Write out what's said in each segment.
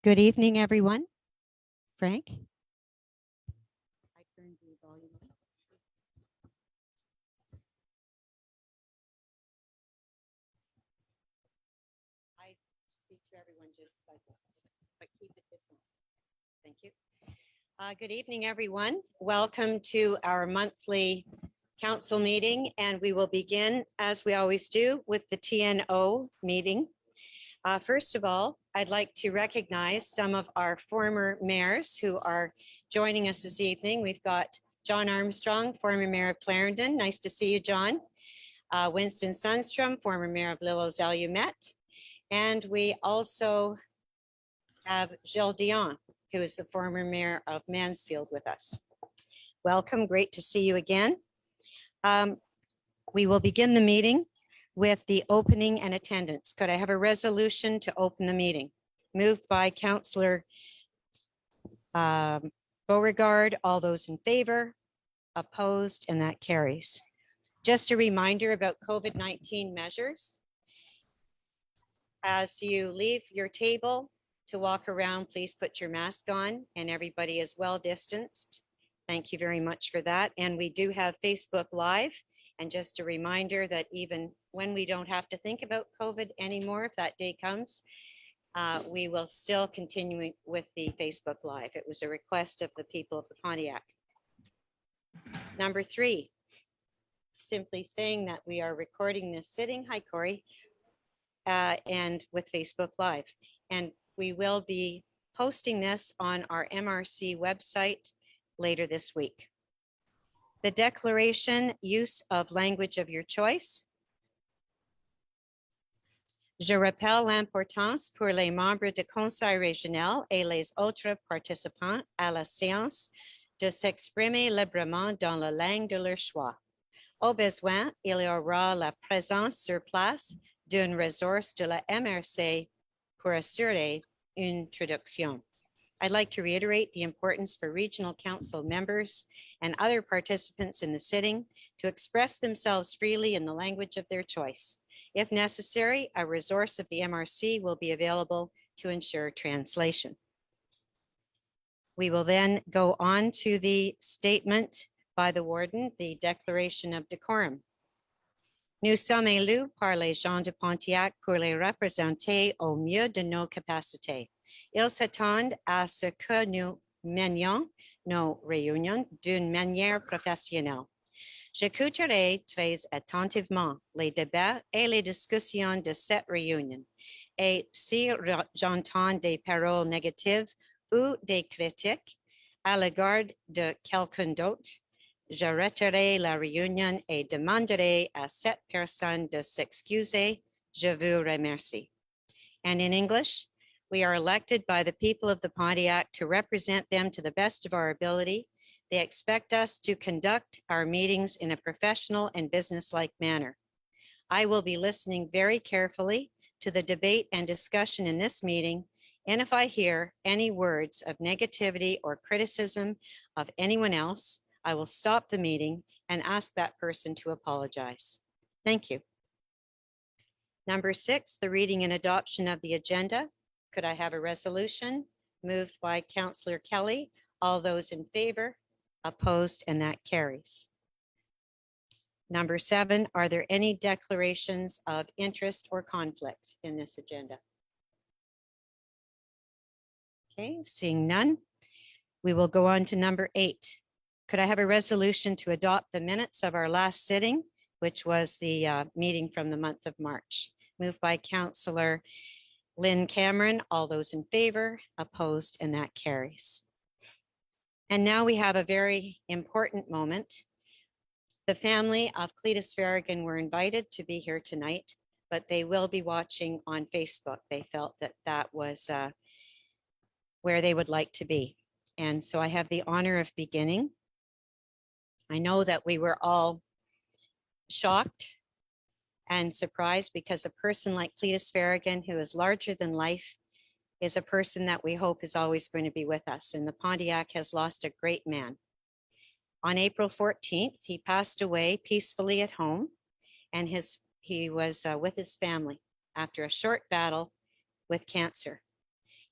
Good evening, everyone. Frank? I turned the volume on. I speak to everyone just like this, but keep it this one. Thank you. Good evening, everyone. Welcome to our monthly council meeting, and we will begin, as we always do, with the TNO meeting. First of all, I'd like to recognize some of our former mayors who are joining us this evening. We've got John Armstrong, former mayor of Clarendon. Nice to see you, John. Winston Sundstrom, former mayor of L'Île-aux-Allumettes. And we also have Gilles Dion, who is the former mayor of Mansfield with us. Welcome, great to see you again. We will begin the meeting with the opening and attendance. Could I have a resolution to open the meeting? Moved by Councillor Beauregard. All those in favor? Opposed? And that carries. Just a reminder about COVID-19 measures. As you leave your table to walk around, please put your mask on, and everybody is well distanced. Thank you very much for that. And we do have Facebook Live. And just a reminder that even when we don't have to think about COVID anymore, if that day comes, we will still continue with the Facebook Live. It was a request of the people of the Pontiac. Number 3, simply saying that we are recording this sitting. Hi, Corey. And with Facebook Live. And we will be posting this on our MRC website later this week. The declaration, use of language of your choice. Je rappelle l'importance pour les membres du conseil régional et les autres participants à la séance de s'exprimer librement dans la langue de leur choix. Au besoin, il y aura la présence sur place d'une ressource de la MRC pour assurer une traduction. I'd like to reiterate the importance for regional council members and other participants in the sitting to express themselves freely in the language of their choice. If necessary, a resource of the MRC will be available to ensure translation. We will then go on to the statement by the warden, the declaration of decorum. Nous sommes élus par les gens de Pontiac pour les représenter au mieux de nos capacités. Ils s'attendent à ce que nous menions nos réunions d'une manière professionnelle. J'écouterai très attentivement les débats et les discussions de cette réunion. Et si j'entends des paroles négatives ou des critiques à l'égard de quelqu'un d'autre, j'arrêterai la réunion et demanderai à cette personne de s'excuser. Je vous remercie. And in English, we are elected by the people of the Pontiac to represent them to the best of our ability. They expect us to conduct our meetings in a professional and businesslike manner. I will be listening very carefully to the debate and discussion in this meeting, and if I hear any words of negativity or criticism of anyone else, I will stop the meeting and ask that person to apologize. Thank you. Number 6, the reading and adoption of the agenda. Could I have a resolution? Moved by Councillor Kelly. All those in favor? Opposed? And that carries. Number 7, are there any declarations of interest or conflict in this agenda? Okay, seeing none, we will go on to number 8. Could I have a resolution to adopt the minutes of our last sitting, which was the meeting from the month of March? Moved by Councillor Lynn Cameron. All those in favor? Opposed? And that carries. And now we have a very important moment. The family of Cletus Farragon were invited to be here tonight, but they will be watching on Facebook. They felt that that was where they would like to be. And so I have the honor of beginning. I know that we were all shocked and surprised because a person like Cletus Farragon, who is larger than life, is a person that we hope is always going to be with us. And the Pontiac has lost a great man. On April 14th, he passed away peacefully at home, and he was with his family after a short battle with cancer.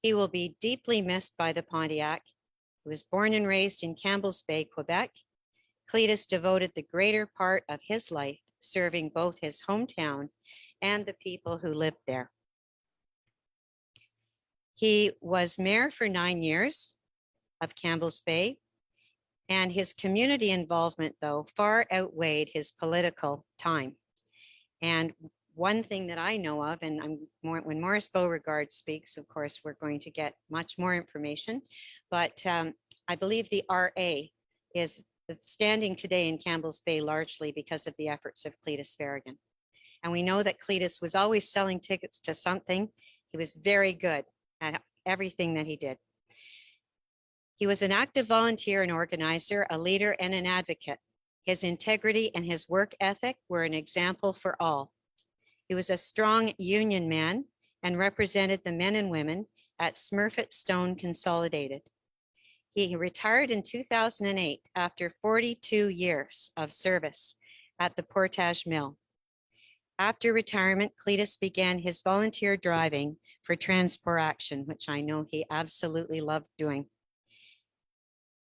He will be deeply missed by the Pontiac. He was born and raised in Campbell's Bay, Quebec. Cletus devoted the greater part of his life serving both his hometown and the people who lived there. He was mayor for 9 years of Campbell's Bay, and his community involvement, though, far outweighed his political time. And one thing that I know of, and when Maurice Beauregard speaks, of course, we're going to get much more information, but I believe the RA is standing today in Campbell's Bay largely because of the efforts of Cletus Farragon. And we know that Cletus was always selling tickets to something. He was very good at everything that he did. He was an active volunteer and organizer, a leader and an advocate. His integrity and his work ethic were an example for all. He was a strong union man and represented the men and women at Smurfit Stone Consolidated. He retired in 2008 after 42 years of service at the Portage Mill. After retirement, Cletus began his volunteer driving for Transport Action, which I know he absolutely loved doing.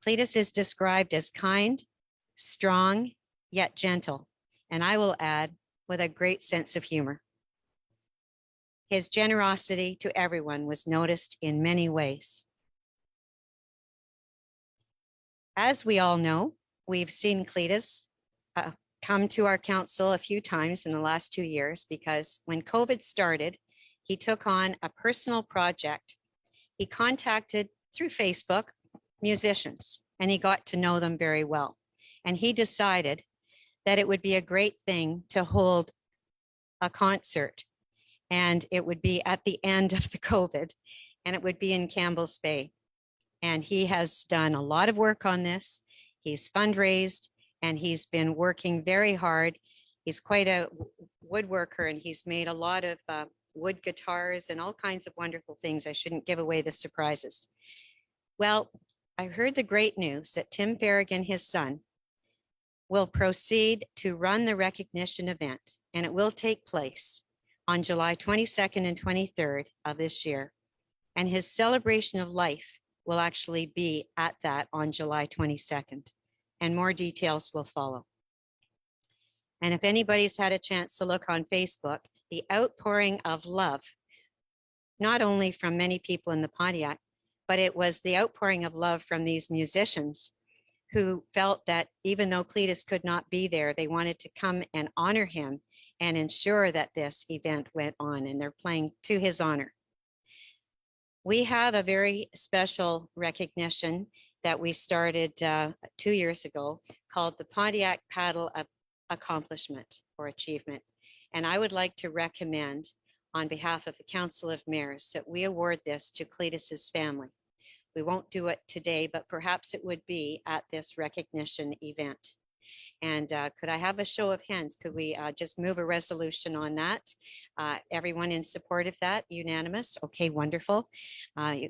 Cletus is described as kind, strong, yet gentle, and I will add, with a great sense of humor. His generosity to everyone was noticed in many ways. As we all know, we've seen Cletus come to our council a few times in the last 2 years because when COVID started, he took on a personal project. He contacted through Facebook musicians and he got to know them very well. And he decided that it would be a great thing to hold a concert, and it would be at the end of the COVID, and it would be in Campbell's Bay. And he has done a lot of work on this. He's fundraised and he's been working very hard. He's quite a woodworker and he's made a lot of wood guitars and all kinds of wonderful things. I shouldn't give away the surprises. Well, I heard the great news that Tim Farragon, his son, will proceed to run the recognition event, and it will take place on July 22nd and 23rd of this year. And his celebration of life will actually be at that on July 22nd, and more details will follow. And if anybody's had a chance to look on Facebook, the outpouring of love, not only from many people in the Pontiac, but it was the outpouring of love from these musicians who felt that even though Cletus could not be there, they wanted to come and honor him and ensure that this event went on, and they're playing to his honor. We have a very special recognition that we started 2 years ago called the Pontiac Paddle of Accomplishment or Achievement. And I would like to recommend on behalf of the Council of Mayors that we award this to Cletus's family. We won't do it today, but perhaps it would be at this recognition event. And could I have a show of hands? Could we just move a resolution on that? Everyone in support of that? Unanimous? Okay, wonderful. You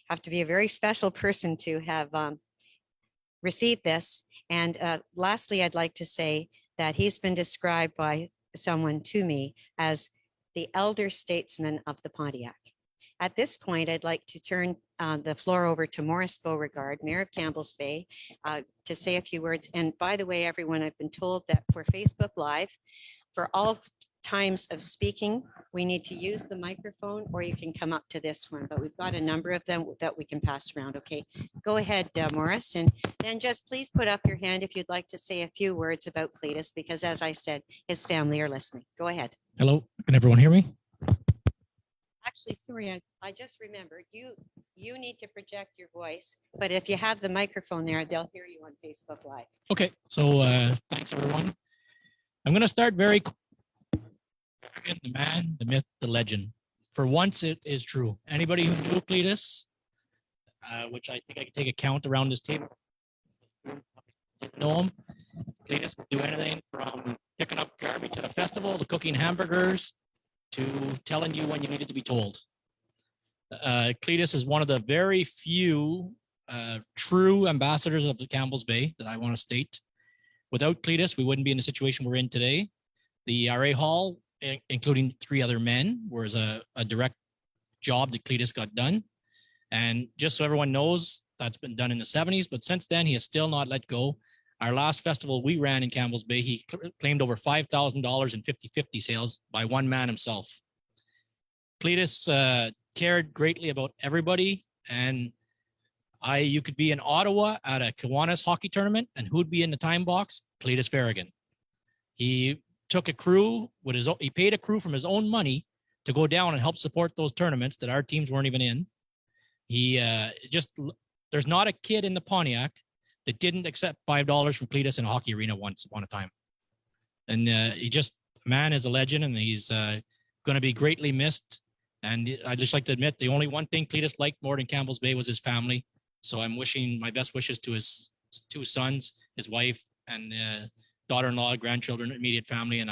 have to be a very special person to have received this. And lastly, I'd like to say that he's been described by someone to me as the elder statesman of the Pontiac. At this point, I'd like to turn the floor over to Maurice Beauregard, Mayor of Campbell's Bay, to say a few words. And by the way, everyone, I've been told that for Facebook Live, for all times of speaking, we need to use the microphone, or you can come up to this one, but we've got a number of them that we can pass around. Okay, go ahead, Maurice, and then just please put up your hand if you'd like to say a few words about Cletus, because as I said, his family are listening. Go ahead. Hello, can everyone hear me? Actually, sorry, I just remembered, you need to project your voice, but if you have the microphone there, they'll hear you on Facebook Live. Okay, so thanks everyone. I'm going to start very the man, the myth, the legend. For once, it is true. Anybody who knew Cletus, which I think I can take a count around this table, didn't know him. Cletus would do anything from picking up garbage at a festival to cooking hamburgers to telling you when you needed to be told. Cletus is one of the very few true ambassadors of the Campbell's Bay that I want to state. Without Cletus, we wouldn't be in the situation we're in today. The RA Hall, including 3 other men, was a direct job that Cletus got done. And just so everyone knows, that's been done in the 70s, but since then, he has still not let go. Our last festival we ran in Campbell's Bay, he claimed over $5,000 in 50-50 sales by one man himself. Cletus cared greatly about everybody, and you could be in Ottawa at a Kiwanis hockey tournament, and who'd be in the time box? Cletus Farragon. He took a crew with he paid a crew from his own money to go down and help support those tournaments that our teams weren't even in. There's not a kid in the Pontiac that didn't accept $5 from Cletus in a hockey arena once upon a time. And man is a legend, and he's going to be greatly missed. And I'd just like to admit, the only one thing Cletus liked more than Campbell's Bay was his family. So I'm wishing my best wishes to his two sons, his wife, and daughter-in-law, grandchildren, immediate family. And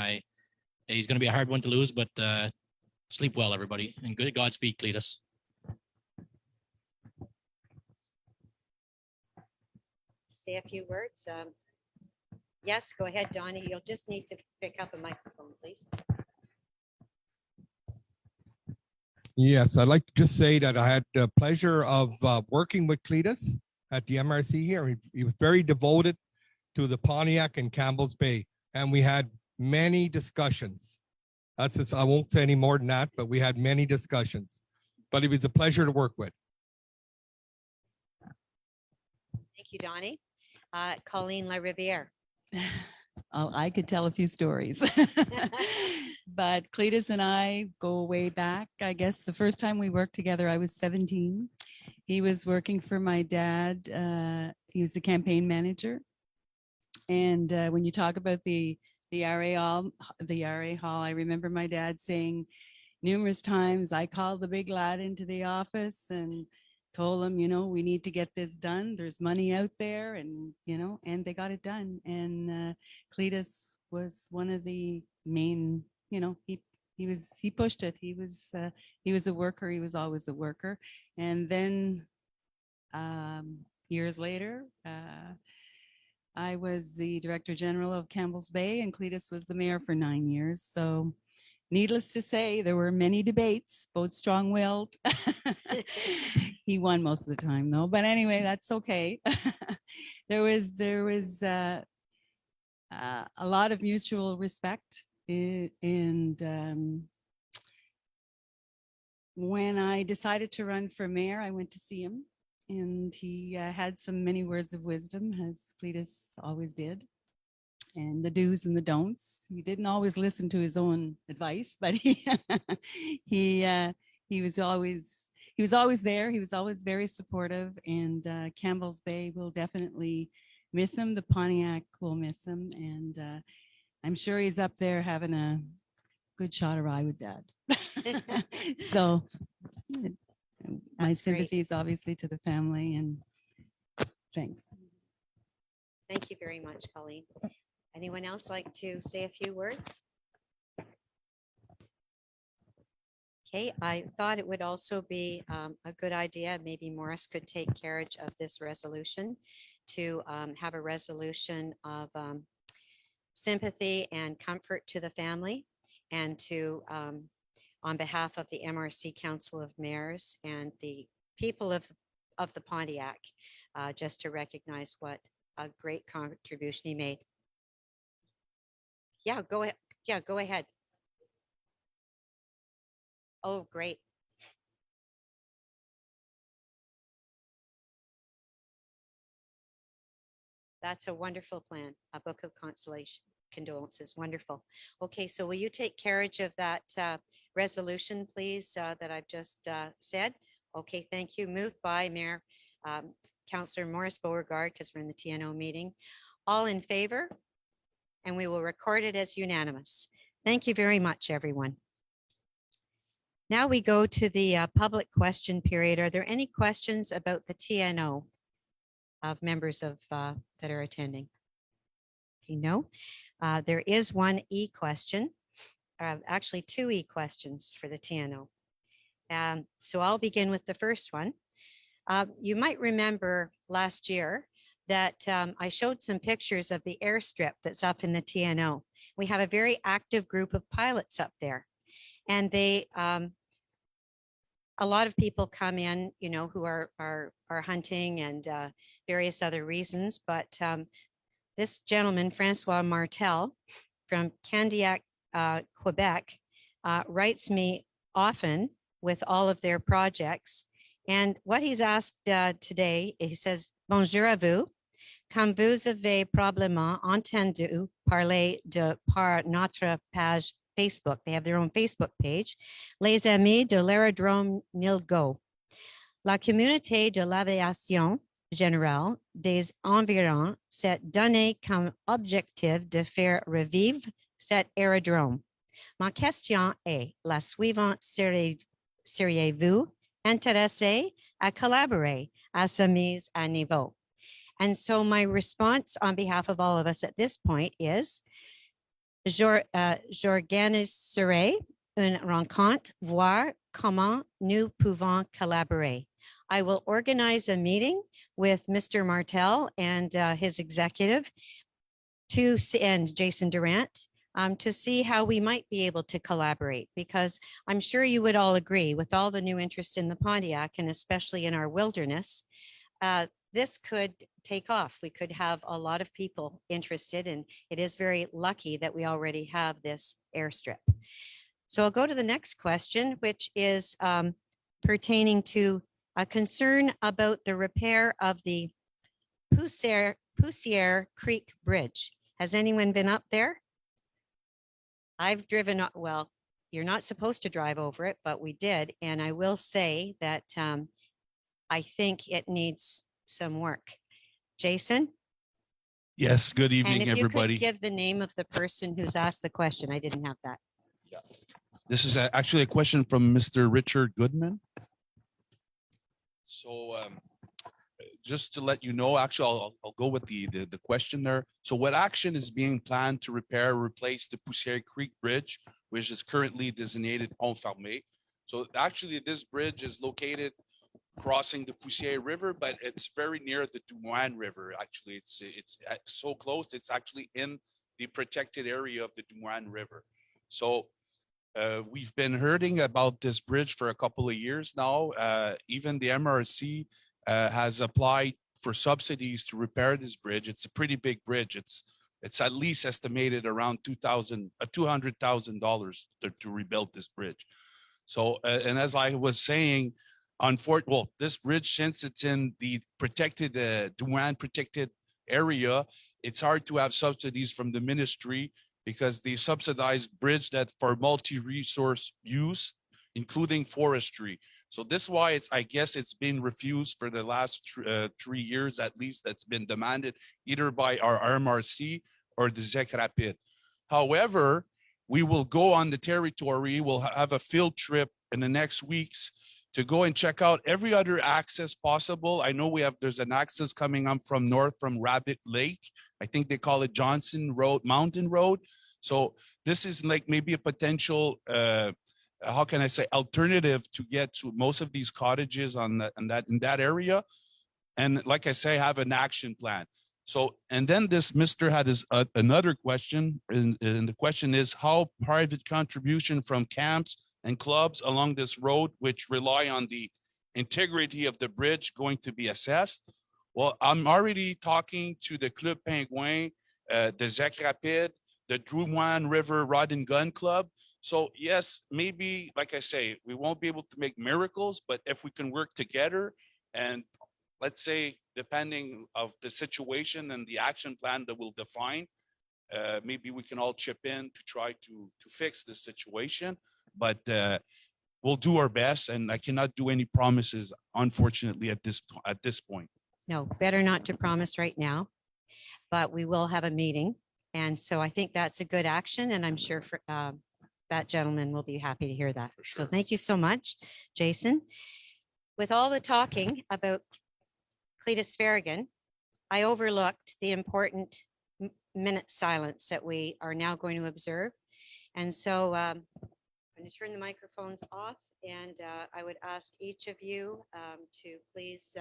he's going to be a hard one to lose, but sleep well, everybody. And good Godspeed, Cletus. Say a few words. Yes, go ahead, Donnie. You'll just need to pick up a microphone, please. Yes, I'd like to just say that I had the pleasure of working with Cletus at the MRC here. He was very devoted to the Pontiac and Campbell's Bay, and we had many discussions. That's just, I won't say any more than that, but we had many discussions. But it was a pleasure to work with. Thank you, Donnie. Colleen La Riviere. I could tell a few stories, but Cletus and I go way back. I guess the first time we worked together, I was 17. He was working for my dad. He was the campaign manager. And when you talk about the RA Hall, I remember my dad saying numerous times, I called the big lad into the office and told him, we need to get this done. There's money out there, and, and they got it done. And Cletus was one of the main, he pushed it. He was a worker. He was always a worker. And then years later, I was the Director General of Campbell's Bay, and Cletus was the mayor for 9 years. So needless to say, there were many debates, both strong-willed. He won most of the time, though. But anyway, that's okay. There was a lot of mutual respect, and when I decided to run for mayor, I went to see him, and he had many words of wisdom, as Cletus always did, and the do's and the don'ts. He didn't always listen to his own advice, but he was always there. He was always very supportive, and Campbell's Bay will definitely miss him. The Pontiac will miss him, and I'm sure he's up there having a good shot of rye with Dad. So my sympathies obviously to the family, and thanks. Thank you very much, Colleen. Anyone else like to say a few words? Okay, I thought it would also be a good idea, maybe Morris could take carriage of this resolution, to have a resolution of sympathy and comfort to the family, and to, on behalf of the MRC Council of Mayors and the people of the Pontiac, just to recognize what a great contribution he made. Yeah, go ahead. Yeah, go ahead. Oh, great. That's a wonderful plan, a book of condolences. Wonderful. Okay, so will you take carriage of that resolution, please, that I've just said? Okay, thank you. Moved by Mayor Councillor Morris Beauregard, because we're in the TNO meeting. All in favor? And we will record it as unanimous. Thank you very much, everyone. Now we go to the public question period. Are there any questions about the TNO of members of that are attending? Okay, no. There is one e-question, actually two e-questions for the TNO. So I'll begin with the first one. You might remember last year that I showed some pictures of the airstrip that's up in the TNO. We have a very active group of pilots up there, and they a lot of people come in, who are hunting and various other reasons. But this gentleman, Francois Martel from Candiac, Quebec, writes me often with all of their projects. And what he's asked today, he says, Bonjour à vous. Comme vous avez probablement entendu parler par notre page Facebook, they have their own Facebook page, Les Amis de l'Aérodrome Nilgo. La communauté de l'aviation générale des environs s'est donné comme objectif de faire revivre cet aérodrome. Ma question est la suivante, seriez-vous intéressé à collaborer à sa mise à niveau? And so my response on behalf of all of us at this point is, j'organiserai une rencontre, voir comment nous pouvons collaborer. I will organize a meeting with Mr. Martel and his executive and Jason Durant to see how we might be able to collaborate, because I'm sure you would all agree with all the new interest in the Pontiac and especially in our wilderness, this could take off. We could have a lot of people interested, and it is very lucky that we already have this airstrip. So I'll go to the next question, which is pertaining to a concern about the repair of the Poussière Creek Bridge. Has anyone been up there? I've driven up, well, you're not supposed to drive over it, but we did. And I will say that I think it needs some work. Jason? Yes, good And evening, if you everybody. could give the name of the person who's asked the question, I didn't have that. This is actually a question from Mr. Richard Goodman. So just to let you know, actually, I'll go with the question there. So what action is being planned to repair or replace the Poussière Creek Bridge, which is currently designated informé? So actually, this bridge is located crossing the Poussière River, but it's very near the Dumoine River. Actually, it's so close. It's actually in the protected area of the Dumoine River. So we've been hearing about this bridge for a couple of years now. Even the MRC has applied for subsidies to repair this bridge. It's a pretty big bridge. It's at least estimated around $200,000 to rebuild this bridge. So, and as I was saying, well, this bridge, since it's in the protected Dumoine protected area, it's hard to have subsidies from the ministry because they subsidize bridge that for multi-resource use, including forestry. So this is why I guess it's been refused for the last 3 years at least. That's been demanded either by our RMRC or the ZEC Rapid. However, we will go on the territory. We'll have a field trip in the next weeks to go and check out every other access possible. I know there's an access coming up from north from Rabbit Lake. I think they call it Johnson Road, Mountain Road. So this is like maybe a potential, how can I say, alternative to get to most of these cottages in that area. And like I say, have an action plan. So, and then this Mr. had another question, and the question is how private contribution from camps and clubs along this road, which rely on the integrity of the bridge, going to be assessed. Well, I'm already talking to the Club Pingouin, the ZEC Rapid, the Dumoine River Rod and Gun Club. So yes, maybe, like I say, we won't be able to make miracles, but if we can work together and let's say, depending of the situation and the action plan that we'll define, maybe we can all chip in to try to fix the situation. But we'll do our best, and I cannot do any promises, unfortunately, at this point. No, better not to promise right now, but we will have a meeting. And so I think that's a good action, and I'm sure that gentleman will be happy to hear that. Sure. So thank you so much, Jason. With all the talking about Cletus Farragon, I overlooked the important minute silence that we are now going to observe. And so I'm going to turn the microphones off, and I would ask each of you to please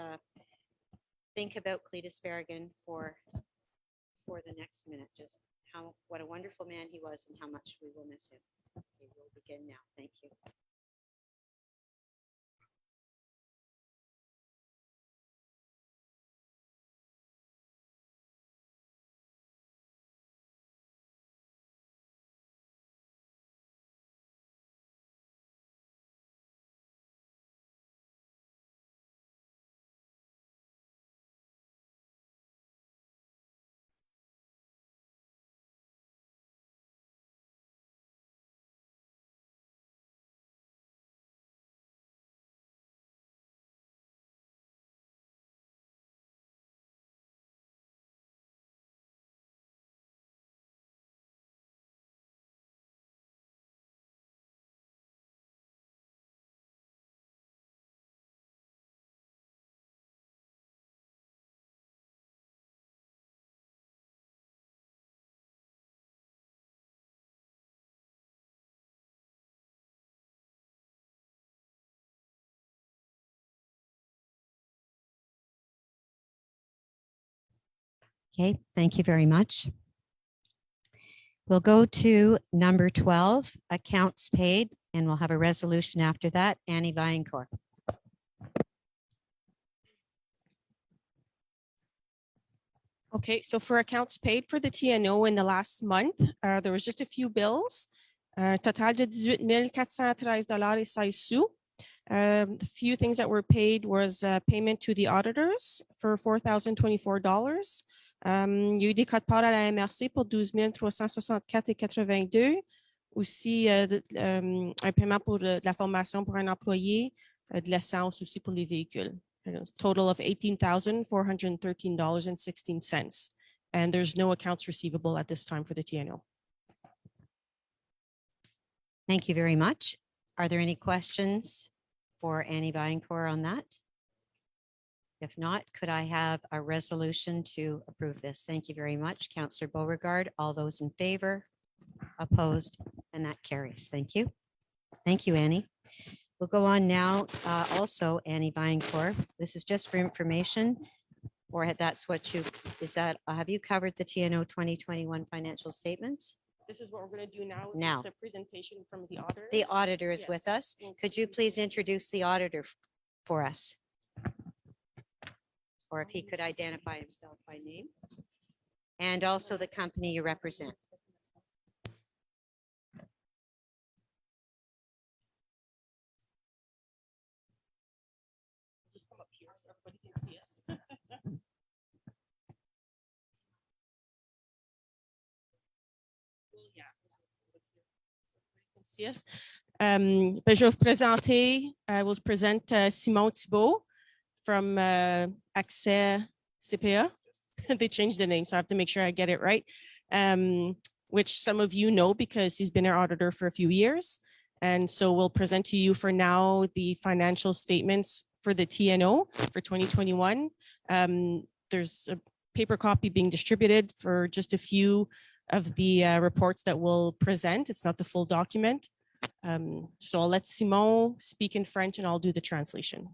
think about Cletus Farragon for the next minute, just what a wonderful man he was and how much we will miss him. We will begin now. Thank you. Okay, thank you very much. We'll go to number 12, accounts paid, and we'll have a resolution after that. Annie Vaillancourt. Okay, so for accounts paid for the TNO in the last month, there was just a few bills. Total de 18 413,16 sous. The few things that were paid was payment to the auditors for $4,024. Il y a eu des codes-parts à la MRC pour 12 364,82. Aussi, un paiement pour de la formation pour un employé, de l'essence aussi pour les véhicules. Total of $18,413.16. And there's no accounts receivable at this time for the TNO. Thank you very much. Are there any questions for Annie Vaillancourt on that? If not, could I have a resolution to approve this? Thank you very much, Councillor Beauregard. All those in favor, opposed, and that carries. Thank you. Thank you, Annie. We'll go on now. Also, Annie Vaillancourt, this is just for information, or that's what you, is that, have you covered the TNO 2021 financial statements? This is what we're going to do now. Now. The presentation from the auditor. The auditor is with Yes. us. Could you please introduce the auditor for us? Or if he could identify himself by name and also the company you represent. Just come up here so everybody can see us. Yes. Ben, je vais vous présenter, I will present Simon Thibault from Accès CPA. They changed the name, so I have to make sure I get it right. Which some of you know because he's been our auditor for a few years. And so we'll present to you for now the financial statements for the TNO for 2021. There's a paper copy being distributed for just a few of the reports that we'll present. It's not the full document. So I'll let Simon speak in French and I'll do the translation.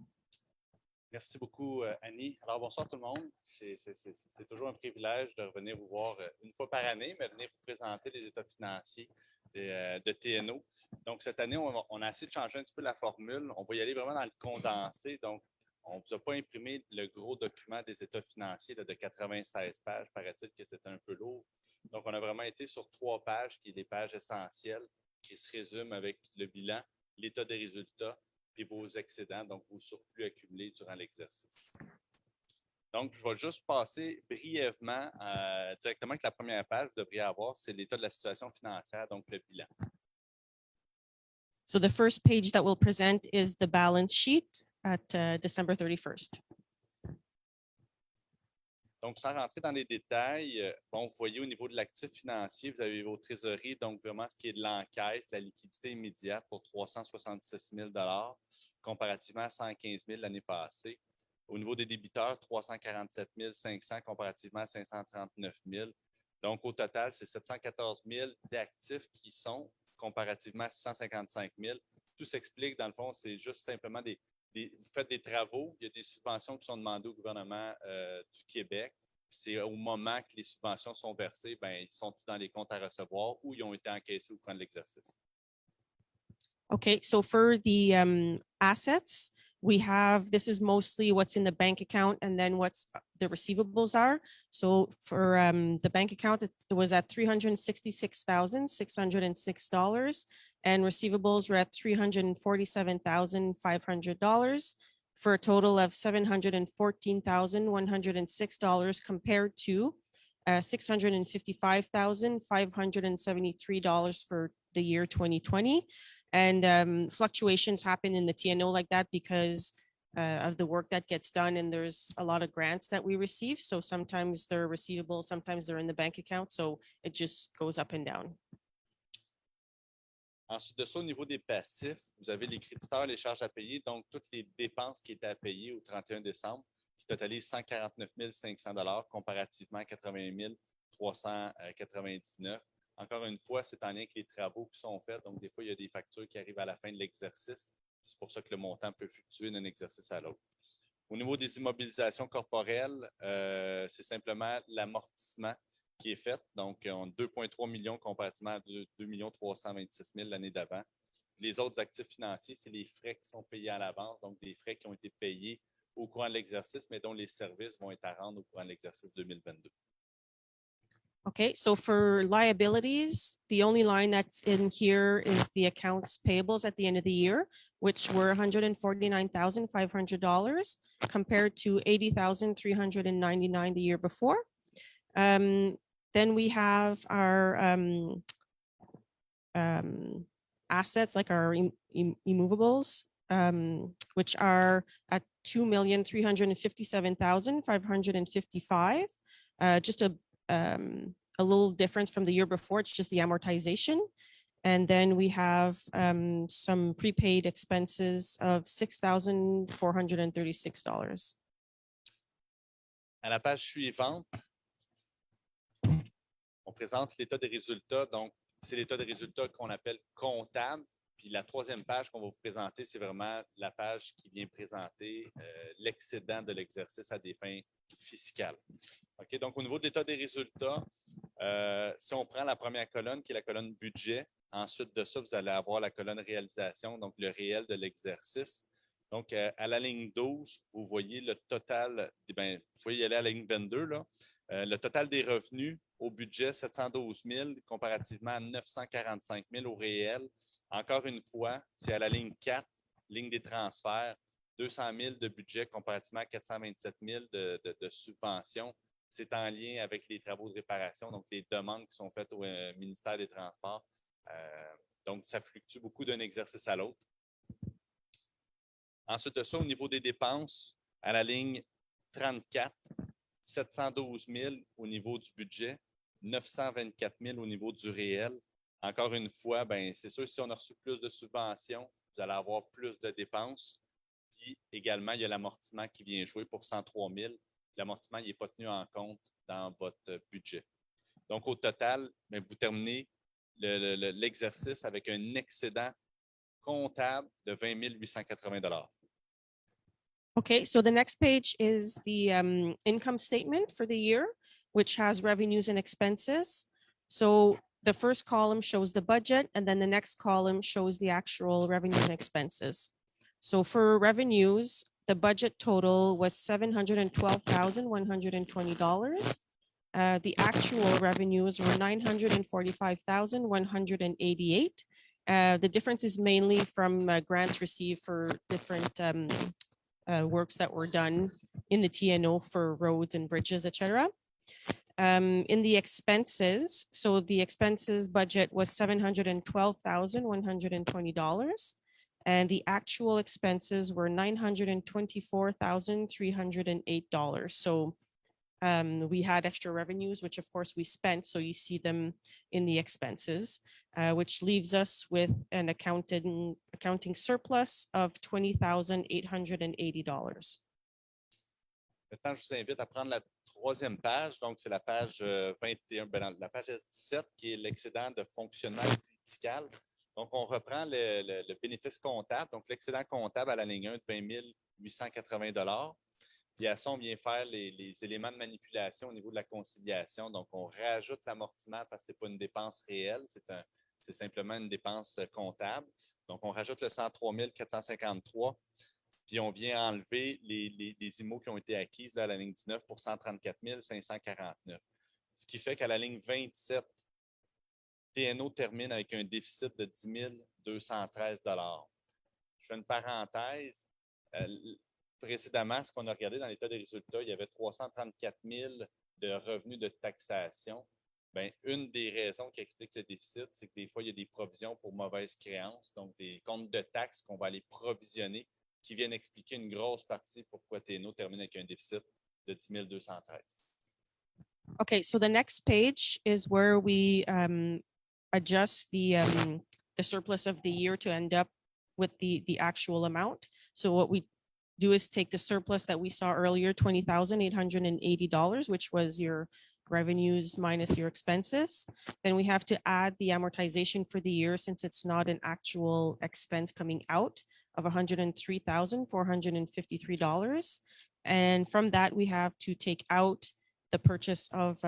Merci beaucoup, Annie. Alors, bonsoir tout le monde. C'est toujours un privilège de revenir vous voir une fois par année, mais venir vous présenter les états financiers de TNO. Donc, cette année, on a essayé de changer un petit peu la formule. On va y aller vraiment dans le condensé. Donc, on ne vous a pas imprimé le gros document des états financiers de 96 pages. Paraît-il que c'est un peu lourd. Donc, on a vraiment été sur 3 pages, qui sont des pages essentielles, qui se résument avec le bilan, l'état des résultats, puis vos excédents, donc vos surplus accumulés durant l'exercice. Donc, je vais juste passer brièvement directement avec la première page, vous devriez avoir, c'est l'état de la situation financière, donc le bilan. So the first page that we'll present is the balance sheet at December 31st. Donc, sans rentrer dans les détails, bon, vous voyez au niveau de l'actif financier, vous avez vos trésoreries, donc vraiment ce qui est de l'encaisse, la liquidité immédiate pour 366 000 comparativement à 115 000 l'année passée. Au niveau des débiteurs, 347 500 comparativement à 539 000. Donc, au total, c'est 714 000 d'actifs qui sont comparativement à 655 000. Tout s'explique, dans le fond, c'est juste simplement vous faites des travaux, il y a des subventions qui sont demandées au gouvernement du Québec. C'est au moment que les subventions sont versées, ben, ils sont dans les comptes à recevoir ou ils ont été encaissés au cours de l'exercice. Okay, so for the assets, we have, this is mostly what's in the bank account and then what's the receivables are. So for the bank account, it was at $366,606 and receivables were at $347,500 for a total of $714,106 compared to $655,573 for the year 2020. And fluctuations happen in the TNO like that because of the work that gets done, and there's a lot of grants that we receive. So sometimes they're receivable, sometimes they're in the bank account. So it just goes up and down. Ensuite de ça, au niveau des passifs, vous avez les créditeurs, les charges à payer, donc toutes les dépenses qui étaient à payer au 31 décembre, qui totalisent 149 500 comparativement à 80 399. Encore une fois, c'est en lien avec les travaux qui sont faits. Donc, des fois, il y a des factures qui arrivent à la fin de l'exercice. C'est pour ça que le montant peut fluctuer d'un exercice à l'autre. Au niveau des immobilisations corporelles, c'est simplement l'amortissement qui est fait. Donc, on a 2,3 millions comparativement à 2 326 000 l'année d'avant. Les autres actifs financiers, c'est les frais qui sont payés à l'avance, donc des frais qui ont été payés au courant de l'exercice, mais dont les services vont être à rendre au courant de l'exercice 2022. Okay, so for liabilities, the only line that's in here is the accounts payables at the end of the year, which were $149,500 compared to $80,399 the year before. Then we have our assets like our immovables, which are at $2,357,555. Just a little difference from the year before. It's just the amortization. And then we have some prepaid expenses of $6,436. À la page suivante, on présente l'état des résultats. Donc, c'est l'état des résultats qu'on appelle comptable. Puis la troisième page qu'on va vous présenter, c'est vraiment la page qui vient présenter l'excédent de l'exercice à des fins fiscales. OK, donc, au niveau de l'état des résultats, si on prend la première colonne, qui est la colonne budget, ensuite de ça, vous allez avoir la colonne réalisation, donc le réel de l'exercice. Donc, à la ligne 12, vous voyez le total, bien, vous pouvez y aller à la ligne 22, là. Le total des revenus au budget, 712 000, comparativement à 945 000 au réel. Encore une fois, c'est à la ligne 4, ligne des transferts, 200 000 de budget comparativement à 427 000 de subventions. C'est en lien avec les travaux de réparation, donc les demandes qui sont faites au ministère des Transports. Donc, ça fluctue beaucoup d'un exercice à l'autre. Ensuite de ça, au niveau des dépenses, à la ligne 34, 712 000 au niveau du budget, 924 000 au niveau du réel. Encore une fois, ben, c'est sûr, si on a reçu plus de subventions, vous allez avoir plus de dépenses. Puis également, il y a l'amortissement qui vient jouer pour 103 000. L'amortissement n'est pas tenu en compte dans votre budget. Donc, au total, bien, vous terminez l'exercice avec un excédent comptable de 20 880 $. Okay, so the next page is the income statement for the year, which has revenues and expenses. So the first column shows the budget, and then the next column shows the actual revenues and expenses. So for revenues, the budget total was $712,120. The actual revenues were $945,188. The difference is mainly from grants received for different works that were done in the TNO for roads and bridges, etc. In the expenses, so the expenses budget was $712,120. And the actual expenses were $924,308. So we had extra revenues, which of course we spent. So you see them in the expenses, which leaves us with an accounting surplus of $20,880. Maintenant, je vous invite à prendre la troisième page. Donc, c'est la page 21, la page S17, qui est l'excédent de fonctionnement fiscal. Donc, on reprend le bénéfice comptable. Donc, l'excédent comptable à la ligne 1 de 20 880 $. Puis à ça, on vient faire les éléments de manipulation au niveau de la conciliation. Donc, on rajoute l'amortissement parce que ce n'est pas une dépense réelle, c'est simplement une dépense comptable. Donc, on rajoute le 103 453, puis on vient enlever les IMO qui ont été acquises là, à la ligne 19 pour 134 549. Ce qui fait qu'à la ligne 27, TNO termine avec un déficit de 10 213 $. Je fais une parenthèse. Précédemment, ce qu'on a regardé dans l'état des résultats, il y avait 334 000 de revenus de taxation. Bien, une des raisons qui explique le déficit, c'est que des fois, il y a des provisions pour mauvaises créances, donc des comptes de taxes qu'on va aller provisionner, qui viennent expliquer une grosse partie pourquoi TNO termine avec un déficit de 10 213. Okay, so the next page is where we adjust the surplus of the year to end up with the actual amount. So what we do is take the surplus that we saw earlier, $20,880, which was your revenues minus your expenses. Then we have to add the amortization for the year since it's not an actual expense coming out. of $103,453. And from that, we have to take out the purchase of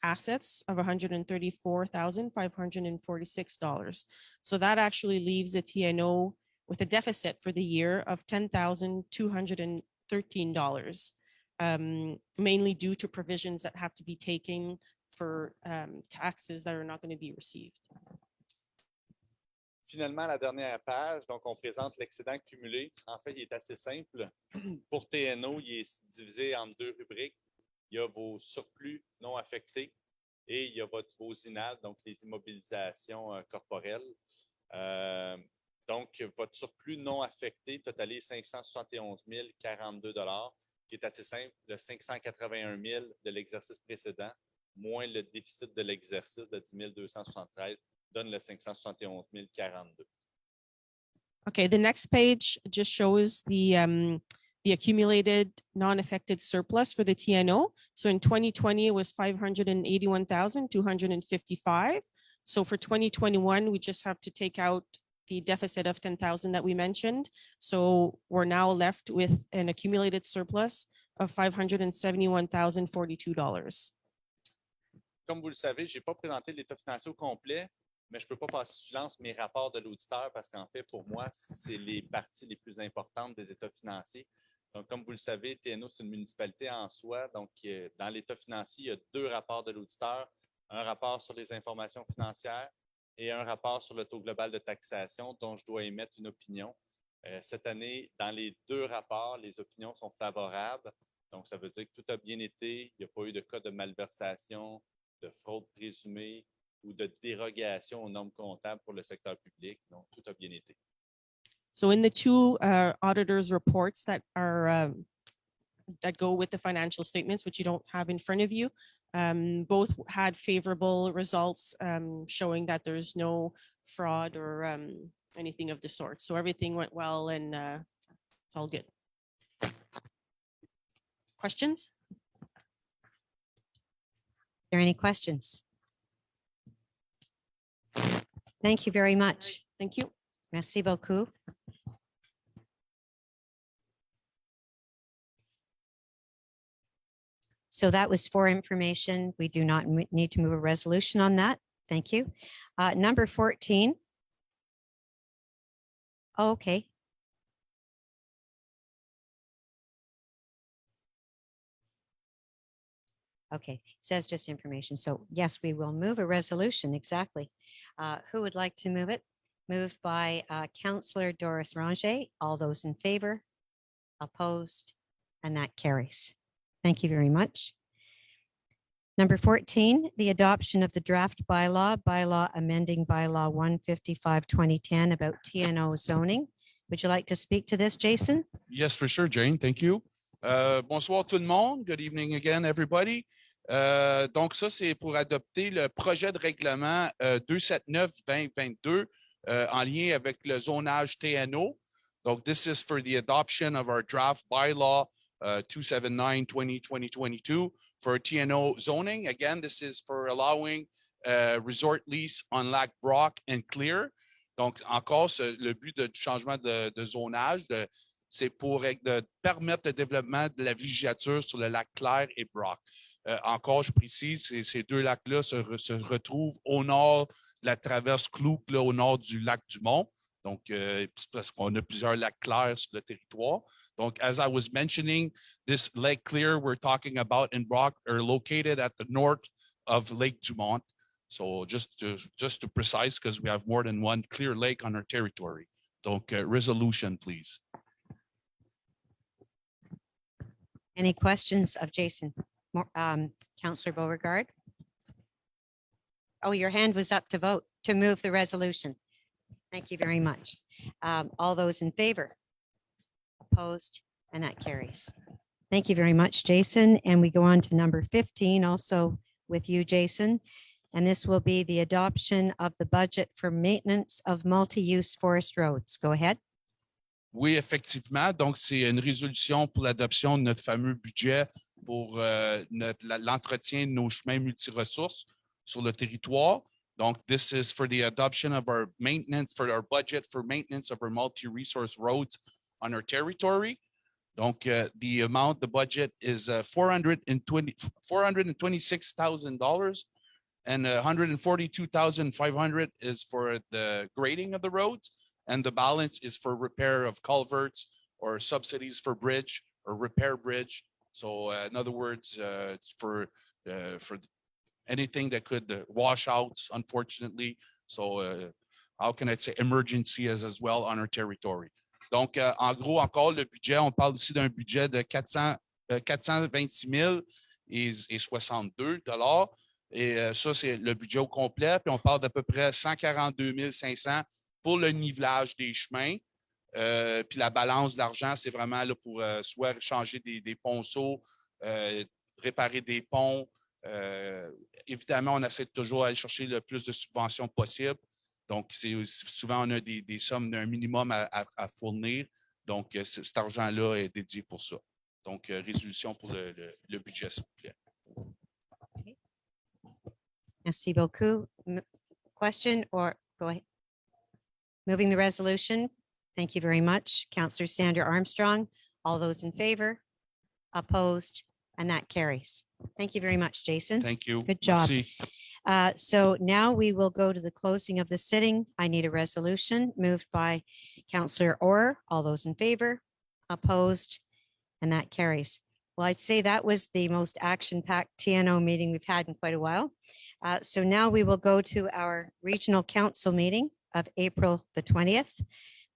assets of $134,546. So that actually leaves the TNO with a deficit for the year of $10,213, mainly due to provisions that have to be taken for taxes that are not going to be received. Finalement, la dernière page, donc on présente l'excédent cumulé. En fait, il est assez simple. Pour TNO, il est divisé en deux rubriques. Il y a vos surplus non affectés et il y a vos INAD, donc les immobilisations corporelles. Donc, votre surplus non affecté totalise 571 042 $, qui est assez simple, le 581 000 de l'exercice précédent, moins le déficit de l'exercice de 10 273, donne le 571 042. Okay, the next page just shows the accumulated non-affected surplus for the TNO. So in 2020, it was 581,255. So for 2021, we just have to take out the deficit of 10,000 that we mentioned. So we're now left with an accumulated surplus of $571,042. Comme vous le savez, je n'ai pas présenté l'état financier au complet, mais je ne peux pas passer sous silence mes rapports de l'auditeur parce qu'en fait, pour moi, c'est les parties les plus importantes des états financiers. Donc, comme vous le savez, TNO, c'est une municipalité en soi. Donc, dans l'état financier, il y a deux rapports de l'auditeur, un rapport sur les informations financières et un rapport sur le taux global de taxation dont je dois émettre une opinion. Cette année, dans les deux rapports, les opinions sont favorables. Donc, ça veut dire que tout a bien été. Il n'y a pas eu de cas de malversation, de fraude présumée ou de dérogation aux normes comptables pour le secteur public. Donc, tout a bien été. So in the two auditors' reports that are that go with the financial statements, which you don't have in front of you, both had favorable results showing that there's no fraud or anything of the sort. So everything went well and it's all good. Questions? Are there any questions? Thank you very much. Thank you. Merci beaucoup. So that was for information. We do not need to move a resolution on that. Thank you. Number 14. Oh, okay. Okay, says just information. So yes, we will move a resolution. Exactly. Who would like to move it? Moved by Councillor Doris Ranger. All those in favor? Opposed? And that carries. Thank you very much. Number 14, the adoption of the draft bylaw amending bylaw 155-2010 about TNO zoning. Would you like to speak to this, Jason? Yes, for sure, Jane. Thank you. Bonsoir tout le monde. Good evening again, everybody. Donc, ça, c'est pour adopter le projet de règlement 279-2022 en lien avec le zonage TNO. Donc, this is for the adoption of our draft bylaw 279-2022 for TNO zoning. Again, this is for allowing resort lease on Lac Brock and Clear. Donc, encore, le but du changement de zonage, c'est pour permettre le développement de la villégiature sur le lac Clair et Brock. Encore, je précise, ces deux lacs-là se retrouvent au nord de la traverse Clouk, là, au nord du lac du Mont. Donc, parce qu'on a plusieurs lacs clairs sur le territoire. Donc, as I was mentioning, this Lake Clear we're talking about in Brock are located at the north of Lake Dumont. So just to precise, because we have more than one clear lake on our territory. Donc, resolution, please. Any questions of Jason? Councillor Beauregard? Oh, your hand was up to vote, to move the resolution. Thank you very much. All those in favor? Opposed? And that carries. Thank you very much, Jason. And we go on to number 15, also with you, Jason. And this will be the adoption of the budget for maintenance of multi-use forest roads. Go ahead. Oui, effectivement. Donc, c'est une résolution pour l'adoption de notre fameux budget pour l'entretien de nos chemins multiressources sur le territoire. Donc, this is for the adoption of our maintenance, for our budget for maintenance of our multi-resource roads on our territory. Donc, the amount, the budget is $426,000, and $142,500 is for the grading of the roads, and the balance is for repair of culverts or subsidies for bridge or repair bridge. So, in other words, it's for anything that could wash out, unfortunately. So, how can I say emergency as well on our territory? Donc, en gros, encore le budget, on parle ici d'un budget de 426 062 $. Et ça, c'est le budget au complet. Puis on parle d'à peu près 142 500 pour le nivelage des chemins. Puis la balance d'argent, c'est vraiment là, pour soit changer des ponceaux, réparer des ponts. Évidemment, on essaie de toujours aller chercher le plus de subventions possible. Donc, souvent, on a des sommes d'un minimum à fournir. Donc, cet argent-là est dédié pour ça. Donc, résolution pour le budget, s'il vous plaît. Merci beaucoup. Question or go ahead. Moving the resolution. Thank you very much. Councillor Sandra Armstrong. All those in favor? Opposed? And that carries. Thank you very much, Jason. Thank you. Good job. Merci. So now we will go to the closing of the sitting. I need a resolution moved by Councillor Orr. All those in favor? Opposed? And that carries. Well, I'd say that was the most action-packed TNO meeting we've had in quite a while. So now we will go to our regional council meeting of April the 20th.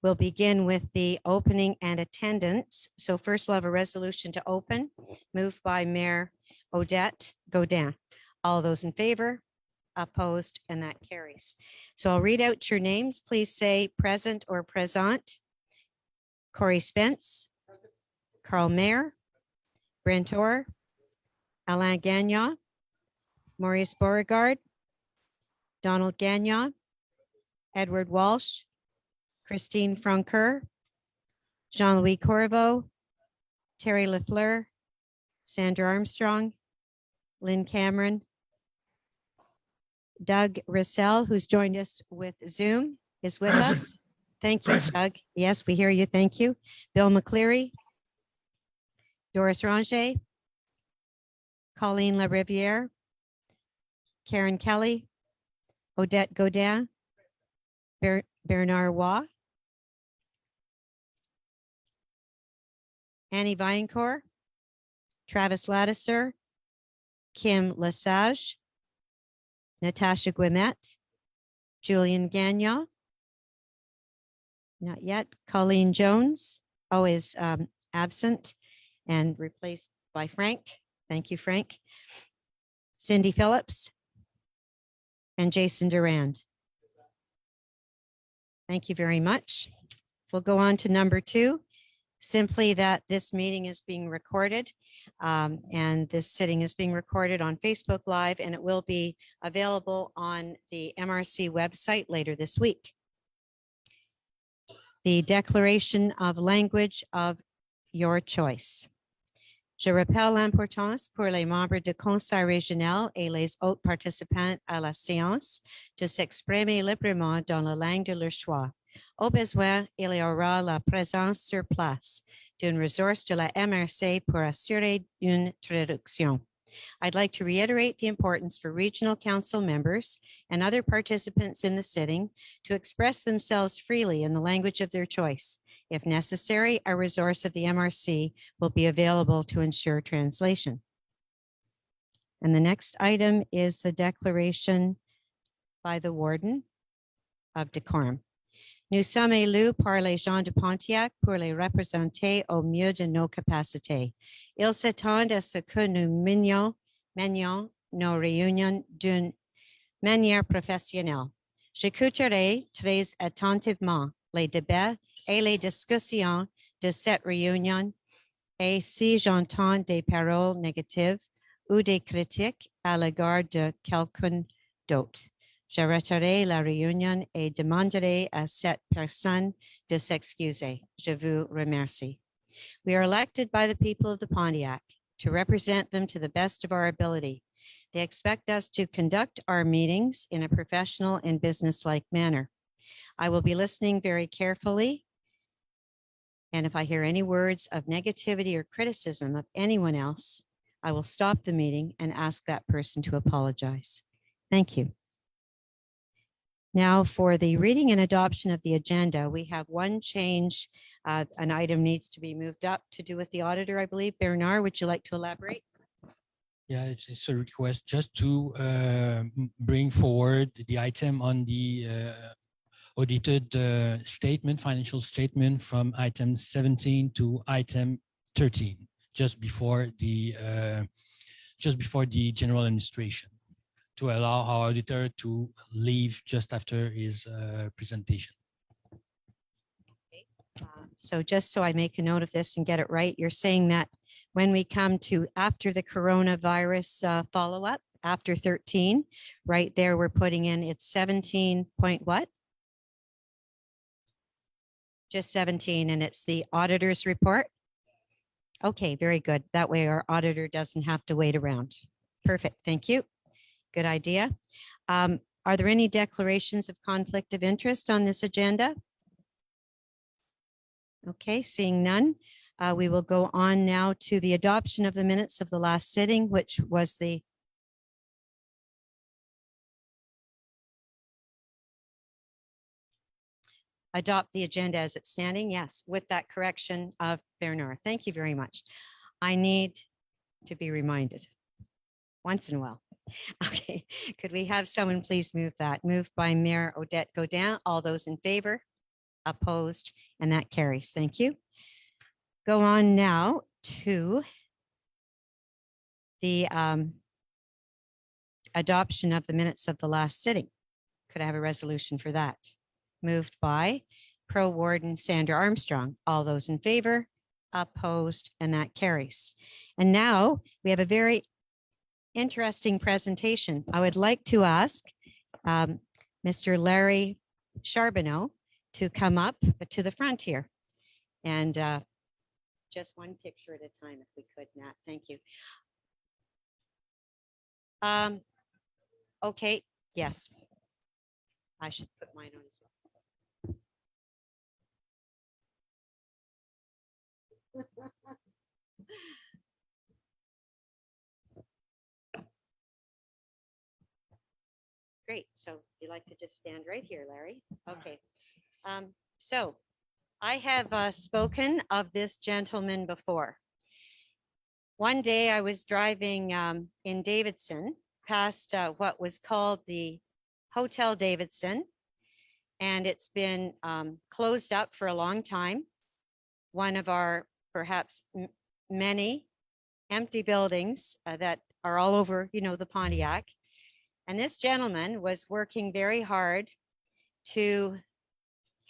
We'll begin with the opening and attendance. So first we'll have a resolution to open, moved by Mayor Odette Godin. All those in favor? Opposed? And that carries. So I'll read out your names. Please say present or present. Corey Spence, Carl Mayer, Brent Orr, Alain Gagnon, Maurice Beauregard, Donald Gagnon, Edward Walsh, Christine Francoeur, Jean-Louis Corriveau, Terry Lafleur, Sandra Armstrong, Lynn Cameron, Doug Russell, who's joined us with Zoom, is with us. Thank you, Doug. Yes, we hear you. Thank you. Bill McCleary, Doris Ranger, Colleen LaRiviere, Karen Kelly, Odette Godin, Bernard Waugh, Annie Viancourt, Travis Ladisser, Kim Lesage, Natasha Guimet, Julian Gagnon, not yet, Colleen Jones, is absent and replaced by Frank. Thank you, Frank. Cindy Phillips and Jason Durand. Thank you very much. We'll go on to number 2. Simply that this meeting is being recorded and this sitting is being recorded on Facebook Live, and it will be available on the MRC website later this week. The declaration of language of your choice. Je rappelle l'importance pour les membres du conseil régional et les autres participants à la séance de s'exprimer librement dans la langue de leur choix. Au besoin, il y aura la présence sur place d'une ressource de la MRC pour assurer une traduction. I'd like to reiterate the importance for regional council members and other participants in the sitting to express themselves freely in the language of their choice. If necessary, a resource of the MRC will be available to ensure translation. And the next item is the declaration by the Warden of Decorum. Nous sommes élus par les gens de Pontiac pour les représenter au mieux de nos capacités. Ils s'attendent à ce que nous menions nos réunions d'une manière professionnelle. J'écouterai très attentivement les débats et les discussions de cette réunion, et si j'entends des paroles négatives ou des critiques à l'égard de quelqu'un d'autre, j'arrêterai la réunion et demanderai à cette personne de s'excuser. Je vous remercie. We are elected by the people of the Pontiac to represent them to the best of our ability. They expect us to conduct our meetings in a professional and businesslike manner. I will be listening very carefully. And if I hear any words of negativity or criticism of anyone else, I will stop the meeting and ask that person to apologize. Thank you. Now for the reading and adoption of the agenda, we have one change. An item needs to be moved up to do with the auditor, I believe. Bernard, would you like to elaborate? Yeah, it's a request just to bring forward the item on the audited statement, financial statement from item 17 to item 13, just before the general administration, to allow our auditor to leave just after his presentation. So just so I make a note of this and get it right, you're saying that when we come to after the coronavirus follow-up, after 13, right there, we're putting in it's 17 point what? Just 17, and it's the auditor's report? Okay, very good. That way our auditor doesn't have to wait around. Perfect, thank you. Good idea. Are there any declarations of conflict of interest on this agenda? Okay, seeing none, we will go on now to the adoption of the minutes of the last sitting, which was the adopt the agenda as it's standing. Yes, with that correction of Bernard. Thank you very much. I need to be reminded once in a while. Okay, could we have someone please move that? Moved by Mayor Odette Godin. All those in favor? Opposed? And that carries. Thank you. Go on now to the adoption of the minutes of the last sitting. Could I have a resolution for that? Moved by Pro Warden Sandra Armstrong. All those in favor? Opposed? And that carries. And now we have a very interesting presentation. I would like to ask Mr. Larry Charbonneau to come up to the front here. And just one picture at a time, if we could, Nat. Thank you. Okay, yes. I should put mine on as well. Great. So you like to just stand right here, Larry? Okay. So I have spoken of this gentleman before. One day I was driving in Davidson past what was called the Hotel Davidson, and it's been closed up for a long time. One of our perhaps many empty buildings that are all over, you know, the Pontiac. And this gentleman was working very hard to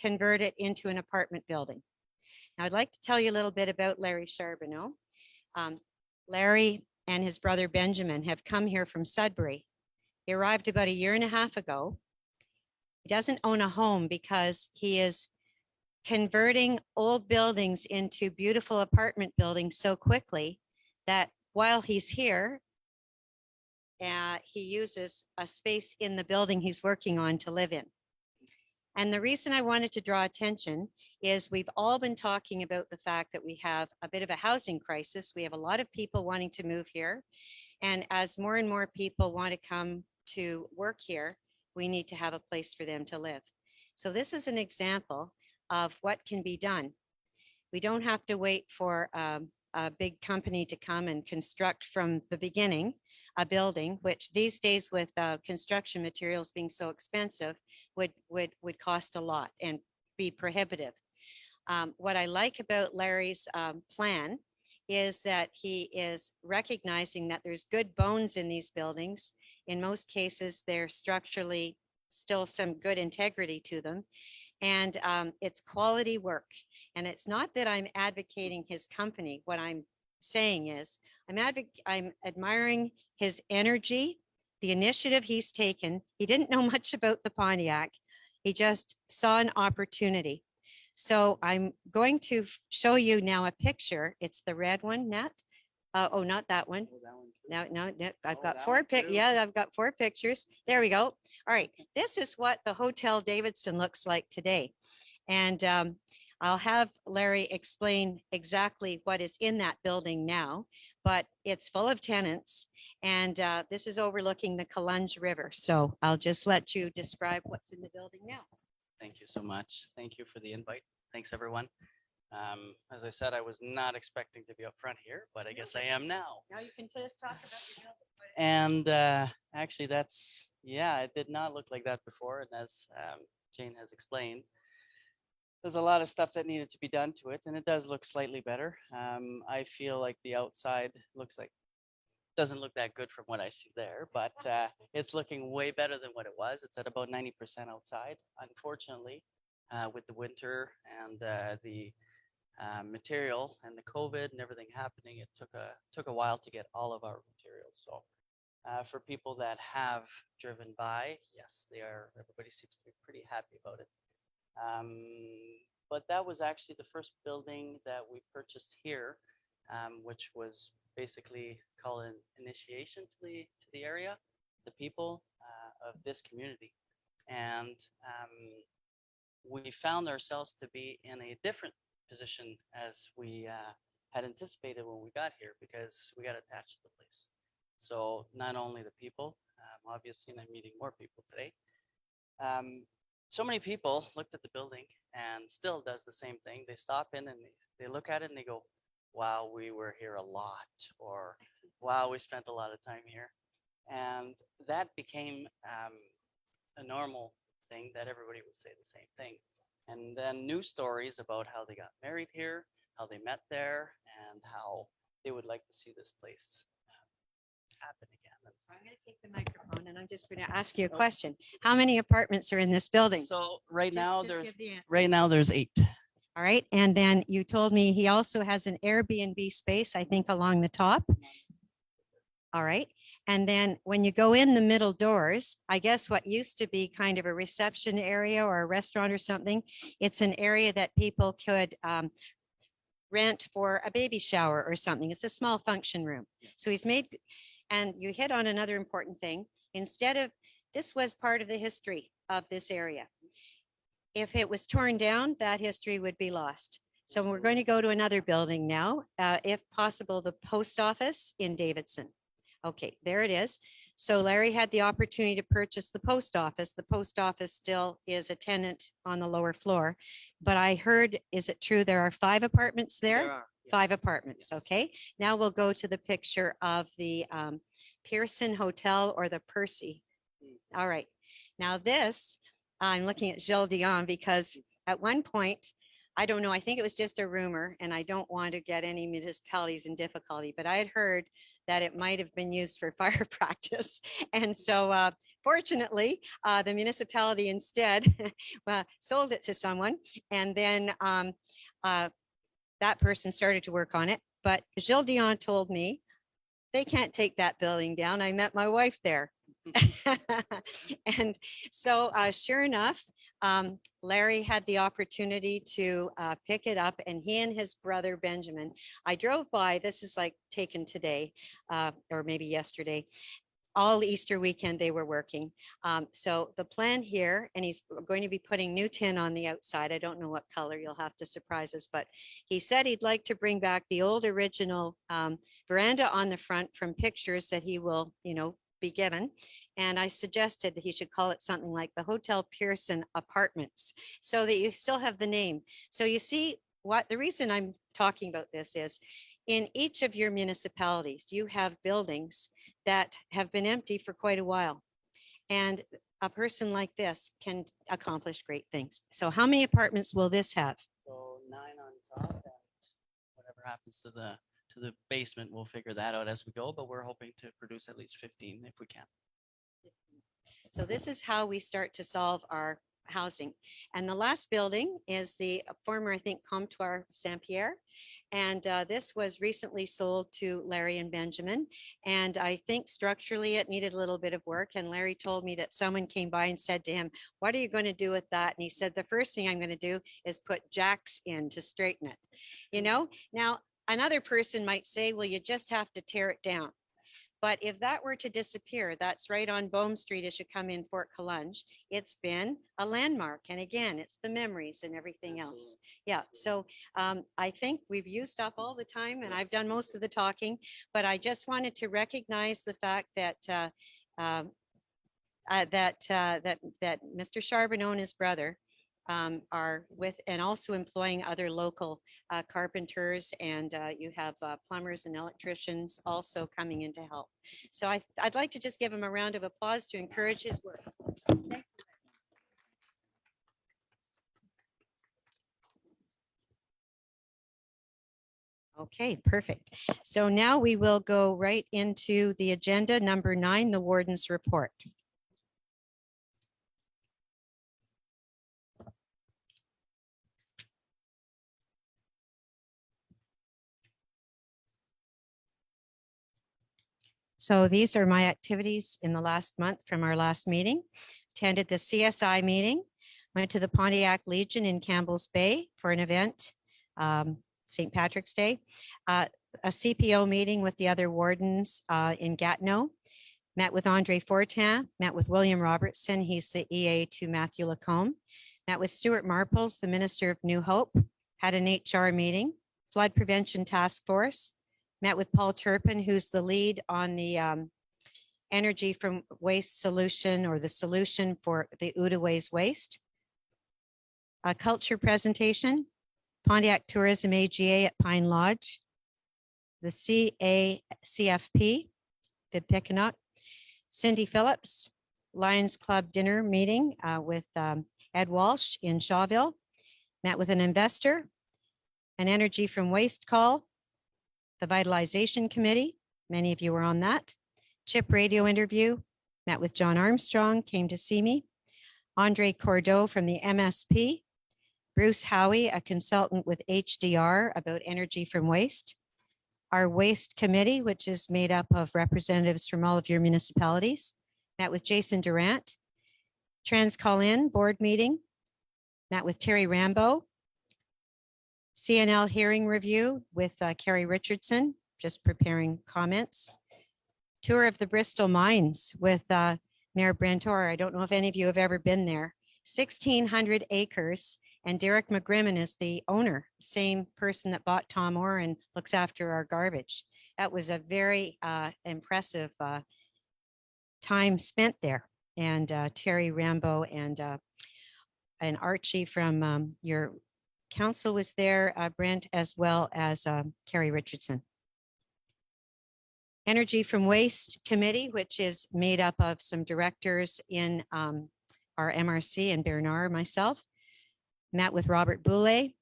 convert it into an apartment building. Now, I'd like to tell you a little bit about Larry Charbonneau. Larry and his brother Benjamin have come here from Sudbury. He arrived about 1.5 years ago. He doesn't own a home because he is converting old buildings into beautiful apartment buildings so quickly that while he's here, he uses a space in the building he's working on to live in. And the reason I wanted to draw attention is we've all been talking about the fact that we have a bit of a housing crisis. We have a lot of people wanting to move here. And as more and more people want to come to work here, we need to have a place for them to live. So this is an example of what can be done. We don't have to wait for a big company to come and construct from the beginning a building, which these days with construction materials being so expensive would cost a lot and be prohibitive. What I like about Larry's plan is that he is recognizing that there's good bones in these buildings. In most cases, they're structurally still some good integrity to them. And it's quality work. And it's not that I'm advocating his company. What I'm saying is I'm admiring his energy, the initiative he's taken. He didn't know much about the Pontiac. He just saw an opportunity. So I'm going to show you now a picture. It's the red one, Nat. Oh, not that one. No, no, no, I've Oh, got that four one too. yeah, I've got 4 pictures. There we go. All right, this is what the Hotel Davidson looks like today. And I'll have Larry explain exactly what is in that building now, but it's full of tenants. And this is overlooking the Kalunj River. So I'll just let you describe what's in the building now. Thank you so much. Thank you for the invite. Thanks, everyone. As I said, I was not expecting to be up front here, but I guess I am now. Now you can just talk about your building. And actually, yeah, it did not look like that before. And as Jane has explained, there's a lot of stuff that needed to be done to it, and it does look slightly better. I feel like the outside doesn't look that good from what I see there, but it's looking way better than what it was. It's at about 90% outside. Unfortunately, with the winter and the material and the COVID and everything happening, it took a while to get all of our materials. So for people that have driven by, yes, everybody seems to be pretty happy about it. But that was actually the first building that we purchased here, which was basically called an initiation to the area, the people of this community. And we found ourselves to be in a different position as we had anticipated when we got here, because we got attached to the place. So not only the people, obviously, and I'm meeting more people today. So many people looked at the building and still does the same thing. They stop in and they look at it and they go, wow, we were here a lot, or wow, we spent a lot of time here. And that became a normal thing that everybody would say the same thing. And then news stories about how they got married here, how they met there, and how they would like to see this place happen again. So I'm going to take the microphone and I'm just going to ask you a question. How many apartments are in this building? So right Just- now just there's give the answer. right now there's 8. All right. And then you told me he also has an Airbnb space, I think, along the top. All right. And then when you go in the middle doors, I guess what used to be kind of a reception area or a restaurant or something, it's an area that people could rent for a baby shower or something. It's a small function room. So he's made, and you hit on another important thing. This was part of the history of this area. If it was torn down, that history would be lost. So we're going to go to another building now, if possible, the post office in Davidson. Okay, there it is. So Larry had the opportunity to purchase the post office. The post office still is a tenant on the lower floor. But I heard, is it true there are 5 apartments there? There are, 5 yes. apartments, Yes. okay. Now we'll go to the picture of the Pearson Hotel or the Percy. All right. Now this, I'm looking at Gilles Dion because at one point, I don't know, I think it was just a rumor, and I don't want to get any municipalities in difficulty, but I had heard that it might have been used for fire practice. And so fortunately, the municipality instead sold it to someone. And then that person started to work on it. But Gilles Dion told me they can't take that building down. I met my wife there. And so sure enough, Larry had the opportunity to pick it up, and he and his brother Benjamin, I drove by, this is like taken today or maybe yesterday, all Easter weekend they were working. So the plan here, and he's going to be putting new tin on the outside. I don't know what color, you'll have to surprise us, but he said he'd like to bring back the old original veranda on the front from pictures that he will, be given. And I suggested that he should call it something like the Hotel Pearson Apartments, so that you still have the name. So you see what the reason I'm talking about this is, in each of your municipalities, you have buildings that have been empty for quite a while. And a person like this can accomplish great things. So how many apartments will this have? So 9 on top, and whatever happens to the basement, we'll figure that out as we go, but we're hoping to produce at least 15 if we can. So this is how we start to solve our housing. And the last building is the former, I think, Comptoir Saint-Pierre. And this was recently sold to Larry and Benjamin. And I think structurally it needed a little bit of work. And Larry told me that someone came by and said to him, what are you going to do with that? And he said, the first thing I'm going to do is put jacks in to straighten it. Now, another person might say, well, you just have to tear it down. But if that were to disappear, that's right on Bohm Street as you come in Fort Collonge. It's been a landmark. And again, it's the memories and everything else. Yeah. So I think we've used up all the time and I've done most of the talking, but I just wanted to recognize the fact that that Mr. Charbonneau and his brother are with and also employing other local carpenters, and you have plumbers and electricians also coming in to help. So I'd like to just give him a round of applause to encourage his work. Okay, perfect. So now we will go right into the agenda, number 9, the warden's report. So these are my activities in the last month from our last meeting. Attended the CSI meeting, went to the Pontiac Legion in Campbell's Bay for an event, St. Patrick's Day, a CPO meeting with the other wardens in Gatineau, met with Andre Fortin, met with William Robertson, he's the EA to Matthew Lacombe, met with Stuart Marples, the Minister of New Hope, had an HR meeting, Flood Prevention Task Force, met with Paul Turpin, who's the lead on the energy from waste solution or the solution for the Outaouais waste. A culture presentation, Pontiac Tourism AGA at Pine Lodge, the CACFP, Bibpicannock, Cindy Phillips, Lions Club dinner meeting with Ed Walsh in Shawville, met with an investor, an energy from waste call, the Vitalization Committee, many of you were on that. CHIP radio interview, met with John Armstrong, came to see me. Andre Cordeau from the MSP. Bruce Howie, a consultant with HDR about energy from waste. Our waste committee, which is made up of representatives from all of your municipalities, met with Jason Durant. Trans Call-in board meeting, met with Terry Rambo. CNL hearing review with Carrie Richardson, just preparing comments. Tour of the Bristol mines with Mayor Brantor. I don't know if any of you have ever been there. 1,600 acres, and Derek McGrimmon is the owner, same person that bought Tom Orr and looks after our garbage. That was a very impressive time spent there. And Terry Rambo and Archie from your council was there, Brent, as well as Carrie Richardson. Energy from Waste Committee, which is made up of some directors in our MRC and Bernard, myself, met with Robert Boulay,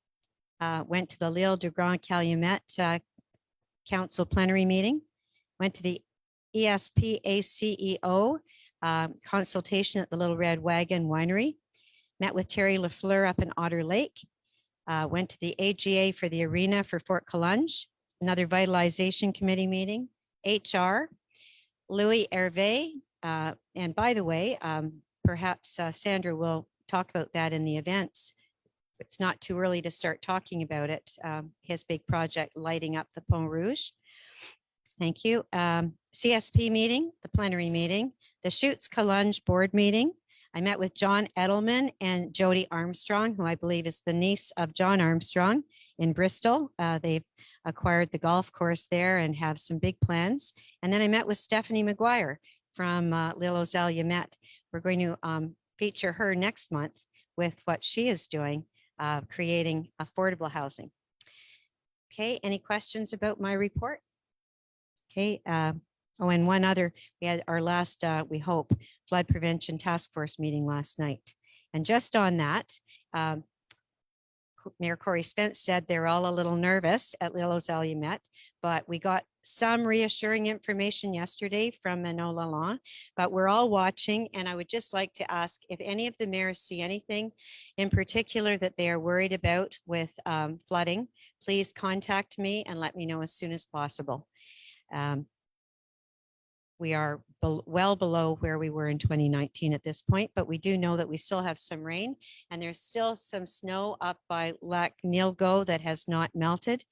went to the L'Île du Grand Calumet Council plenary meeting, went to the ESP ACEO consultation at the Little Red Wagon Winery, met with Terry Lafleur up in Otter Lake, went to the AGA for the arena for Fort Collonge, another Vitalization Committee meeting, HR, Louis Hervé, and by the way, perhaps Sandra will talk about that in the events. It's not too early to start talking about it. His big project, lighting up the Pont Rouge. Thank you. CSP meeting, the plenary meeting, the Chutes Collonge board meeting. I met with John Edelman and Jody Armstrong, who I believe is the niece of John Armstrong in Bristol. They've acquired the golf course there and have some big plans. And then I met with Stephanie McGuire from L'Île aux Alumettes. We're going to feature her next month with what she is doing, creating affordable housing. Okay, any questions about my report? Okay, oh, and one other, we had our last, we hope, flood prevention task force meeting last night. And just on that, Mayor Corey Spence said they're all a little nervous at L'Île aux Alumettes, but we got some reassuring information yesterday from Manon Lalonde, but we're all watching. And I would just like to ask if any of the mayors see anything in particular that they are worried about with flooding, please contact me and let me know as soon as possible. We are well below where we were in 2019 at this point, but we do know that we still have some rain and there's still some snow up by Lac Nilgo that has not melted.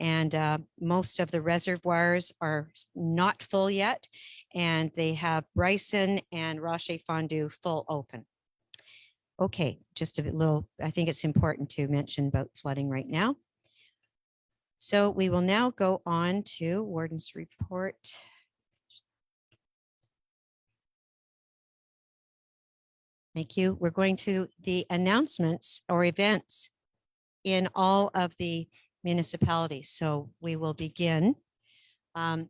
And most of the reservoirs are not full yet. And they have Bryson and Rocher Fondue full open. Okay, just a little, I think it's important to mention about flooding right now. So we will now go on to Warden's report. Thank you. We're going to the announcements or events in all of the municipalities. So we will begin. Kim,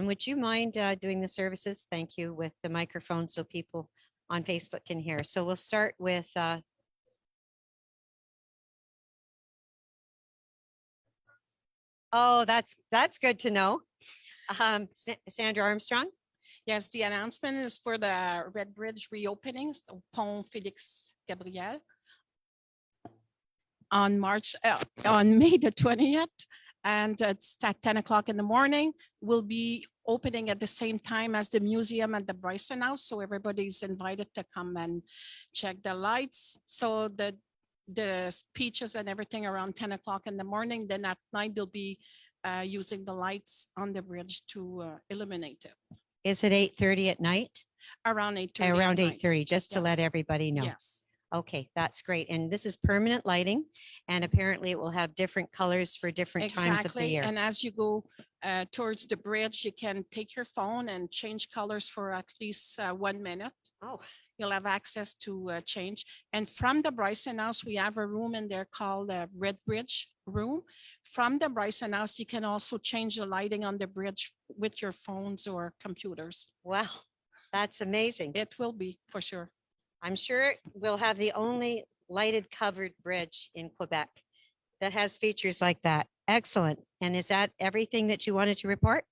would you mind doing the services? Thank you, with the microphone so people on Facebook can hear. So we'll start with oh, that's good to know. Sandra Armstrong. Yes, the announcement is for the Red Bridge reopenings, the Pont Félix Gabriel on May the 20th. And it's at 10 o'clock in the morning. We'll be opening at the same time as the museum and the Bryson House. So everybody's invited to come and check the lights. So the speeches and everything around 10 o'clock in the morning. Then at night, they'll be using the lights on the bridge to illuminate it. Is it 8:30 at night? Around 8:30. Around 8:30, just to let Yes. everybody know. Yes. Okay, that's great. And this is permanent lighting, and apparently it will have different colors for different times of the Exactly. year. And as you go towards the bridge, you can take your phone and change colors for at least 1 minute. Oh, You'll have access to change. And from the Bryson House, we have a room in there called the Red Bridge room. From the Bryson House, you can also change the lighting on the bridge with your phones or computers. wow, that's amazing. It will be for sure. I'm sure we'll have the only lighted covered bridge in Quebec that has features like that. Excellent. And is that everything that you wanted to report?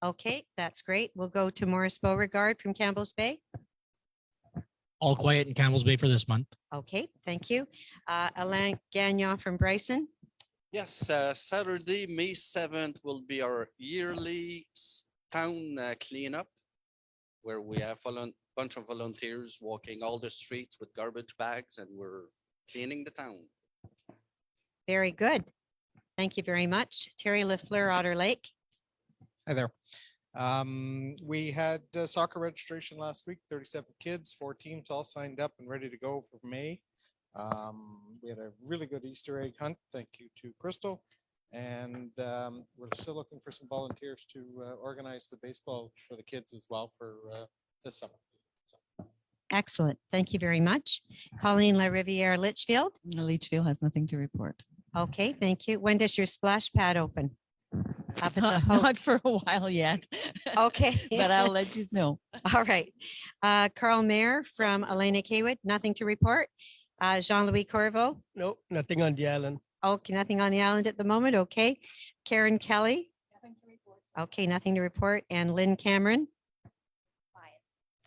Okay, that's great. We'll go to Maurice Beauregard from Campbell's Bay. All quiet in Campbell's Bay for this month. Okay, thank you. Alain Gagnon from Bryson. Yes, Saturday, May 7th will be our yearly town cleanup, where we have a bunch of volunteers walking all the streets with garbage bags, and we're cleaning the town. Very good. Thank you very much. Terry Lafleur, Otter Lake. Hi there. We had soccer registration last week, 37 kids, 4 teams all signed up and ready to go for May. We had a really good Easter egg hunt. Thank you to Crystal. And we're still looking for some volunteers to organize the baseball for the kids as well for this summer. Excellent. Thank you very much. Colleen LaRiviere Litchfield. Leachfield has nothing to report. Okay, thank you. When does your splash pad open? Up at the Not for a while yet. Okay. But I'll let you know. All right. Carl Mayer from Elena Kaywood, nothing to report. Jean-Louis Corvo. Nope, nothing on the island. Okay, nothing on the island at the moment. Okay. Karen Kelly. Nothing to report. Okay, nothing to report. And Lynn Cameron.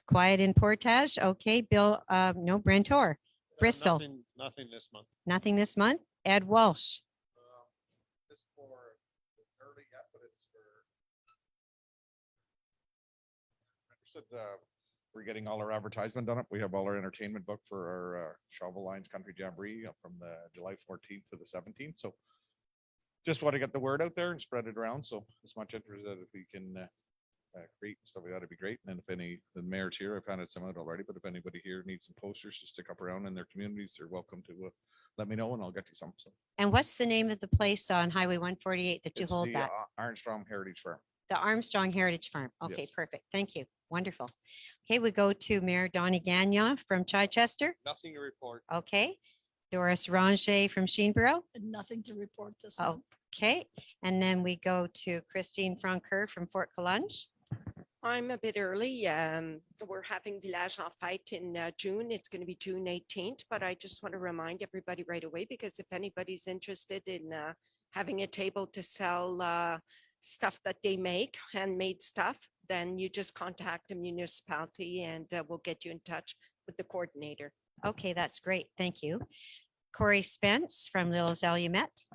Quiet in Portage. Okay, Bill, no, Brentor. Bristol. Nothing this month. Nothing this month. Ed Walsh. Just for early, yeah, but it's for. We're getting all our advertisement done up. We have all our entertainment booked for our Shovel Lines Country Jamboree from the July 14th to the 17th. So just want to get the word out there and spread it around. So as much interest as if we can create and stuff like that, it'd be great. And if the mayor's here, I found out some out already, but if anybody here needs some posters to stick up around in their communities, they're welcome to let me know and I'll get you some. So And what's the name of the place on Highway 148 that you it's hold the that? Armstrong Heritage Farm. The Armstrong Heritage Farm. Okay, Yes. perfect. Thank you. Wonderful. Okay, we go to Mayor Donnie Gagnon from Chichester. Nothing to report. Okay. Doris Ranger from Sheenborough. Nothing to report this Oh, okay. And then we go to Christine Francoeur from Fort Collonge. I'm a bit early. We're having Village en Fête in June. It's going to be June 18th, but I just want to remind everybody right away, because if anybody's interested in having a table to sell stuff that they make, handmade stuff, then you just contact the municipality and we'll get you in touch with the coordinator. Okay, that's great. Thank you. Corey Spence from Little Zalumet.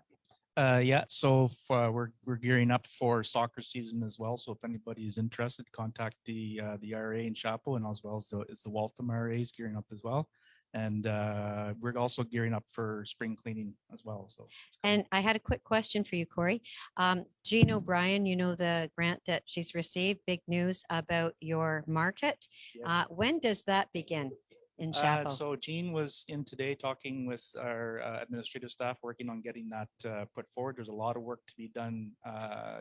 Yeah, so we're gearing up for soccer season as well. So if anybody is interested, contact the RA in Chapo, and as well as the Waltham RA is gearing up as well. And we're also gearing up for spring cleaning as well. So And I had a quick question for you, Corey. Jean O'Brien, you know the grant that she's received, big news about your market. Yes. When does that begin in Chapo? So Jean was in today talking with our administrative staff, working on getting that put forward. There's a lot of work to be done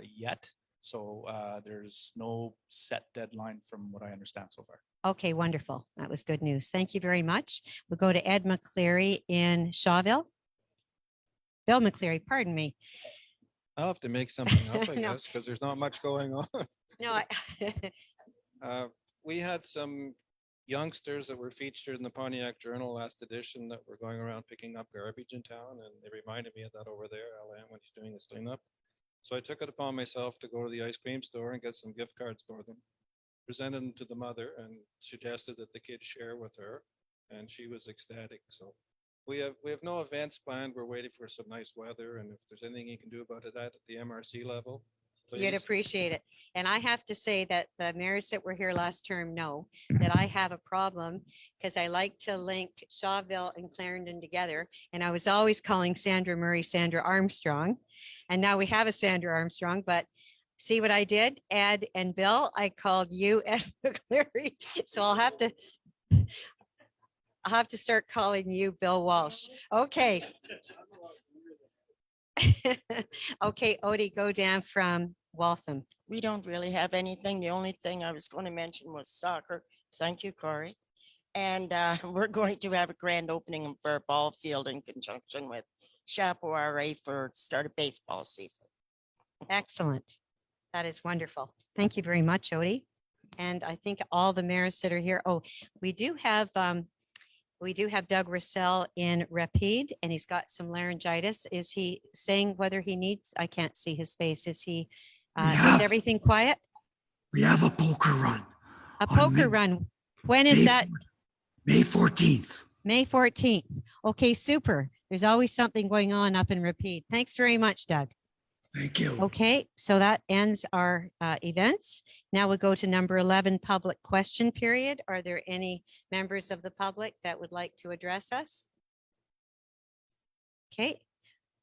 yet. So there's no set deadline from what I understand so far. Okay, wonderful. That was good news. Thank you very much. We'll go to Ed McCleary in Shawville. Bill McCleary, pardon me. I'll have to make something up, I No. guess, because there's not much going on. No, We had some youngsters that were featured in the Pontiac Journal last edition that were going around picking up garbage in town, and they reminded me of that over there, Alain, when he's doing his cleanup. So I took it upon myself to go to the ice cream store and get some gift cards for them, presented them to the mother, and suggested that the kids share with her, and she was ecstatic. So we have no events planned. We're waiting for some nice weather, and if there's anything you can do about it at the MRC level, you'd please. appreciate it. And I have to say that the mayors that were here last term know that I have a problem because I like to link Shawville and Clarendon together. And I was always calling Sandra Murray, Sandra Armstrong. And now we have a Sandra Armstrong, but see what I did? Ed and Bill, I called you Ed McCleary. So I'll have to start calling you Bill Walsh. Okay. Okay, Odie, go down from Waltham. We don't really have anything. The only thing I was going to mention was soccer. Thank you, Corey. And we're going to have a grand opening for a ball field in conjunction with Chapo RA for start of baseball season. Excellent. That is wonderful. Thank you very much, Odie. And I think all the mayors that are here. Oh, we do have Doug Russell in Rapide, and he's got some laryngitis. Is he saying whether he needs? I can't see his face. Is he? Is everything quiet? We have a poker run. A poker run. When is that? May 14th. May 14th. Okay, super. There's always something going on up in Rapide. Thanks very much, Doug. Thank you. Okay, so that ends our events. Now we'll go to number 11, public question period. Are there any members of the public that would like to address us? Okay,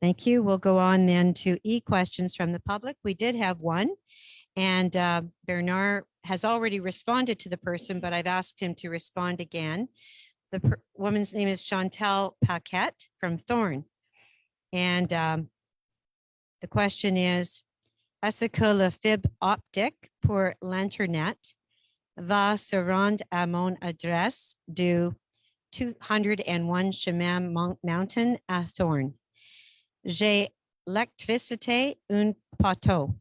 thank you. We'll go on then to questions from the public. We did have one, and Bernard has already responded to the person, but I've asked him to respond again. The woman's name is Chantal Paquette from Thorn. And the question is, est-ce que le fibre optique pour l'Internet va se rendre à mon adresse du 201 chemin Mountain à Thorn? J'ai l'électricité un poteau.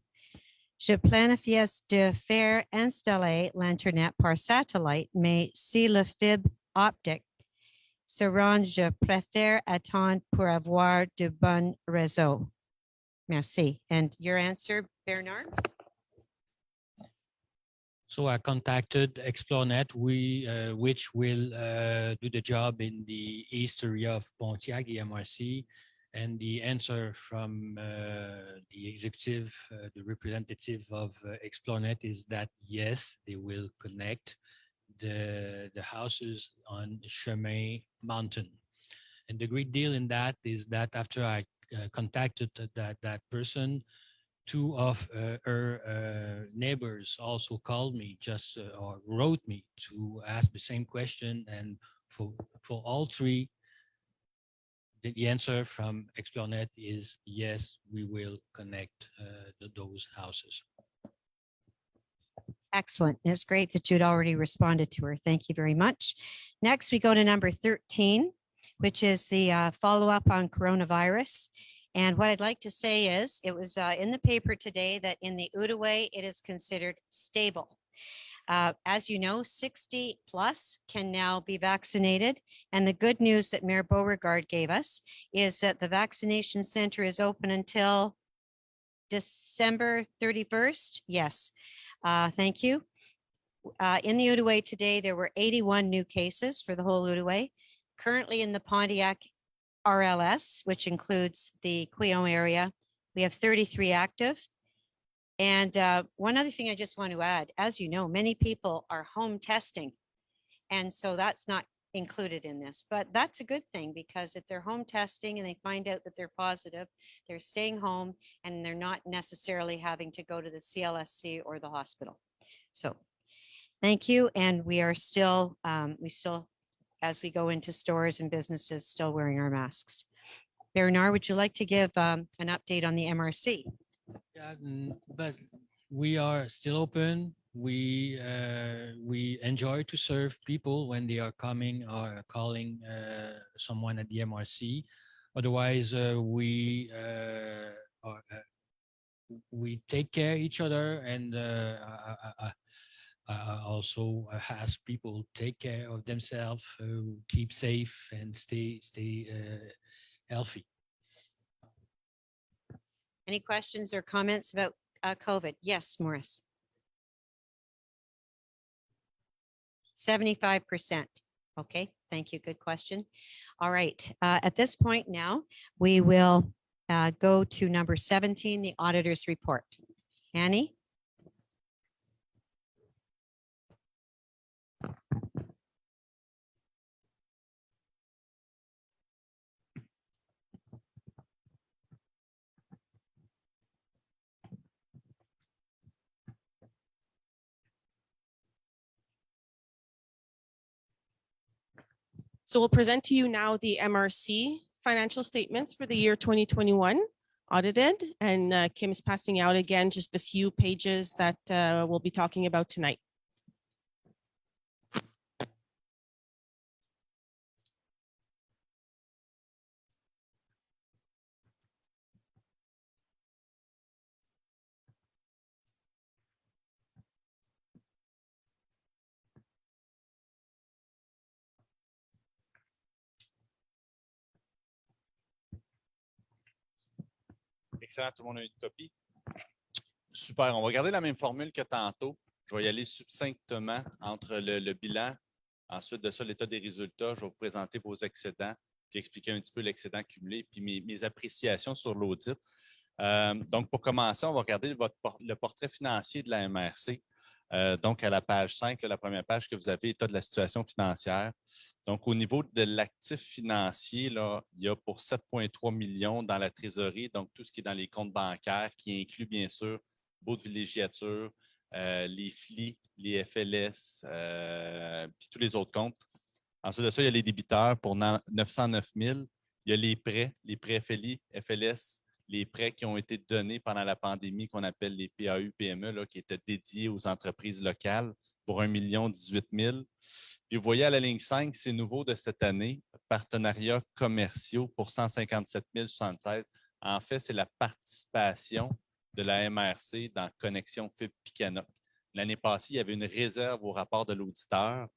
Je planifiais de faire installer l'Internet par satellite, mais si le fibre optique se rend, je préfère attendre pour avoir de bons réseaux. Merci. And your answer, Bernard? So I contacted ExploreNet, which will do the job in the east area of Pontiac, the MRC, and the answer from the executive, the representative of ExploreNet is that yes, they will connect the houses on Chemin Mountain. And the great deal in that is that after I contacted that person, two of her neighbors also called me or wrote me to ask the same question, and for all three the answer from ExploreNet is yes, we will connect those houses. Excellent. It's great that you'd already responded to her. Thank you very much. Next, we go to number 13, which is the follow-up on coronavirus. And what I'd like to say is it was in the paper today that in the Outaouais, it is considered stable. As you know, 60 plus can now be vaccinated. And the good news that Mayor Beauregard gave us is that the vaccination center is open until December 31st. Yes. Thank you. In the Outaouais today, there were 81 new cases for the whole Outaouais. Currently in the Pontiac RLS, which includes the Quillon area, We have 33 active. And one other thing I just want to add, as you know, many people are home testing. And so that's not included in this, but that's a good thing because if they're home testing and they find out that they're positive, they're staying home and they're not necessarily having to go to the CLSC or the hospital. So thank you. And we are still, as we go into stores and businesses, still wearing our masks. Bernard, would you like to give an update on the MRC? Yeah, but we are still open. We enjoy to serve people when they are coming or calling someone at the MRC. Otherwise, we take care of each other, and also ask people take care of themselves, keep safe, and stay healthy. Any questions or comments about COVID? Yes, Morris. 75%. Okay, thank you. Good question. All right. At this point now, we will go to number 17, the auditor's report. Annie? So we'll present to you now the MRC financial statements for the year 2021 audited. And Kim is passing out again just the few pages that we'll be talking about tonight. Excellent, tout le monde a une copie. Super, on va garder la même formule que tantôt. Je vais y aller succinctement entre le bilan. Ensuite de ça, l'état des résultats. Je vais vous présenter vos excédents, puis expliquer un petit peu l'excédent cumulé, puis mes appréciations sur l'audit. Donc, pour commencer, on va regarder le portrait financier de la MRC. Donc, à la page 5, la première page que vous avez, état de la situation financière. Donc, au niveau de l'actif financier, là, il y a pour 7,3 millions dans la trésorerie, donc tout ce qui est dans les comptes bancaires, qui inclut bien sûr baux de villégiature, les FLI, les FLS, puis tous les autres comptes. Ensuite de ça, il y a les débiteurs pour 909 000. Il y a les prêts FLI, FLS, les prêts qui ont été donnés pendant la pandémie qu'on appelle les PAU, PME, là, qui étaient dédiés aux entreprises locales pour 1 018 000. Puis vous voyez à la ligne 5, c'est nouveau de cette année, partenariats commerciaux pour 157 076. En fait, c'est la participation de la MRC dans Connexion Fibre Picana. L'année passée, il y avait une réserve au rapport de l'auditeur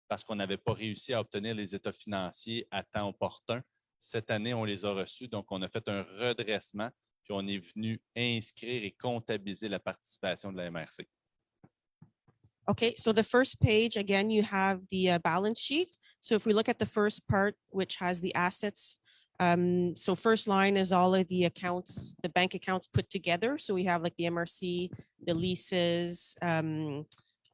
parce qu'on n'avait pas réussi à obtenir les états financiers à temps opportun. Cette année, on les a reçus, donc on a fait un redressement, puis on est venu inscrire et comptabiliser la participation de la MRC. Okay, so the first page, again, you have the balance sheet. So if we look at the first part, which has the assets, so first line is all of the accounts, the bank accounts put together. So we have like the MRC, the leases,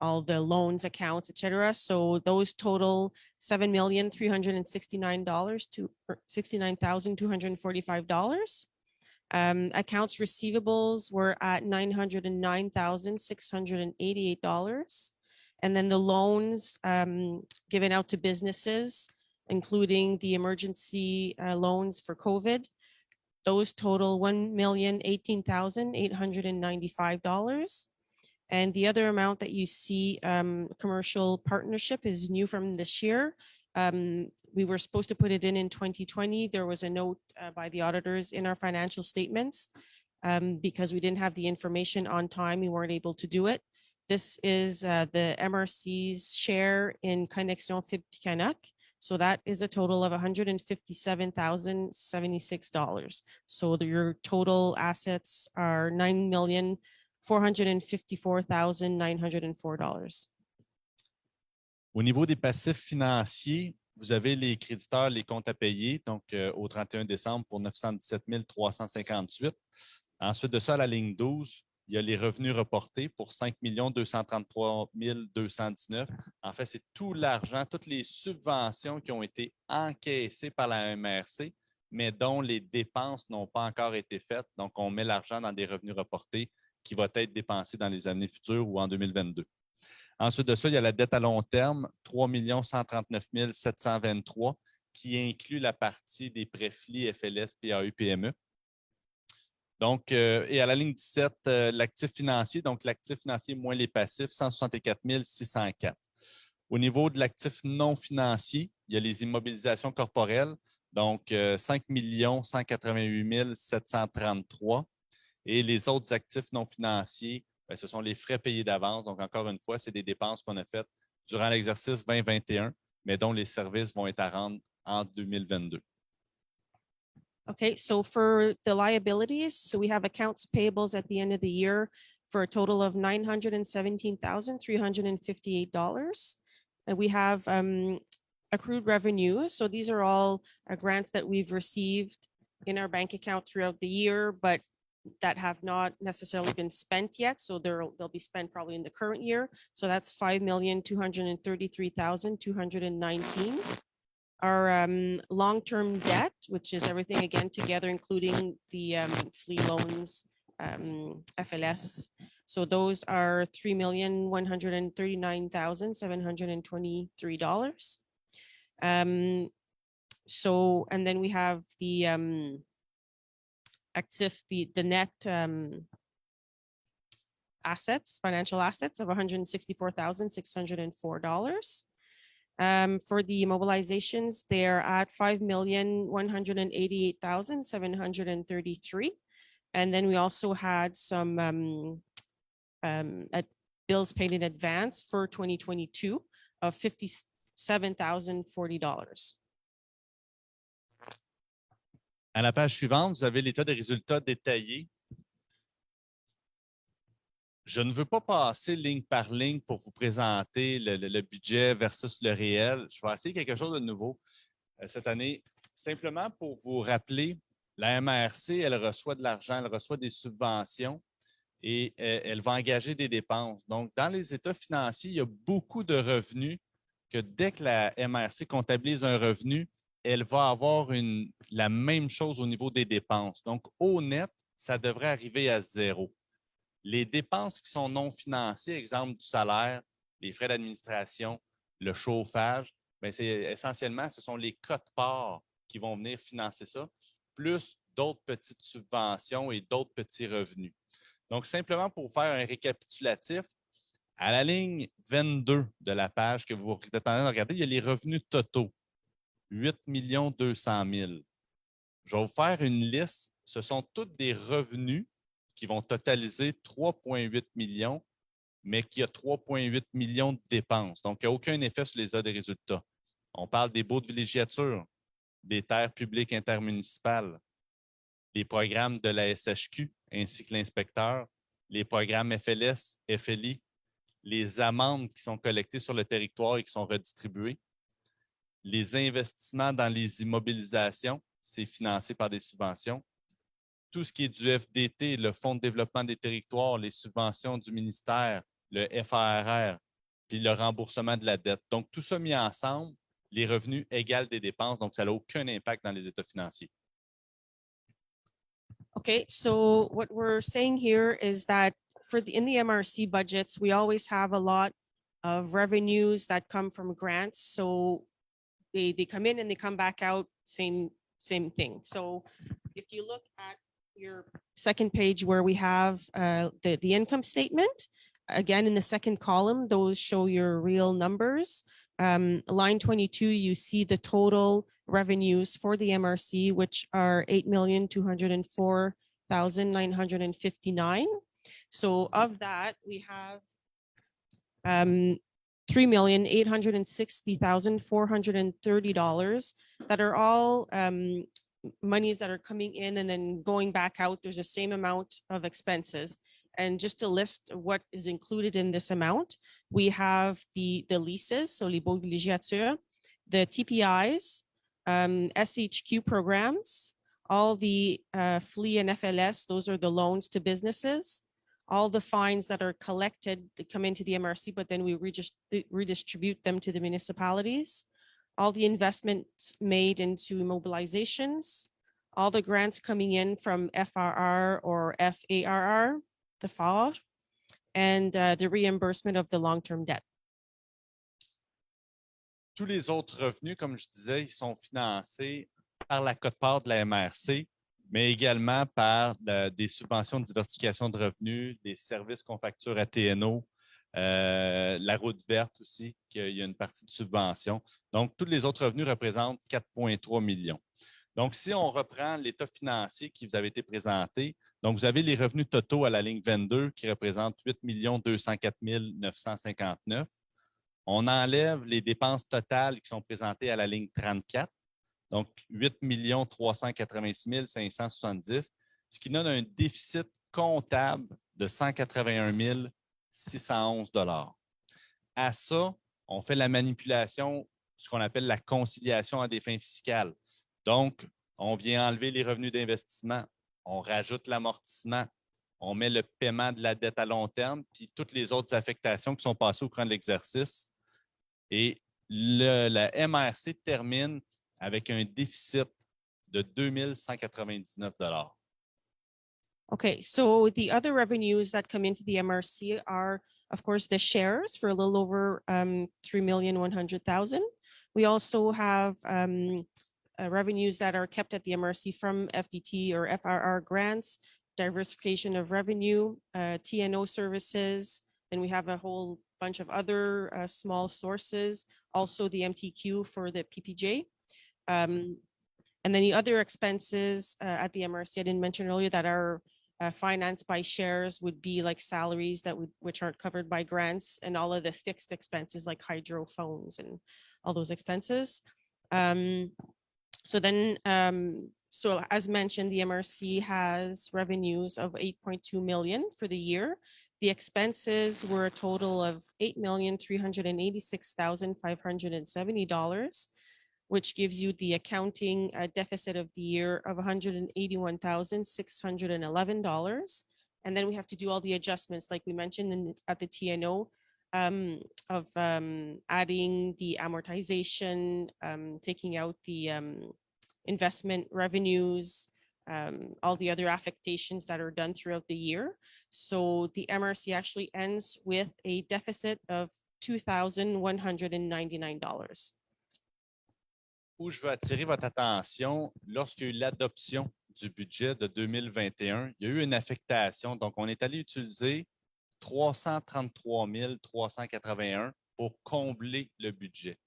all the loans accounts, etc. So those total $7,369,245. Accounts receivables were at $909,688. And then the loans given out to businesses, including the emergency loans for COVID, those total $1,018,895. And the other amount that you see, commercial partnership, is new from this year. We were supposed to put it in 2020. There was a note by the auditors in our financial statements because we didn't have the information on time. We weren't able to do it. This is the MRC's share in Connexion Fibre Picana. So that is a total of $157,076. So your total assets are $9,454,904. Au niveau des passifs financiers, vous avez les créditeurs, les comptes à payer, donc au 31 décembre pour 917 358. Ensuite de ça, à la ligne 12, il y a les revenus reportés pour 5 233 219. En fait, c'est tout l'argent, toutes les subventions qui ont été encaissées par la MRC, mais dont les dépenses n'ont pas encore été faites. Donc, on met l'argent dans des revenus reportés qui va être dépensé dans les années futures ou en 2022. Ensuite de ça, il y a la dette à long terme, 3 139 723, qui inclut la partie des prêts FLI, FLS, PAU, PME. Donc, et à la ligne 17, l'actif financier, donc l'actif financier moins les passifs, 164 604. Au niveau de l'actif non financier, il y a les immobilisations corporelles, donc 5 188 733. Et les autres actifs non financiers, bien, ce sont les frais payés d'avance. Donc, encore une fois, c'est des dépenses qu'on a faites durant l'exercice 2021, mais dont les services vont être à rendre en 2022. Okay, so for the liabilities, so we have accounts payables at the end of the year for a total of $917,358. And we have accrued revenue. So these are all grants that we've received in our bank account throughout the year, but that have not necessarily been spent yet. So they'll be spent probably in the current year. So that's $5,233,219. Our long-term debt, which is everything again together, including the flea loans, FLS. So those are $3,139,723. So, and then we have the active, the net assets, financial assets of $164,604. For the mobilizations, they're at $5,188,733. And then we also had some bills paid in advance for 2022 of $57,040. À la page suivante, vous avez l'état des résultats détaillés. Je ne veux pas passer ligne par ligne pour vous présenter le budget versus le réel. Je vais essayer quelque chose de nouveau cette année. Simplement pour vous rappeler, la MRC, elle reçoit de l'argent, elle reçoit des subventions et elle va engager des dépenses. Donc, dans les états financiers, il y a beaucoup de revenus que dès que la MRC comptabilise un revenu, elle va avoir la même chose au niveau des dépenses. Donc, au net, ça devrait arriver à zéro. Les dépenses qui sont non financées, exemple du salaire, les frais d'administration, le chauffage, bien, essentiellement, ce sont les quotes-parts qui vont venir financer ça, plus d'autres petites subventions et d'autres petits revenus. Donc, simplement pour faire un récapitulatif, à la ligne 22 de la page que vous êtes en train de regarder, il y a les revenus totaux, 8 200 000. Je vais vous faire une liste. Ce sont tous des revenus qui vont totaliser 3,8 millions, mais qui a 3,8 millions de dépenses. Donc, il n'y a aucun effet sur les aides des résultats. On parle des baux de villégiature, des terres publiques intermunicipales, les programmes de la SHQ ainsi que l'inspecteur, les programmes FLS, FLI, les amendes qui sont collectées sur le territoire et qui sont redistribuées, les investissements dans les immobilisations, c'est financé par des subventions, tout ce qui est du FDT, le Fonds de développement des territoires, les subventions du ministère, le FARR, puis le remboursement de la dette. Donc, tout ça mis ensemble, les revenus égalent des dépenses, donc ça n'a aucun impact dans les états financiers. Okay, so what we're saying here is that in the MRC budgets, we always have a lot of revenues that come from grants. So they come in and they come back out, same thing. So if you look at your second page where we have the income statement, again, in the second column, those show your real numbers. Line 22, you see the total revenues for the MRC, which are $8,204,959. So of that, we have $3,860,430 that are all monies that are coming in and then going back out. There's the same amount of expenses. And just to list what is included in this amount, we have the leases, so les baux de villégiature, the TPIs, SHQ programs, all the FLE and FLS, those are the loans to businesses. All the fines that are collected, they come into the MRC, but then we redistribute them to the municipalities. All the investments made into mobilizations, all the grants coming in from FRR or FARR, the FAR, and the reimbursement of the long-term debt. Tous les autres revenus, comme je disais, ils sont financés par la quote-part de la MRC, mais également par des subventions de diversification de revenus, des services qu'on facture à TNO, la route verte aussi, qu'il y a une partie de subvention. Donc, tous les autres revenus représentent 4,3 millions. Donc, si on reprend l'état financier qui vous avait été présenté, donc vous avez les revenus totaux à la ligne 22 qui représentent 8 204 959. On enlève les dépenses totales qui sont présentées à la ligne 34, donc 8 386 570, ce qui donne un déficit comptable de 181 611 $. À ça, on fait la manipulation, ce qu'on appelle la conciliation à des fins fiscales. Donc, on vient enlever les revenus d'investissement, on rajoute l'amortissement, on met le paiement de la dette à long terme, puis toutes les autres affectations qui sont passées au cours de l'exercice. Et la MRC termine avec un déficit de 2 199 $. Okay, so the other revenues that come into the MRC are, of course, the shares for a little over 3,100,000. We also have revenues that are kept at the MRC from FDT or FRR grants, diversification of revenue, TNO services. Then we have a whole bunch of other small sources, also the MTQ for the PPJ. And then the other expenses at the MRC, I didn't mention earlier, that are financed by shares would be like salaries which aren't covered by grants, and all of the fixed expenses like hydro phones and all those expenses. So as mentioned, the MRC has revenues of 8.2 million for the year. The expenses were a total of $8,386,570, which gives you the accounting deficit of the year of $181,611. And then we have to do all the adjustments, like we mentioned at the TNO, of adding the amortization, taking out the investment revenues, all the other affectations that are done throughout the year. So the MRC actually ends with a deficit of $2,199. Où je veux attirer votre attention, lorsqu'il y a eu l'adoption du budget de 2021, il y a eu une affectation. Donc, on est allé utiliser 333 381 pour combler le budget.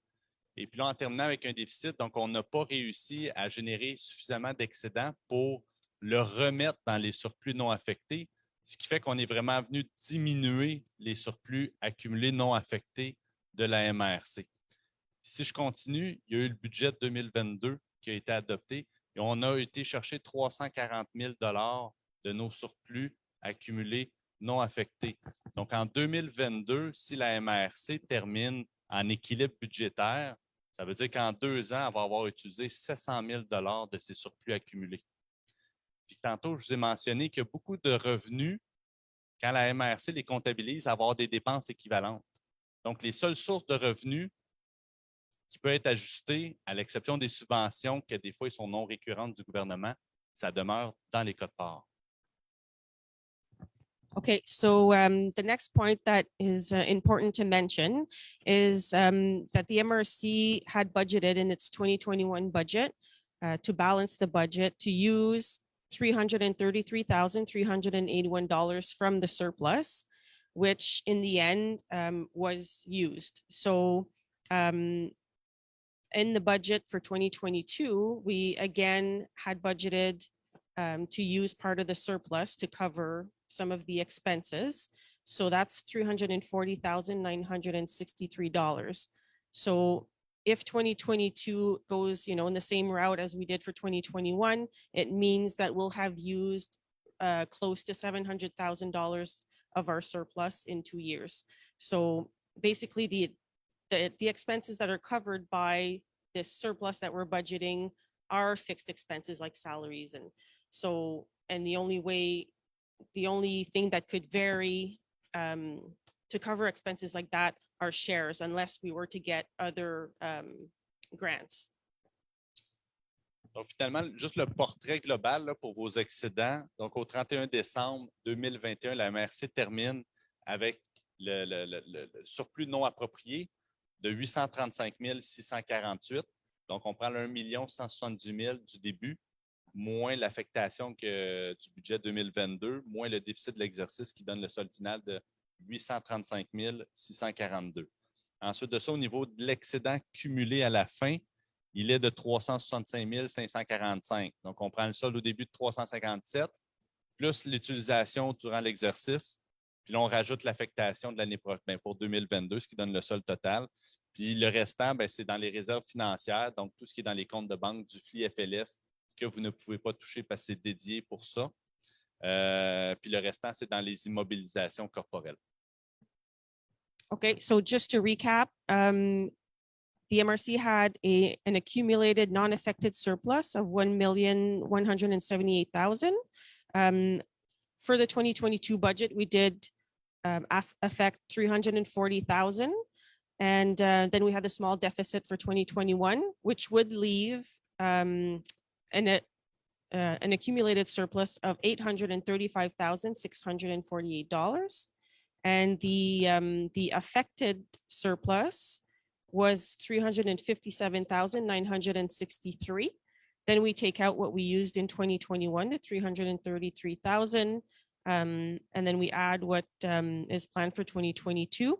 Et puis là, en terminant avec un déficit, donc on n'a pas réussi à générer suffisamment d'excédents pour le remettre dans les surplus non affectés, ce qui fait qu'on est vraiment venu diminuer les surplus accumulés non affectés de la MRC. Si je continue, il y a eu le budget 2022 qui a été adopté et on a été chercher 340 000 $ de nos surplus accumulés non affectés. Donc, en 2022, si la MRC termine en équilibre budgétaire, ça veut dire qu'en 2 ans, elle va avoir utilisé 700 000 $ de ses surplus accumulés. Puis tantôt, je vous ai mentionné qu'il y a beaucoup de revenus, quand la MRC les comptabilise, à avoir des dépenses équivalentes. Donc, les seules sources de revenus qui peuvent être ajustées, à l'exception des subventions, que des fois, ils sont non récurrentes du gouvernement, ça demeure dans les quotes-parts. Okay, so the next point that is important to mention is that the MRC had budgeted in its 2021 budget to balance the budget to use $333,381 from the surplus, which in the end was used. So in the budget for 2022, we again had budgeted to use part of the surplus to cover some of the expenses. So that's $340,963. So if 2022 goes, in the same route as we did for 2021, it means that we'll have used close to $700,000 of our surplus in 2 years. So basically the expenses that are covered by this surplus that we're budgeting our fixed expenses like salaries. And so, and the only thing that could vary to cover expenses like that are shares, unless we were to get other grants. Donc, finalement, juste le portrait global là, pour vos excédents. Donc, au 31 décembre 2021, la MRC termine avec le surplus non approprié de 835 648. Donc, on prend le 1 170 000 du début, moins l'affectation du budget 2022, moins le déficit de l'exercice qui donne le solde final de 835 642. Ensuite de ça, au niveau de l'excédent cumulé à la fin, il est de 365 545. Donc, on prend le solde au début de 357, plus l'utilisation durant l'exercice, puis là, on rajoute l'affectation de l'année prochaine pour 2022, ce qui donne le solde total. Puis le restant, c'est dans les réserves financières, donc tout ce qui est dans les comptes de banque du FLI FLS que vous ne pouvez pas toucher parce que c'est dédié pour ça. Puis le restant, c'est dans les immobilisations corporelles. Okay, so just to recap, the MRC had an accumulated non-affected surplus of 1,178,000. For the 2022 budget, we did affect 340,000. And then we had a small deficit for 2021, which would leave an accumulated surplus of $835,648. And the affected surplus was 357,963. Then we take out what we used in 2021, the 333,000, and then we add what is planned for 2022,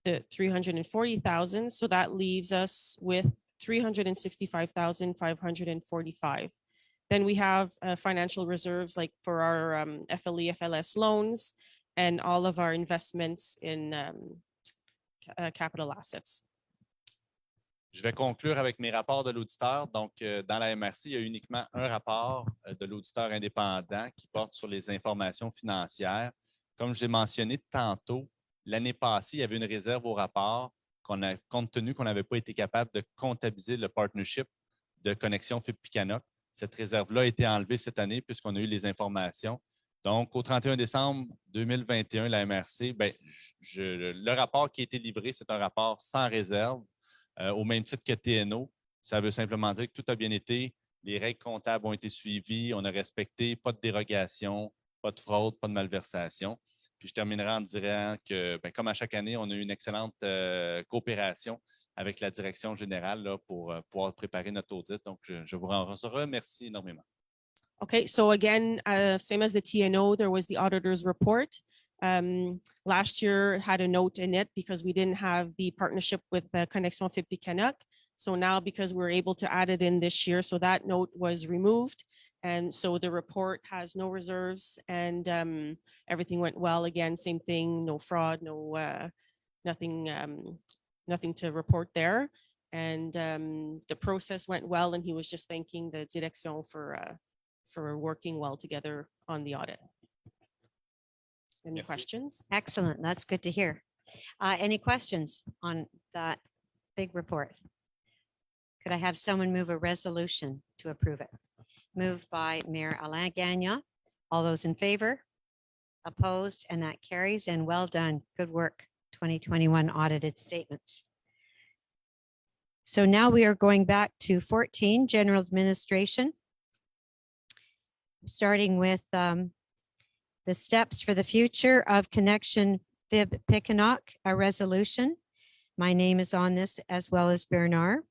the 340,000. So that leaves us with 365,545. Then we have financial reserves like for our FLE, FLS loans and all of our investments in capital assets. Je vais conclure avec mes rapports de l'auditeur. Donc, dans la MRC, il y a uniquement un rapport de l'auditeur indépendant qui porte sur les informations financières. Comme je l'ai mentionné tantôt, l'année passée, il y avait une réserve au rapport compte tenu qu'on n'avait pas été capable de comptabiliser le partnership de connexion FIP-Picanoc. Cette réserve-là a été enlevée cette année puisqu'on a eu les informations. Donc, au 31 décembre 2021, la MRC, le rapport qui a été livré, c'est un rapport sans réserve. Au même titre que TNO, ça veut simplement dire que tout a bien été, les règles comptables ont été suivies, on a respecté, pas de dérogation, pas de fraude, pas de malversation. Puis je terminerai en disant que, comme à chaque année, on a eu une excellente coopération avec la direction générale là, pour pouvoir préparer notre audit. Donc, je vous remercie énormément. Okay, so again, same as the TNO, there was the auditor's report. Last year had a note in it because we didn't have the partnership with Connexion FIP-Picanoc. So now because we're able to add it in this year, so that note was removed. And so the report has no reserves and everything went well. Again, same thing, no fraud, no nothing to report there. And the process went well and he was just thanking the direction for working well together on the audit. Any questions? Excellent. That's good to hear. Any questions on that big report? Could I have someone move a resolution to approve it? Moved by Mayor Alain Gagnon. All those in favor? Opposed? And that carries. And well done. Good work. 2021 audited statements. So now we are going back to 14, General Administration. Starting with the steps for the future of Connexion FIP-Picanoc, a resolution. My name is on this as well as Bernard.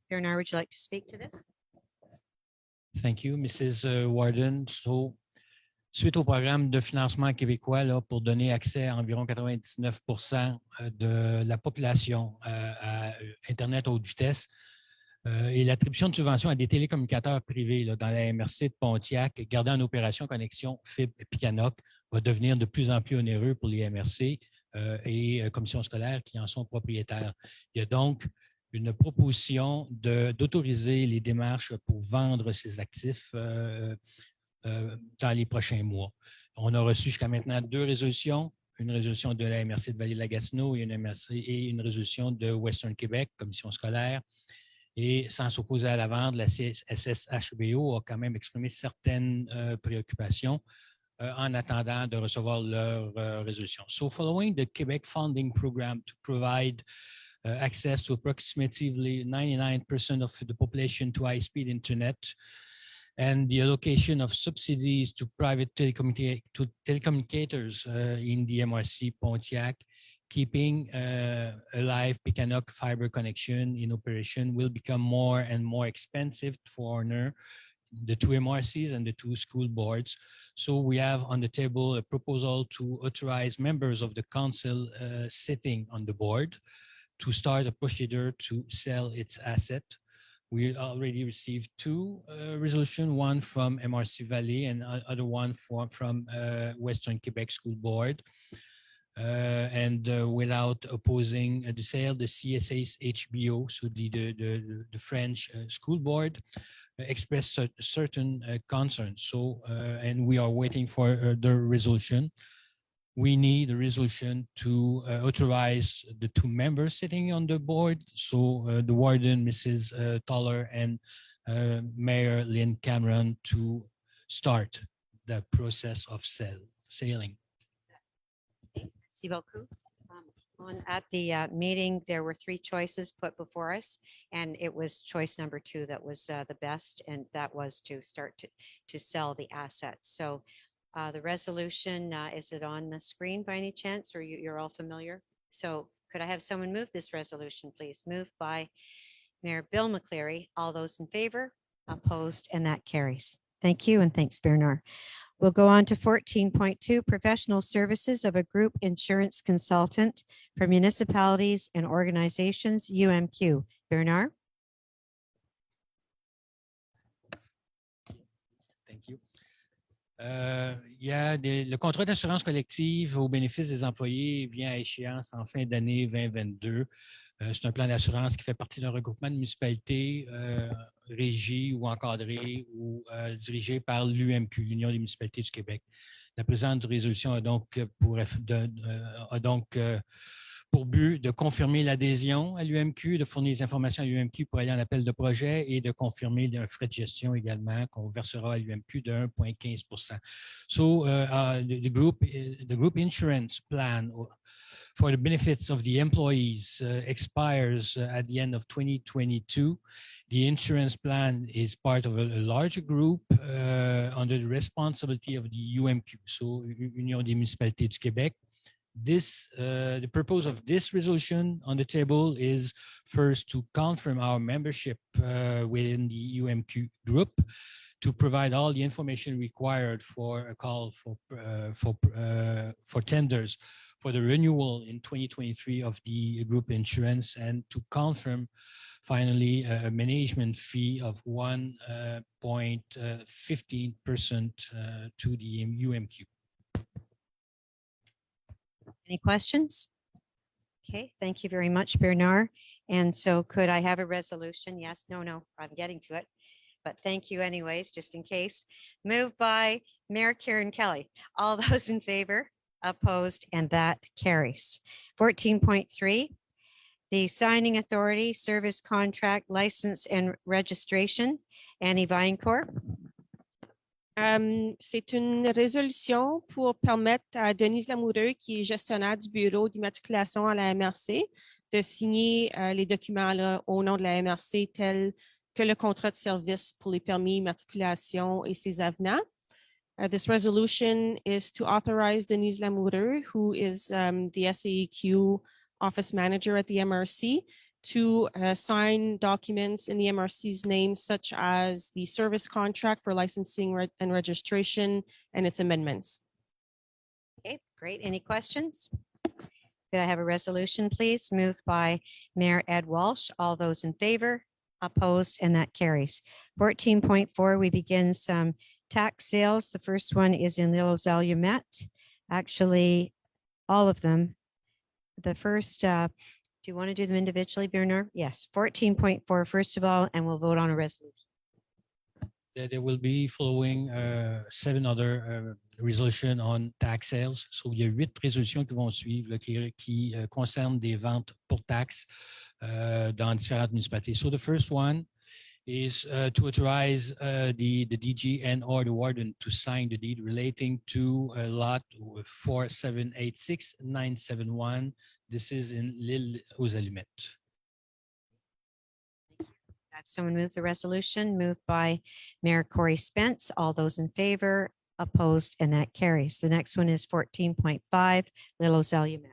Bernard, would you like to speak to this? Thank you, Mrs. Warden. So, suite au programme de financement québécois là, pour donner accès à environ 99% de la population à Internet haute vitesse, et l'attribution de subventions à des télécommunicateurs privés là, dans la MRC de Pontiac, gardant en opération connexion FIP-Picanoc, va devenir de plus en plus onéreux pour les MRC et commissions scolaires qui en sont propriétaires. Il y a donc une proposition d'autoriser les démarches pour vendre ces actifs dans les prochains mois. On a reçu jusqu'à maintenant 2 résolutions, une résolution de la MRC de Vallée-la-Gatineau et une résolution de Western Québec, commission scolaire. Et sans s'opposer à la vente, la SSHBO a quand même exprimé certaines préoccupations en attendant de recevoir leur résolution. So following the Quebec funding program to provide access to approximately 99% of the population to high-speed internet, and the allocation of subsidies to private telecommunicators in the MRC Pontiac, keeping alive Picanok fiber connection in operation will become more and more expensive for honor the two MRCs and the two school boards. So we have on the table a proposal to authorize members of the council sitting on the board to start a procedure to sell its asset. We already received two resolutions, one from MRC Valley and other one from Western Quebec School Board. And without opposing the sale, the CSA's HBO, so the French school board, expressed certain concerns. So, and we are waiting for the resolution. We need a resolution to authorize the two members sitting on the board. So the warden, Mrs. Toller, and Mayor Lynn Cameron to start the process of selling. Merci beaucoup. At the meeting, there were three choices put before us, and it was choice number 2 that was the best, and that was to start to sell the assets. So the resolution, is it on the screen by any chance, or you're all familiar? So could I have someone move this resolution, please? Moved by Mayor Bill McCleary. All those in favor, opposed, and that carries. Thank you, and thanks, Bernard. We'll go on to 14.2, professional services of a group insurance consultant for municipalities and organizations, UMQ. Bernard? Thank you. Il y a le contrat d'assurance collective au bénéfice des employés vient à échéance en fin d'année 2022. C'est un plan d'assurance qui fait partie d'un regroupement de municipalités régies ou encadrées ou dirigées par l'UMQ, l'Union des municipalités du Québec. La présente résolution a donc pour but de confirmer l'adhésion à l'UMQ, de fournir des informations à l'UMQ pour aller en appel de projet et de confirmer un frais de gestion également qu'on versera à l'UMQ de 1,15%. So the group insurance plan for the benefits of the employees expires at the end of 2022. The insurance plan is part of a larger group under the responsibility of the UMQ, so Union des municipalités du Québec. The purpose of this resolution on the table is first to confirm our membership within the UMQ group, to provide all the information required for a call for tenders for the renewal in 2023 of the group insurance, and to confirm finally a management fee of 1.15% to the UMQ. Any questions? Okay, thank you very much, Bernard. And so could I have a resolution? Yes, no, I'm getting to it. But thank you anyways, just in case. Moved by Mayor Karen Kelly. All those in favor? Opposed, and that carries. 14.3, the signing authority, service contract, license and registration. Annie Vinecourt. C'est une résolution pour permettre à Denise Lamoureux, qui est gestionnaire du bureau d'immatriculation à la MRC, de signer les documents là, au nom de la MRC, tels que le contrat de service pour les permis immatriculation et ses avenants. This resolution is to authorize Denise Lamoureux, who is the SAEQ office manager at the MRC, to sign documents in the MRC's name, such as the service contract for licensing and registration and its amendments. Okay, great. Any questions? Could I have a resolution, please? Moved by Mayor Ed Walsh. All those in favor? Opposed, and that carries. 14.4, we begin some tax sales. The first one is in Little Calumet. Actually, all of them. The first, do you want to do them individually, Bernard? Yes, 14.4 first of all, and we'll vote on a resolution. There will be following 7 other resolutions on tax sales. So, il y a 8 résolutions qui vont suivre là, qui concernent des ventes pour taxes. dans différentes municipalités. So the first one is to authorize the DG and or the warden to sign the deed relating to lot 4786971. This is in L'Île aux Allumettes. Have someone move the resolution, moved by Mayor Corey Spence. All those in favor, opposed, and that carries. The next one is 14.5, L'Île aux Allumettes.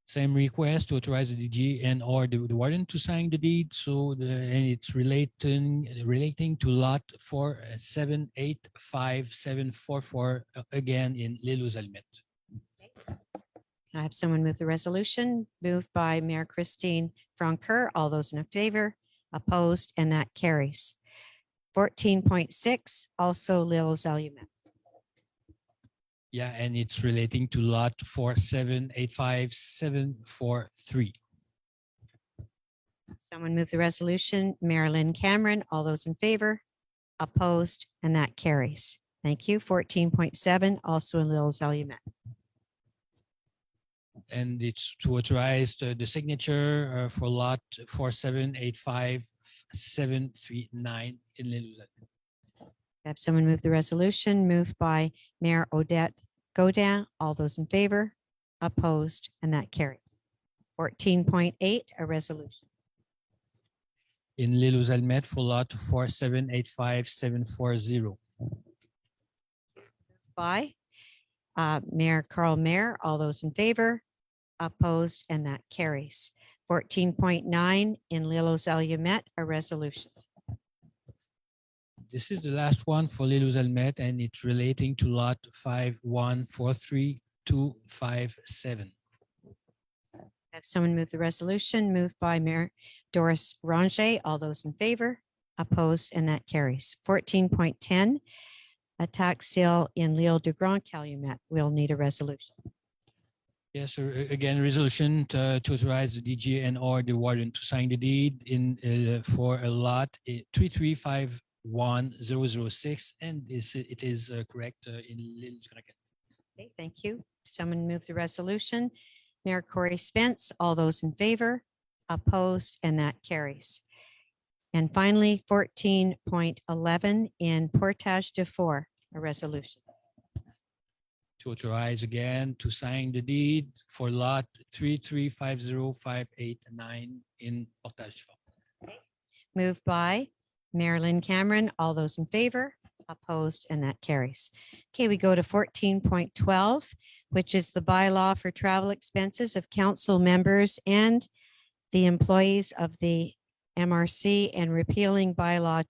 Same request to authorize the DG and or the warden to sign the deed. So and it's relating to lot 4785744 again in L'Île aux Allumettes. I have someone move the resolution, moved by Mayor Christine Francoeur. All those in favor, opposed, and that carries. 14.6, also L'Île aux Allumettes. Yeah, and it's relating to lot 4785743. Someone move the resolution, Marilyn Cameron. All those in favor, opposed, and that carries. Thank you. 14.7, also in L'Île aux Allumettes. And it's to authorize the signature for lot 4785739 in L'Île aux Allumettes. Have someone move the resolution, moved by Mayor Odette Godin. All those in favor, opposed, and that carries. 14.8, a resolution. In L'Île aux Allumettes for lot 4785740. By Mayor Carl Mayer. All those in favor, opposed, and that carries. 14.9, in L'Île aux Allumettes, a resolution. This is the last one for L'Île aux Allumettes, and it's relating to lot 5143257. Have someone move the resolution, moved by Mayor Doris Ranger. All those in favor, opposed, and that carries. 14.10, a tax sale in L'Île du Grand Calumet. We'll need a resolution. Yes, sir. Again, resolution to authorize the DG and or the warden to sign the deed in for a lot 3351006, and it is correct in L'Île du Grand Calumet. Okay, thank you. Someone move the resolution. Mayor Corey Spence. All those in favor, opposed, and that carries. And finally, 14.11 in Portage de Fort, a resolution. To authorize again to sign the deed for lot 3350589 in Portage. Moved by Marilyn Cameron. All those in favor, opposed, and that carries. Okay, we go to 14.12, which is the bylaw for travel expenses of council members and the employees of the MRC and repealing bylaw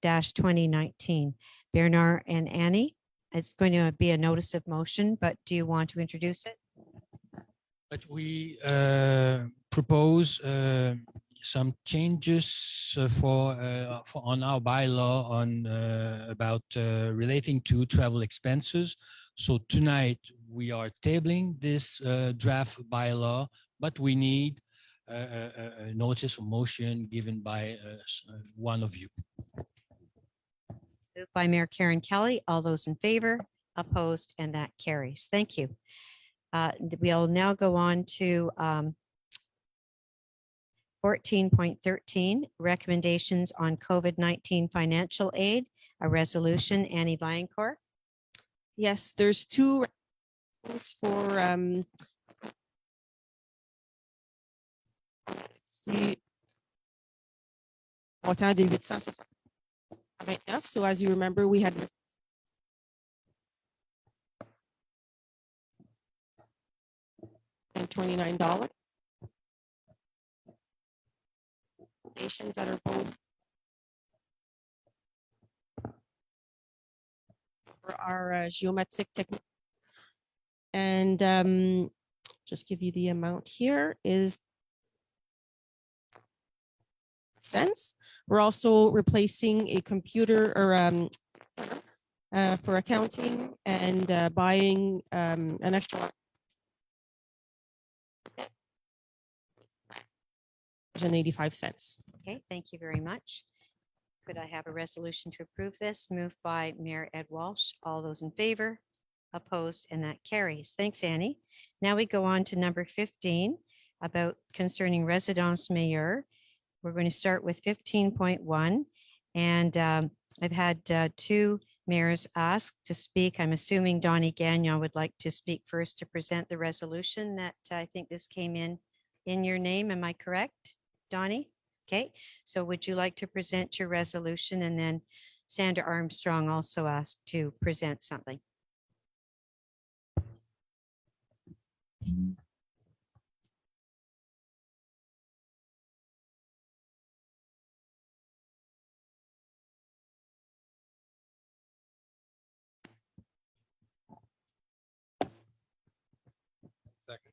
261-2019. Bernard and Annie, it's going to be a notice of motion, but do you want to introduce it? But we propose some changes for on our bylaw on about relating to travel expenses. So tonight we are tabling this draft bylaw, but we need a notice of motion given by one of you. Moved by Mayor Karen Kelly. All those in favor, opposed, and that carries. Thank you. We'll now go on to 14.13, recommendations on COVID-19 financial aid, a resolution. Annie Viancourt. Yes, there's two for montant de 860. So as you remember, we had $29. Nations that are both for our geometric technique. And just give you the amount here is cents. We're also replacing a computer or for accounting and buying an extra and 85 cents. Okay, thank you very much. Could I have a resolution to approve this? Moved by Mayor Ed Walsh. All those in favor, opposed, and that carries. Thanks, Annie. Now we go on to number 15, about concerning residence mayor. We're going to start with 15.1. And I've had two mayors ask to speak. I'm assuming Donnie Gagnon would like to speak first to present the resolution that I think this came in your name. Am I correct, Donnie? Okay, so would you like to present your resolution? And then Sandra Armstrong also asked to present something. Second.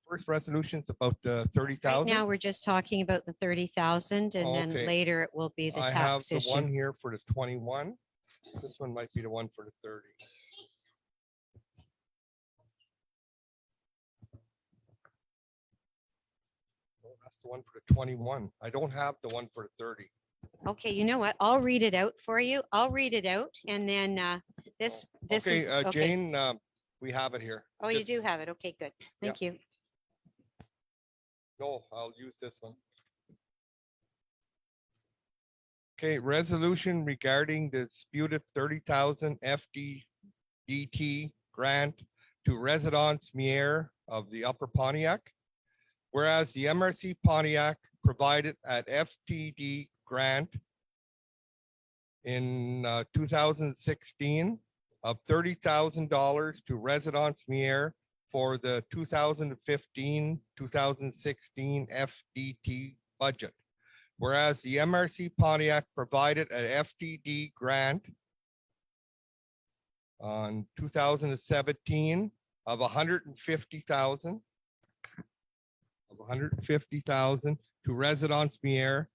First resolution's about 30,000. Right now, we're just talking about the 30,000 and then Okay. later it will be the I have tax the one issue. here for the 21. This one might be the one for the 30. Oh, that's the one for the 21. I don't have the one for the 30. Okay, you know what? I'll read it out for you. I'll read it out and then this is. Okay, Jane, we have it here. Oh, you Just- do have it. Okay, good. Thank you. No, I'll use this one. Okay, resolution regarding the disputed 30,000 FDDT grant to residents mayor of the Upper Pontiac. Whereas the MRC Pontiac provided an FTD grant in 2016 of $30,000 to residents mayor for the 2015-2016 FDT budget. Whereas the MRC Pontiac provided an FDD grant on 2017 of 150,000 to residents mayor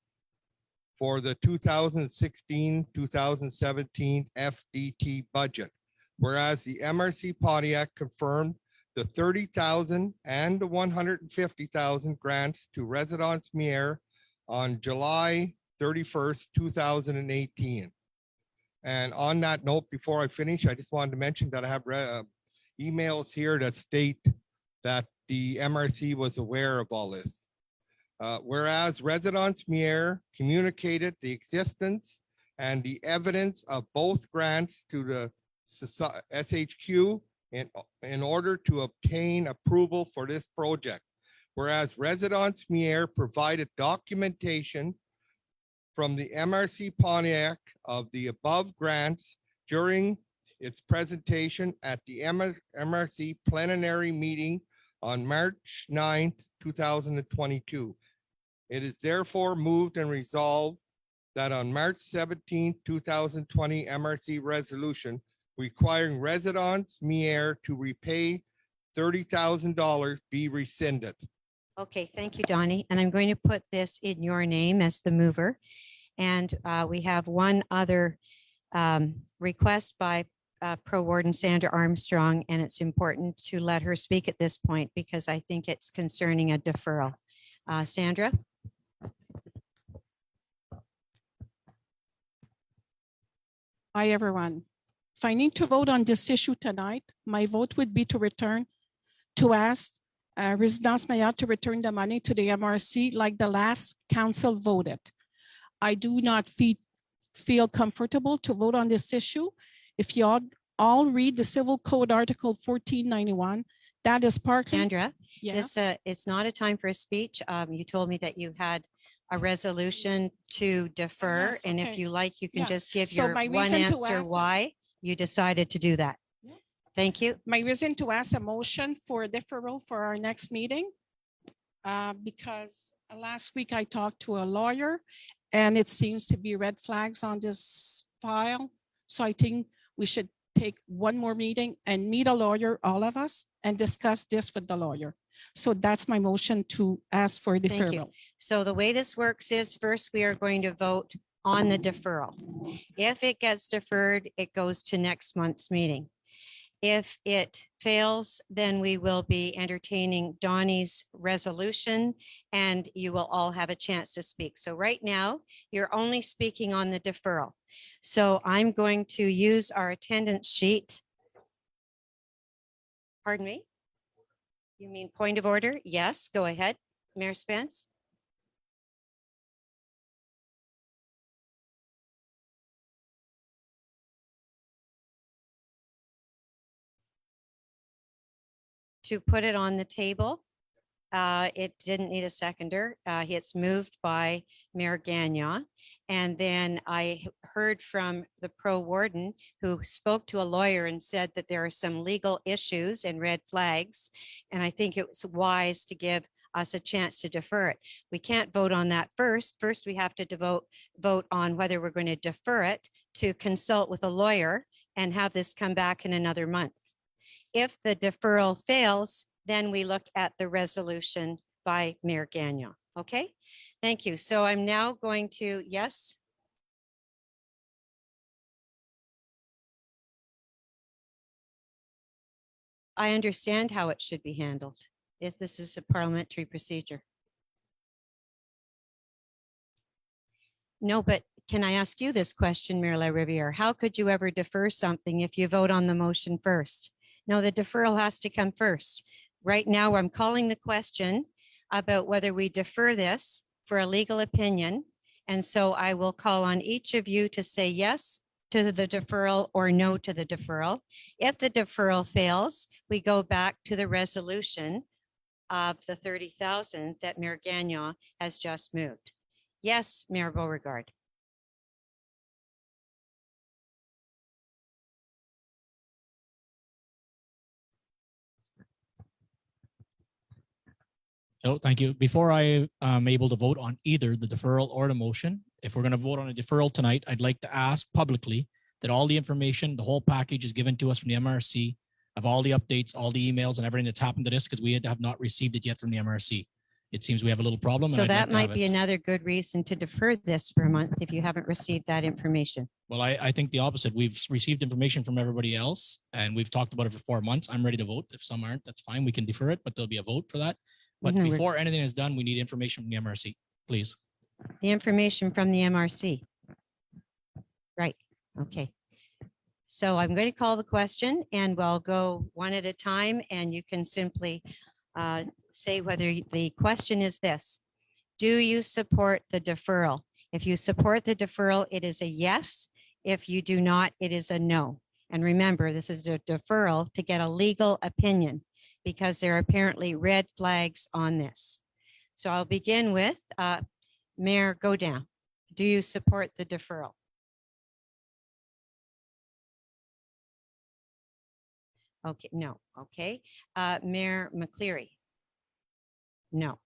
for the 2016-2017 FDT budget. Whereas the MRC Pontiac confirmed the 30,000 and the 150,000 grants to residents mayor on July 31st, 2018. And on that note, before I finish, I just wanted to mention that I have emails here that state that the MRC was aware of all this. Whereas residents mayor communicated the existence and the evidence of both grants to the SHQ in order to obtain approval for this project. Whereas residents mayor provided documentation from the MRC Pontiac of the above grants during its presentation at the MRC plenary meeting on March 9th, 2022. It is therefore moved and resolved that on March 17th, 2020 MRC resolution requiring residents mayor to repay $30,000 be rescinded. Okay, thank you, Donnie. And I'm going to put this in your name as the mover. And we have one other request by Pro Warden Sandra Armstrong, and it's important to let her speak at this point because I think it's concerning a deferral. Sandra? Hi, everyone. If I need to vote on this issue tonight, my vote would be to return to ask Residence Mayor to return the money to the MRC like the last council voted. I do not feel comfortable to vote on this issue. If you all read the Civil Code Article 1491, that is partly. Sandra, Yes. it's not a time for a speech. You told me that you had a resolution to defer. Yes, And if okay. you like, you can Yeah. just give So your my one reason to answer ask- why you decided to do that. Thank you. My reason to ask a motion for deferral for our next meeting, because last week I talked to a lawyer and it seems to be red flags on this file. So I think we should take one more meeting and meet a lawyer, all of us, and discuss this with the lawyer. So that's my motion to ask for Thank you. deferral. So the way this works is first we are going to vote on the deferral. If it gets deferred, it goes to next month's meeting. If it fails, then we will be entertaining Donnie's resolution and you will all have a chance to speak. So right now, you're only speaking on the deferral. So I'm going to use our attendance sheet. Pardon me? You mean point of order? Yes, go ahead. Mayor Spence? To put it on the table. It didn't need a seconder. It's moved by Mayor Gagnon. And then I heard from the pro warden who spoke to a lawyer and said that there are some legal issues and red flags. And I think it was wise to give us a chance to defer it. We can't vote on that first. First, we have to vote on whether we're going to defer it to consult with a lawyer and have this come back in another month. If the deferral fails, then we look at the resolution by Mayor Gagnon. Okay, thank you. So I'm now going to, yes? I understand how it should be handled if this is a parliamentary procedure. No, but can I ask you this question, Mayor LaRiviere? How could you ever defer something if you vote on the motion first? No, the deferral has to come first. Right now, I'm calling the question about whether we defer this for a legal opinion. And so I will call on each of you to say yes to the deferral or no to the deferral. If the deferral fails, we go back to the resolution of the 30,000 that Mayor Gagnon has just moved. Yes, Mayor Beauregard. Oh, thank you. Before I am able to vote on either the deferral or the motion, if we're going to vote on a deferral tonight, I'd like to ask publicly that all the information, the whole package is given to us from the MRC of all the updates, all the emails and everything that's happened to this because we have not received it yet from the MRC. It seems we have a little problem. So and I'd like that to have might be it. another good reason to defer this for a month if you haven't received that information. Well, I think the opposite. We've received information from everybody else and we've talked about it for 4 months. I'm ready to vote. If some aren't, that's fine. We can defer it, but there'll be a vote for that. But No, we're- before anything is done, we need information from the MRC, please. The information from the MRC. Right, okay. So I'm going to call the question and we'll go one at a time and you can simply say whether the question is this. Do you support the deferral? If you support the deferral, it is a yes. If you do not, it is a no. And remember, this is a deferral to get a legal opinion because there are apparently red flags on this. So I'll begin with Mayor Godin. Do you support the deferral? Okay, no, okay. Mayor McCleary? No.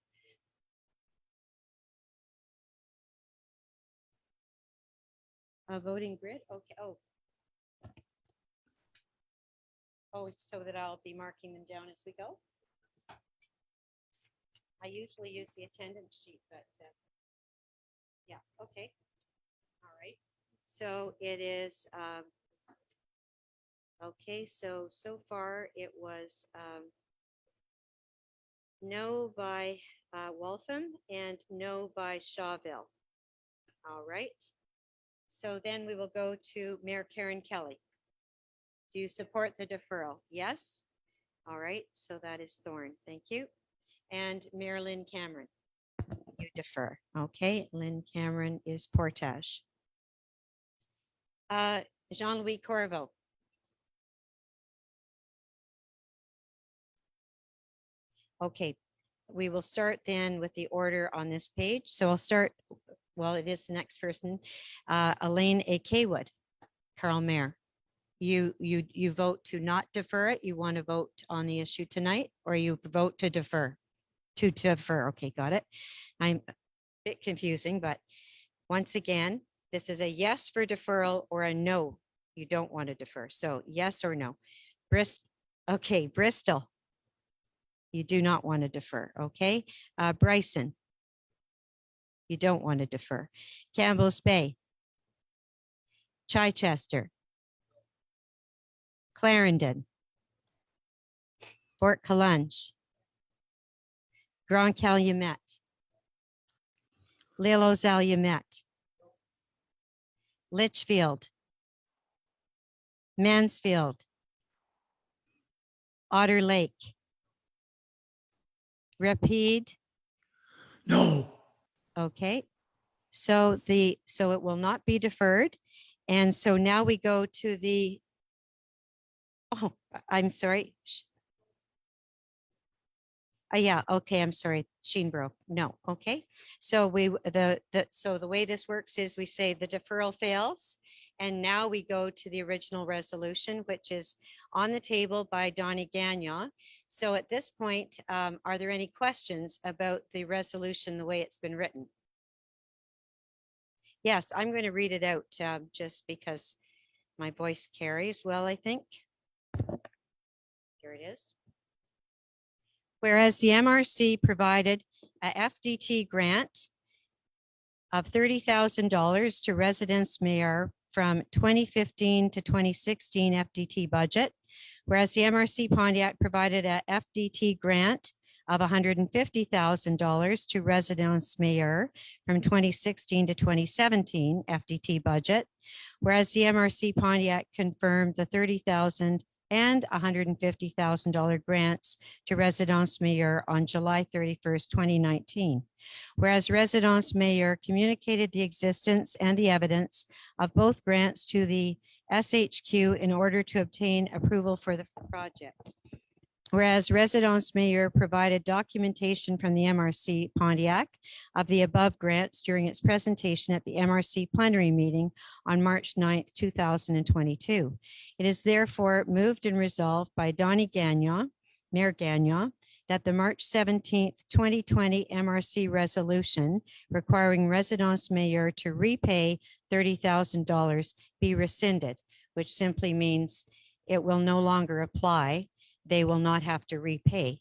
A voting grid, okay, oh, so that I'll be marking them down as we go? I usually use the attendance sheet, but yeah, okay. All right, so it is, okay, so far it was no by Waltham and no by Shawville. All right, so then we will go to Mayor Karen Kelly. Do you support the deferral? Yes. All right, so that is Thorne. Thank you. And Mayor Lynn Cameron, you defer. Okay, Lynn Cameron is Portage. Jean-Louis Corvo. Okay, we will start then with the order on this page. So I'll start, well, it is the next person, Elaine A. Kaywood, Carl Mayer. You vote to not defer it. You want to vote on the issue tonight, or you vote to defer? To defer. Okay, got it. I'm a bit confusing, but once again, this is a yes for deferral or a no. You don't want to defer. So yes or no. Okay, Bristol. You do not want to defer. Okay. Bryson. You don't want to defer. Campbell's Bay. Chichester. Clarendon. Fort Collonge. Grand Calumet. L'Île aux Allumettes. Litchfield. Mansfield. Otter Lake. Rapide. No. Okay. So it will not be deferred. And so now we go to the, oh, I'm sorry. Yeah, okay, I'm sorry, Sheenborough. No, okay. So so the way this works is we say the deferral fails. And now we go to the original resolution, which is on the table by Donnie Gagnon. So at this point, are there any questions about the resolution, the way it's been written? Yes, I'm going to read it out just because my voice carries well, I think. Here it is. Whereas the MRC provided a FDT grant of $30,000 to residents mayor from 2015 to 2016 FDT budget, whereas the MRC Pontiac provided a FDT grant of $150,000 to residents mayor from 2016 to 2017 FDT budget, whereas the MRC Pontiac confirmed the $30,000 and $150,000 grants to Residence Mayor on July 31st, 2019. Whereas Residence Mayor communicated the existence and the evidence of both grants to the SHQ in order to obtain approval for the project. Whereas Residence Mayor provided documentation from the MRC Pontiac of the above grants during its presentation at the MRC plenary meeting on March 9th, 2022. It is therefore moved and resolved by Donnie Gagnon, Mayor Gagnon, that the March 17th, 2020 MRC resolution requiring Residence Mayor to repay $30,000 be rescinded, which simply means it will no longer apply. They will not have to repay.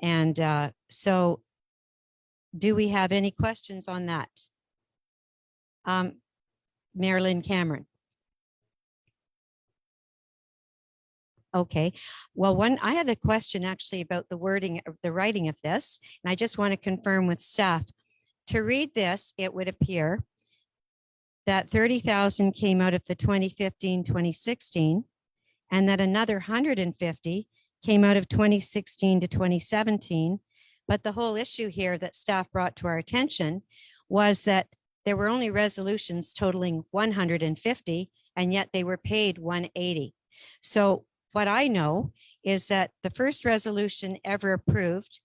And so do we have any questions on that? Marilyn Cameron. Okay, well, I had a question actually about the wording of the writing of this, and I just want to confirm with staff. To read this, it would appear that 30,000 came out of the 2015-2016, and that another 150 came out of 2016 to 2017. But the whole issue here that staff brought to our attention was that there were only resolutions totaling 150, and yet they were paid 180. So what I know is that the first resolution ever approved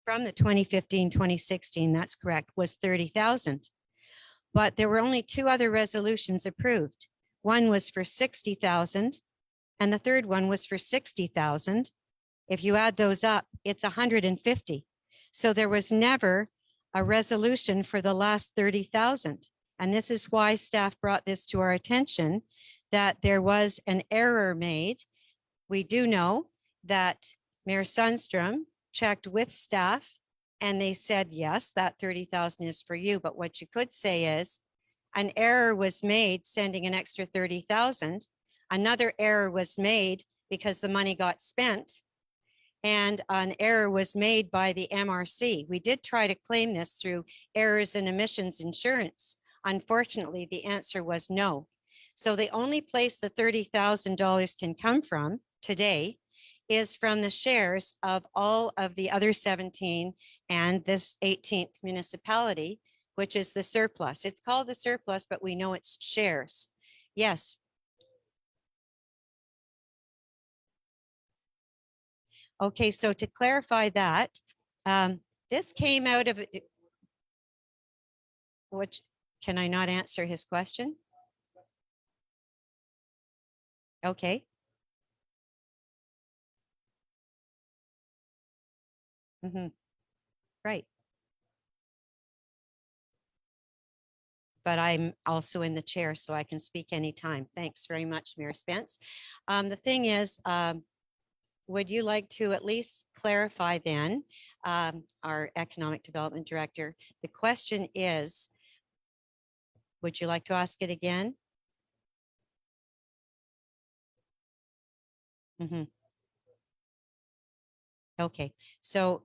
from the 2015-2016, that's correct, was 30,000. But there were only two other resolutions approved. One was for 60,000 and the third one was for 60,000. If you add those up, it's 150. So there was never a resolution for the last 30,000. And this is why staff brought this to our attention, that there was an error made. We do know that Mayor Sundstrom checked with staff and they said, yes, that 30,000 is for you. But what you could say is an error was made sending an extra 30,000. Another error was made because the money got spent, and an error was made by the MRC. We did try to claim this through errors in emissions insurance. Unfortunately, the answer was no. So the only place the $30,000 can come from today is from the shares of all of the other 17 and this 18th municipality, which is the surplus. It's called the surplus, but we know it's shares. Yes. Okay, so to clarify that, This came out of, which, can I not answer his question? Okay. Right. But I'm also in the chair, so I can speak anytime. Thanks very much, Mayor Spence. The thing is, would you like to at least clarify then, our Economic Development Director? The question is, would you like to ask it again? Okay, so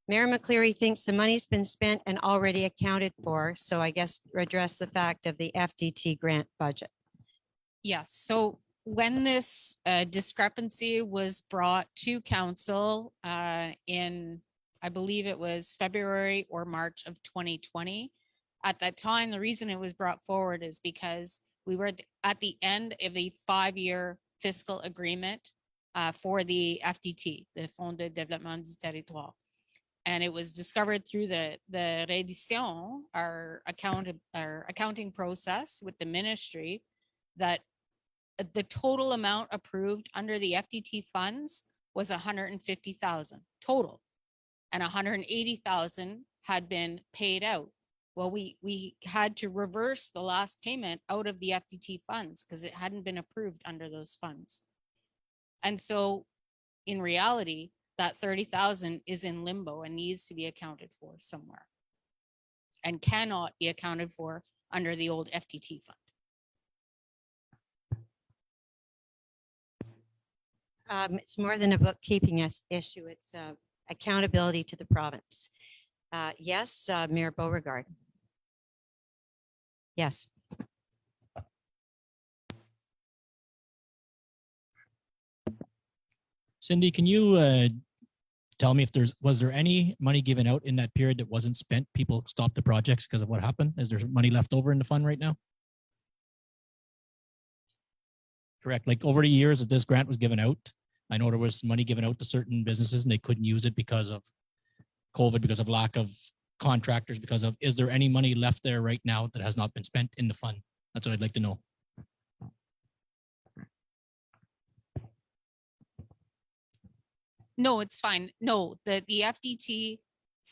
Mayor McCleary thinks the money's been spent and already accounted for. So I guess address the fact of the FDT grant budget. Yes, so when this discrepancy was brought to council in, I believe it was February or March of 2020. At that time, the reason it was brought forward is because we were at the end of a 5-year fiscal agreement for the FDT, the Fonds de Développement du Territoire. And it was discovered through the rédition, our accounting process with the ministry, that the total amount approved under the FDT funds was 150,000 total, and 180,000 had been paid out. Well, we had to reverse the last payment out of the FDT funds because it hadn't been approved under those funds. And so in reality, that 30,000 is in limbo and needs to be accounted for somewhere and cannot be accounted for under the old FTT fund. It's more than a bookkeeping issue. It's accountability to the province. Yes, Mayor Beauregard. Yes. Cindy, can you tell me if was there any money given out in that period that wasn't spent? People stopped the projects because of what happened. Is there money left over in the fund right now? Correct. Like over the years that this grant was given out, I know there was money given out to certain businesses and they couldn't use it because of COVID, because of lack of contractors, is there any money left there right now that has not been spent in the fund? That's what I'd like to know. No, it's fine. No, the FDT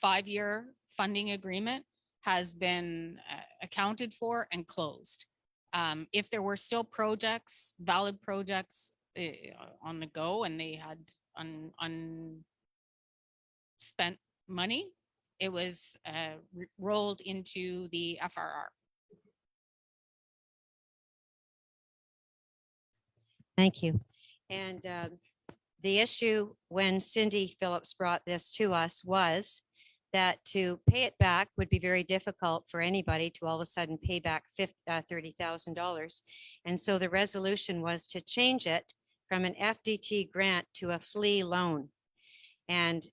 5-year funding agreement has been accounted for and closed. If there were still projects, valid projects on the go and they had unspent money, it was rolled into the FRR. Thank you. And the issue when Cindy Phillips brought this to us was that to pay it back would be very difficult for anybody to all of a sudden pay back $30,000. And so the resolution was to change it from an FDT grant to a FLE loan. And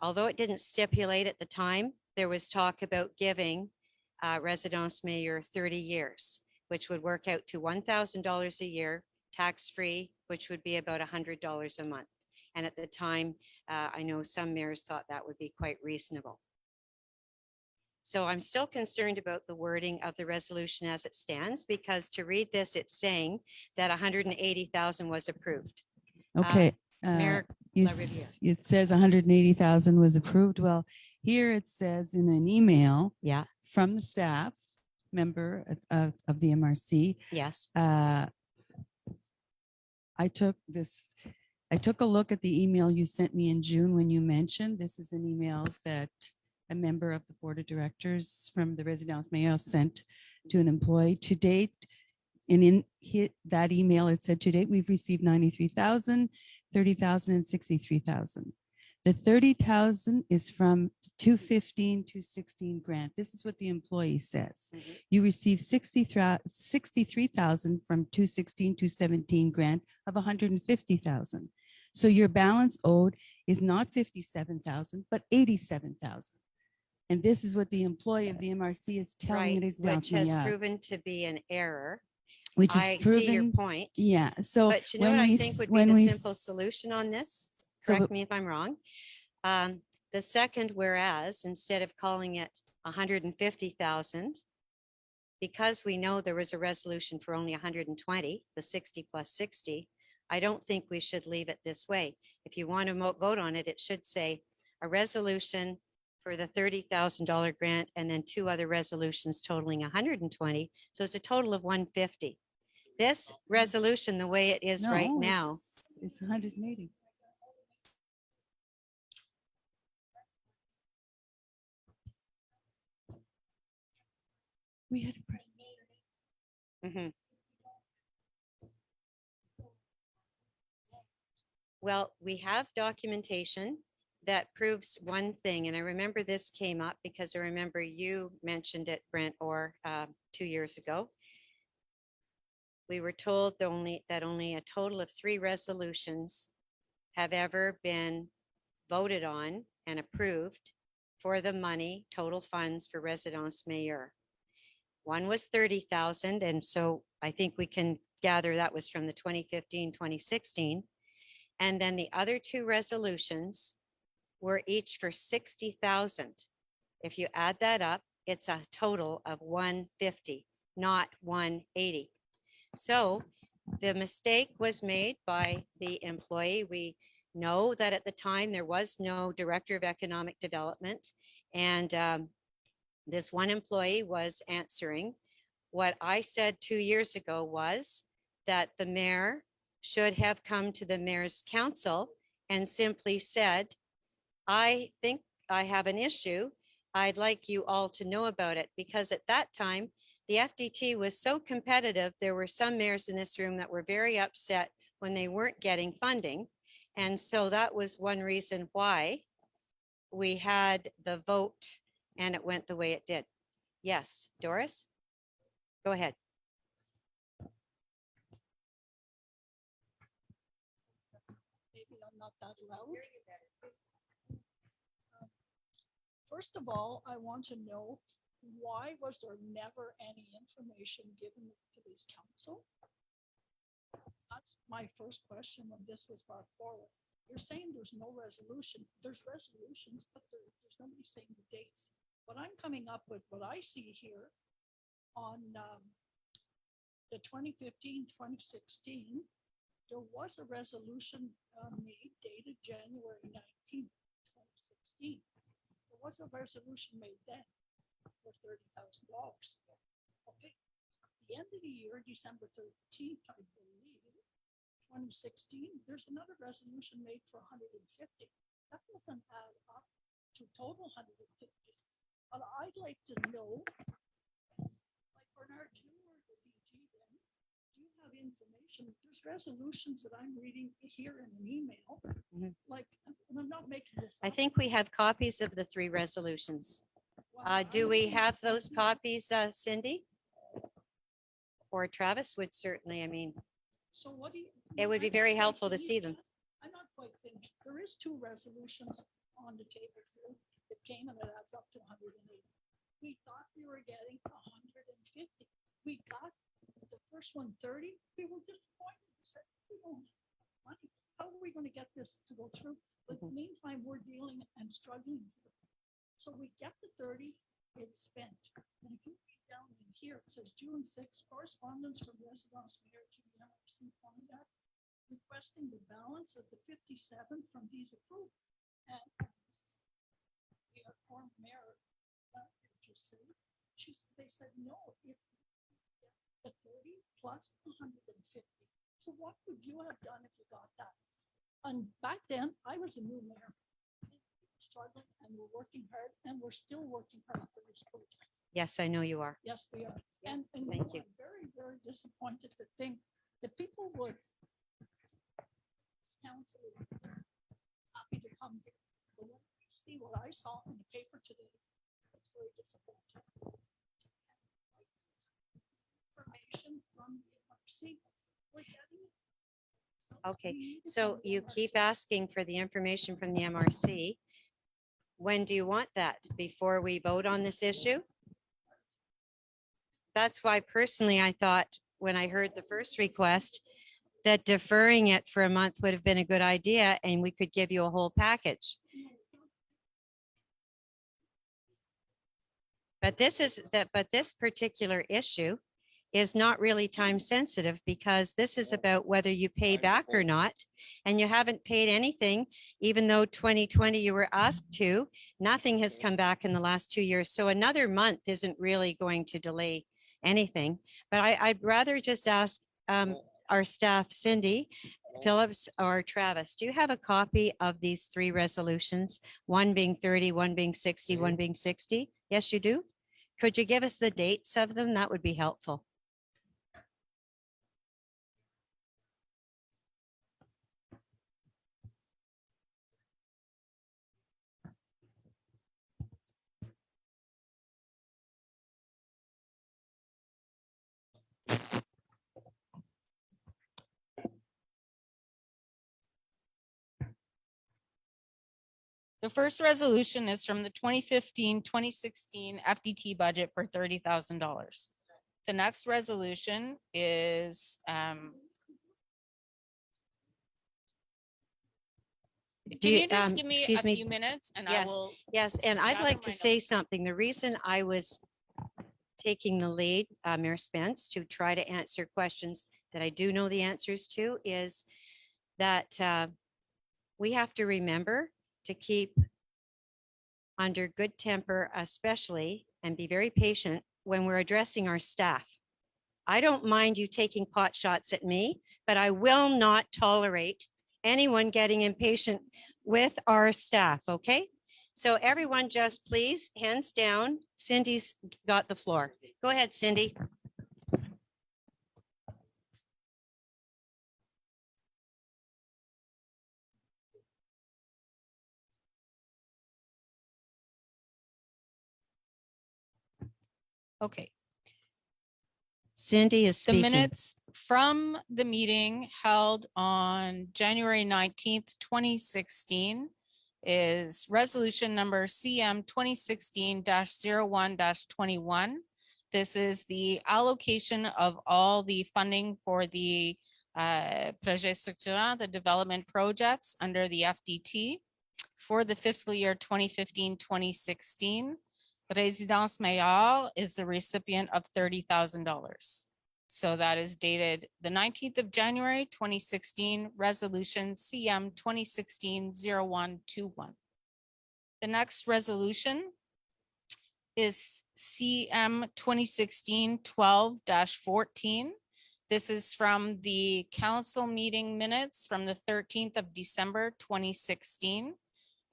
although it didn't stipulate at the time, there was talk about giving Residence Mayor 30 years, which would work out to $1,000 a year, tax-free, which would be about $100 a month. And at the time, I know some mayors thought that would be quite reasonable. So I'm still concerned about the wording of the resolution as it stands, because to read this, it's saying that 180,000 was approved. Okay. Mayor It says 180,000 was approved. Well, here it says in an email from the staff member of the MRC. Yes. I took a look at the email you sent me in June when you mentioned, this is an email that a member of the board of directors from the Residence Mayor sent to an employee. To date, and in that email, it said, to date, we've received 93,000, 30,000 and 63,000. The 30,000 is from 215 to 16 grant. This is what the employee says. You received 63,000 from 216 to 17 grant of 150,000. So your balance owed is not 57,000, but 87,000. And this is what the employee of the MRC is telling Right, it is which has proven to be an error. Which is I proven, see your point. Yeah. So but you know what I think would be the simple solution on this? Correct me if I'm wrong. The second whereas, instead of calling it 150,000, because we know there was a resolution for only 120, the 60 plus 60, I don't think we should leave it this way. If you want to vote on it, it should say a resolution for the $30,000 grant and then two other resolutions totaling 120. So it's a total of 150. This resolution, the way it is right No, now, It's 180. We had a Mhm. Well, we have documentation that proves one thing, and I remember this came up because I remember you mentioned it, Brent, or 2 years ago. We were told that only a total of 3 resolutions have ever been voted on and approved for the money, total funds for Residence Mayor. One was 30,000, and so I think we can gather that was from the 2015, 2016. And then the other 2 resolutions were each for 60,000. If you add that up, it's a total of 150, not 180. So the mistake was made by the employee. We know that at the time there was no Director of Economic Development, and this one employee was answering. What I said 2 years ago was that the mayor should have come to the mayor's council and simply said, I think I have an issue. I'd like you all to know about it, because at that time, the FDT was so competitive. There were some mayors in this room that were very upset when they weren't getting funding. And so that was one reason why we had the vote and it went the way it did. Yes, Doris? Go ahead. Maybe I'm not that loud. First of all, I want to know, why was there never any information given to this council? That's my first question when this was brought forward. You're saying there's no resolution. There's resolutions, but there's nobody saying the dates. What I'm coming up with, what I see here on the 2015, 2016, there was a resolution made dated January 19th, 2016. There was a resolution made then for $30,000. Okay. At the end of the year, December 13th, I believe, 2016, there's another resolution made for 150. That doesn't add up to total 150. But I'd like to know, like Bernard, you were the DG then, do you have information? There's resolutions that I'm reading here in an email, like, and I'm not making this I up. think we have copies of the 3 resolutions. Do we have those copies, Cindy? Or Travis would certainly, I mean, So what do you? it would be I'm not very quite helpful to see finished them. yet. I'm not quite finished. There is 2 resolutions on the table here that came and it adds up to 180. We thought we were getting 150. We got the first one 30. We were disappointed. We said, we don't have money. How are we going to get this to go through? But in the meantime, we're dealing and struggling here. So we get the 30, it's spent. And if you read down in here, it says June 6, correspondence from Residence Mayor to the MRC Pontiac requesting the balance of the 57 from these approved. And the former mayor, they said, no, it's the 30 plus 150. So what would you have done if you got that? And back then, I was a new mayor. Struggling, and we're working hard, and we're still working hard for this project. Yes, I know you are. Yes, we are. And Thank you. I'm very, very disappointed to think that people would council happy to come here. But when I see what I saw in the paper today, it's very disappointing. Information from the MRC, we're getting it. Okay, so you keep asking for the information from the MRC. When do you want that? Before we vote on this issue? That's why personally, I thought when I heard the first request that deferring it for a month would have been a good idea and we could give you a whole package. But this particular issue is not really time sensitive because this is about whether you pay back or not. And you haven't paid anything, even though 2020 you were asked to. Nothing has come back in the last 2 years. So another month isn't really going to delay anything. But I'd rather just ask our staff, Cindy, Phillips or Travis, do you have a copy of these 3 resolutions? One being 30, one being 60, one being 60? Yes, you do? Could you give us the dates of them? That would be helpful. The first resolution is from the 2015-2016 FDT budget for $30,000. The next resolution is can you just give me excuse a few minutes and I Yes, will. yes, and just I'd gather like to my say notes. something. The reason I was taking the lead, Mayor Spence, to try to answer questions that I do know the answers to is that we have to remember to keep under good temper, especially, and be very patient when we're addressing our staff. I don't mind you taking pot shots at me, but I will not tolerate anyone getting impatient with our staff, okay? So everyone just please, hands down. Cindy's got the floor. Go ahead, Cindy. Okay. Cindy is The speaking. minutes from the meeting held on January 19th, 2016 is resolution number CM 2016-01-21. This is the allocation of all the funding for the projet structurant, the development projects under the FDT for the fiscal year 2015-2016. Résidence Mayor is the recipient of $30,000. So that is dated the 19th of January, 2016, resolution CM 2016-0121. The next resolution is CM 2016-12-14. This is from the council meeting minutes from the 13th of December, 2016.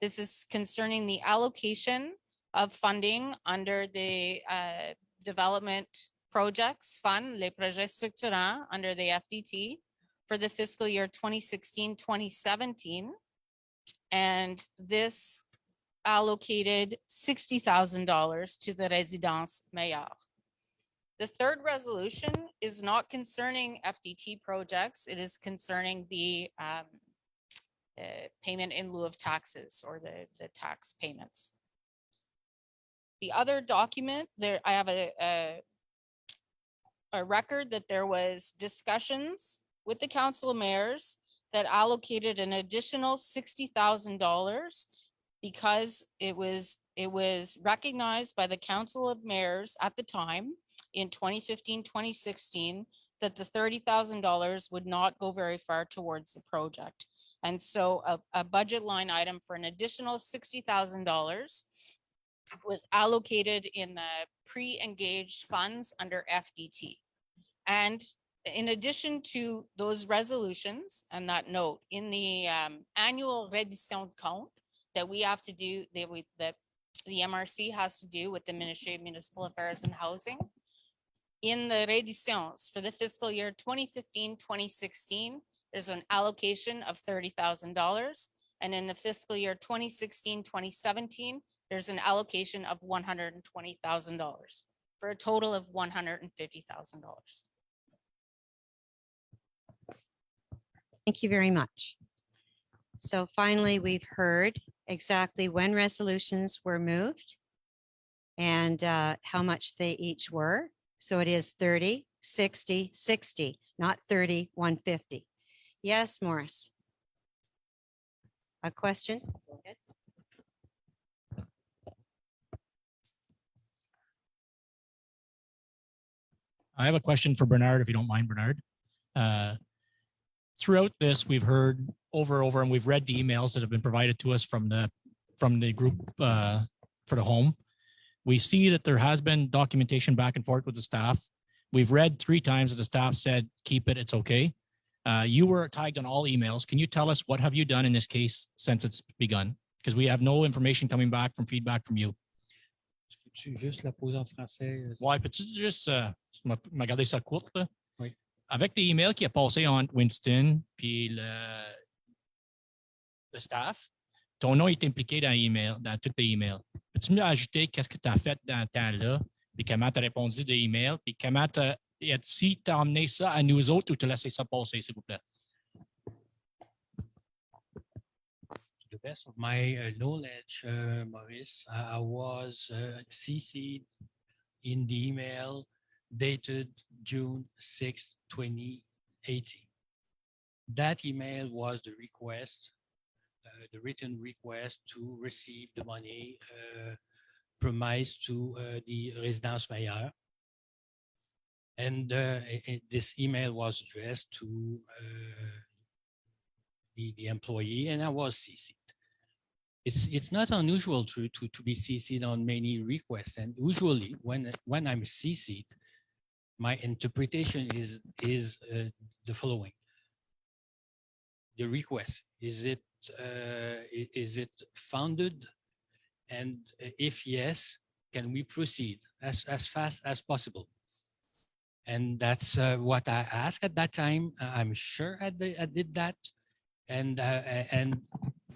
This is concerning the allocation of funding under the development projects fund, les projets structurants under the FDT for the fiscal year 2016-2017. And this allocated $60,000 to the Résidence Mayor. The third resolution is not concerning FDT projects. It is concerning the payment in lieu of taxes or the tax payments. The other document there, I have a record that there was discussions with the council of mayors that allocated an additional $60,000 because it was recognized by the council of mayors at the time in 2015, 2016, that the $30,000 would not go very far towards the project. And so a budget line item for an additional $60,000 was allocated in the pre-engaged funds under FDT. And in addition to those resolutions and that note, in the annual reddition de compte that we have to do, that the MRC has to do with the Ministry of Municipal Affairs and Housing, in the redditions for the fiscal year 2015-2016, there's an allocation of $30,000. And in the fiscal year 2016-2017, there's an allocation of $120,000 for a total of $150,000. Thank you very much. So finally, we've heard exactly when resolutions were moved and how much they each were. So it is 30, 60, 60, not 30, 150. Yes, Morris. A question? Go ahead. I have a question for Bernard, if you don't mind, Bernard. Throughout this, we've heard over and we've read the emails that have been provided to us from the group for the home. We see that there has been documentation back and forth with the staff. We've read 3 times that the staff said, keep it, it's okay. You were tagged on all emails. Can you tell us what have you done in this case since it's begun? Because we have no information coming back from feedback from you. Peux-tu juste la poser en français? Ouais, peux-tu juste me garder ça courte? Là? Oui. Avec les emails qui a passé entre Winston puis le staff, ton nom est impliqué dans tous les emails. Peux-tu me ajouter qu'est-ce que tu as fait dans le temps-là, puis comment tu as répondu des emails, puis comment si tu as amené ça à nous autres ou tu as laissé ça passer, s'il vous plaît? To the best of my knowledge, Maurice, I was CC'd in the email dated June 6, 2018. That email was the request, the written request to receive the money promised to the Résidence Mayer. And this email was addressed to the employee, and I was CC'd. It's not unusual to be CC'd on many requests, and usually when I'm CC'd, my interpretation is the following: the request, is it founded, and if yes, can we proceed as fast as possible? And that's what I asked at that time. I'm sure I did that, and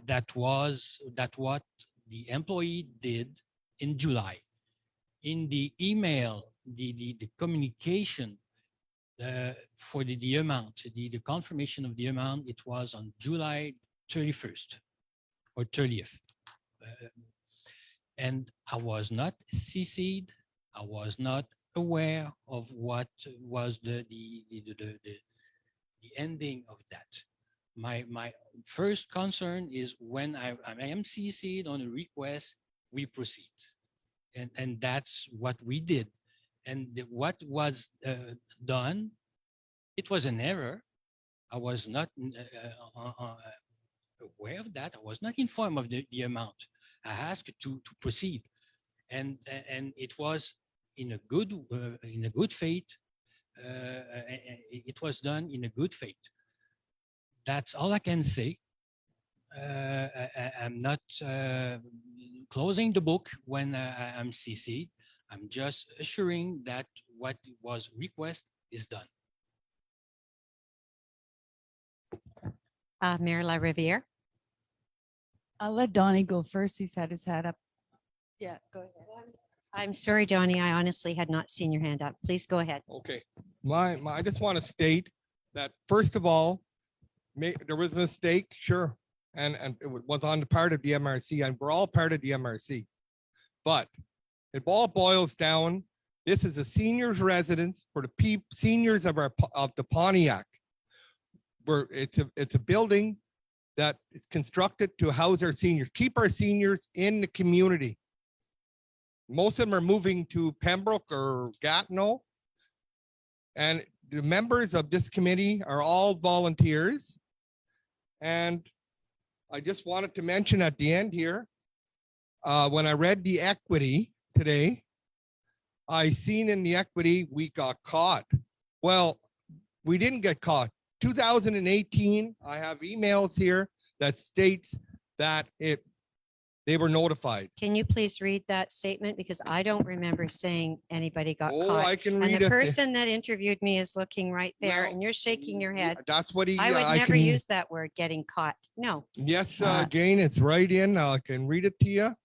that what the employee did in July. In the email, the communication for the amount, the confirmation of the amount, it was on July 31st or 30th. And I was not CC'd. I was not aware of what was the ending of that. My first concern is when I am CC'd on a request, we proceed. And that's what we did. And what was done, it was an error. I was not aware of that. I was not informed of the amount. I asked to proceed. And it was in a good faith. It was done in a good faith. That's all I can say. I'm not closing the book when I'm CC. I'm just assuring that what was requested is done. Mayor La Riviere. I'll let Donnie go first. He's had his hat up. Yeah, go ahead. I'm sorry, Donnie. I honestly had not seen your hand up. Please go ahead. Okay. I just want to state that first of all, there was a mistake, sure. And it was on the part of the MRC, and we're all part of the MRC. But it all boils down, this is a seniors residence for the seniors of the Pontiac. Where it's a building that is constructed to house our seniors, keep our seniors in the community. Most of them are moving to Pembroke or Gatineau. And the members of this committee are all volunteers. And I just wanted to mention at the end here, when I read the equity today, I seen in the equity, we got caught. Well, we didn't get caught. 2018, I have emails here that states that they were notified. Can you please read that statement? Because I don't remember saying anybody got Oh, caught. I can And read the it. person that interviewed me is looking right there Well, and you're shaking your head. That's what I would I never can- use that word, getting caught. No. Yes, Jane, it's right in. I can read it to you.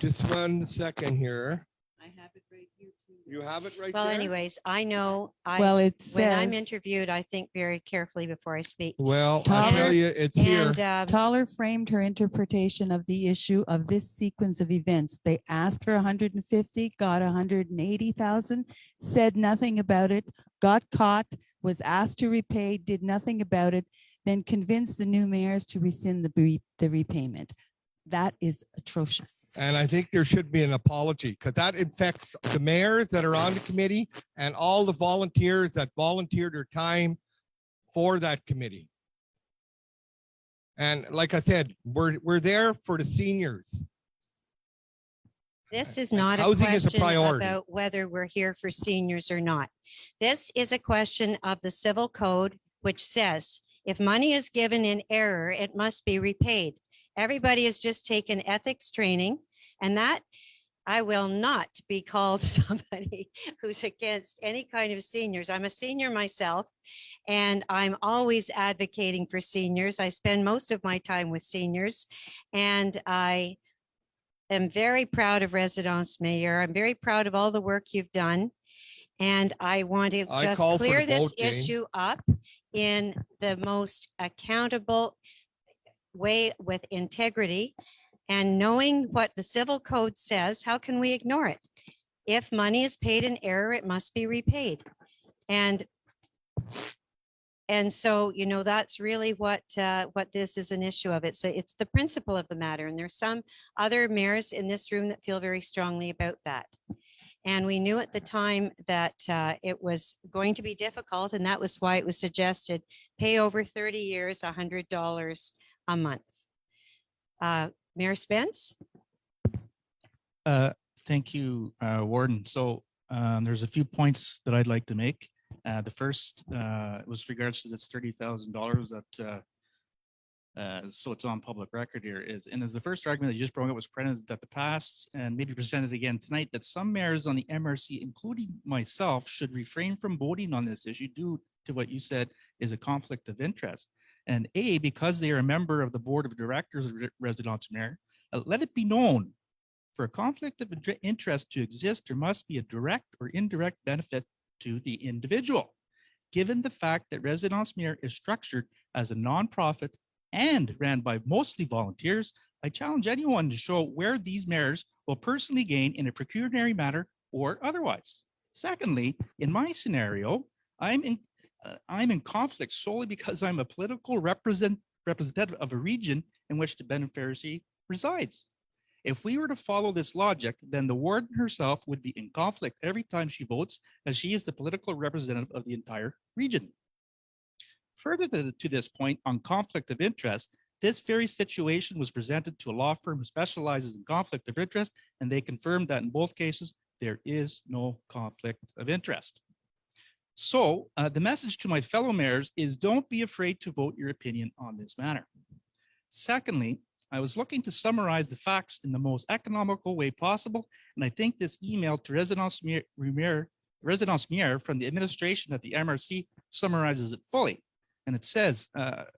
Just 1 second here. I have it right here too. You have it right Well, there? anyways, I know. Well, it When I'm says- interviewed, I think very carefully before I speak. Well, I tell you, it's here. And Toller framed her interpretation of the issue of this sequence of events. They asked for 150, got 180,000, said nothing about it, got caught, was asked to repay, did nothing about it, then convinced the new mayors to rescind the repayment. That is atrocious. And I think there should be an apology because that affects the mayors that are on the committee and all the volunteers that volunteer their time for that committee. And like I said, we're there for the seniors. This is And not a housing is a question priority. about whether we're here for seniors or not. This is a question of the civil code, which says if money is given in error, it must be repaid. Everybody has just taken ethics training, and that I will not be called somebody who's against any kind of seniors. I'm a senior myself, and I'm always advocating for seniors. I spend most of my time with seniors, and I am very proud of Residence Mayor. I'm very proud of all the work you've done. And I want to I just call for the clear this vote, Jane. issue up in the most accountable way with integrity. And knowing what the civil code says, how can we ignore it? If money is paid in error, it must be repaid. And so, you know, that's really what this is an issue of. It's the principle of the matter. And there's some other mayors in this room that feel very strongly about that. And we knew at the time that it was going to be difficult, and that was why it was suggested pay over 30 years, $100 a month. Mayor Spence? Thank you, Warden. So there's a few points that I'd like to make. The first was regards to this $30,000 that, so it's on public record here, and as the first argument that you just brought up was presented that the past and maybe presented again tonight, that some mayors on the MRC, including myself, should refrain from voting on this issue due to what you said is a conflict of interest. And because they are a member of the board of directors of Residence Mayor, let it be known for a conflict of interest to exist, there must be a direct or indirect benefit to the individual. Given the fact that Residence Mayor is structured as a nonprofit and ran by mostly volunteers, I challenge anyone to show where these mayors will personally gain in a pecuniary matter or otherwise. Secondly, in my scenario, I'm in conflict solely because I'm a political representative of a region in which the beneficiary resides. If we were to follow this logic, then the warden herself would be in conflict every time she votes, as she is the political representative of the entire region. Further to this point on conflict of interest, this very situation was presented to a law firm who specializes in conflict of interest, and they confirmed that in both cases, there is no conflict of interest. So the message to my fellow mayors is don't be afraid to vote your opinion on this matter. Secondly, I was looking to summarize the facts in the most economical way possible, and I think this email to Residence Mayor from the administration at the MRC summarizes it fully. And it says,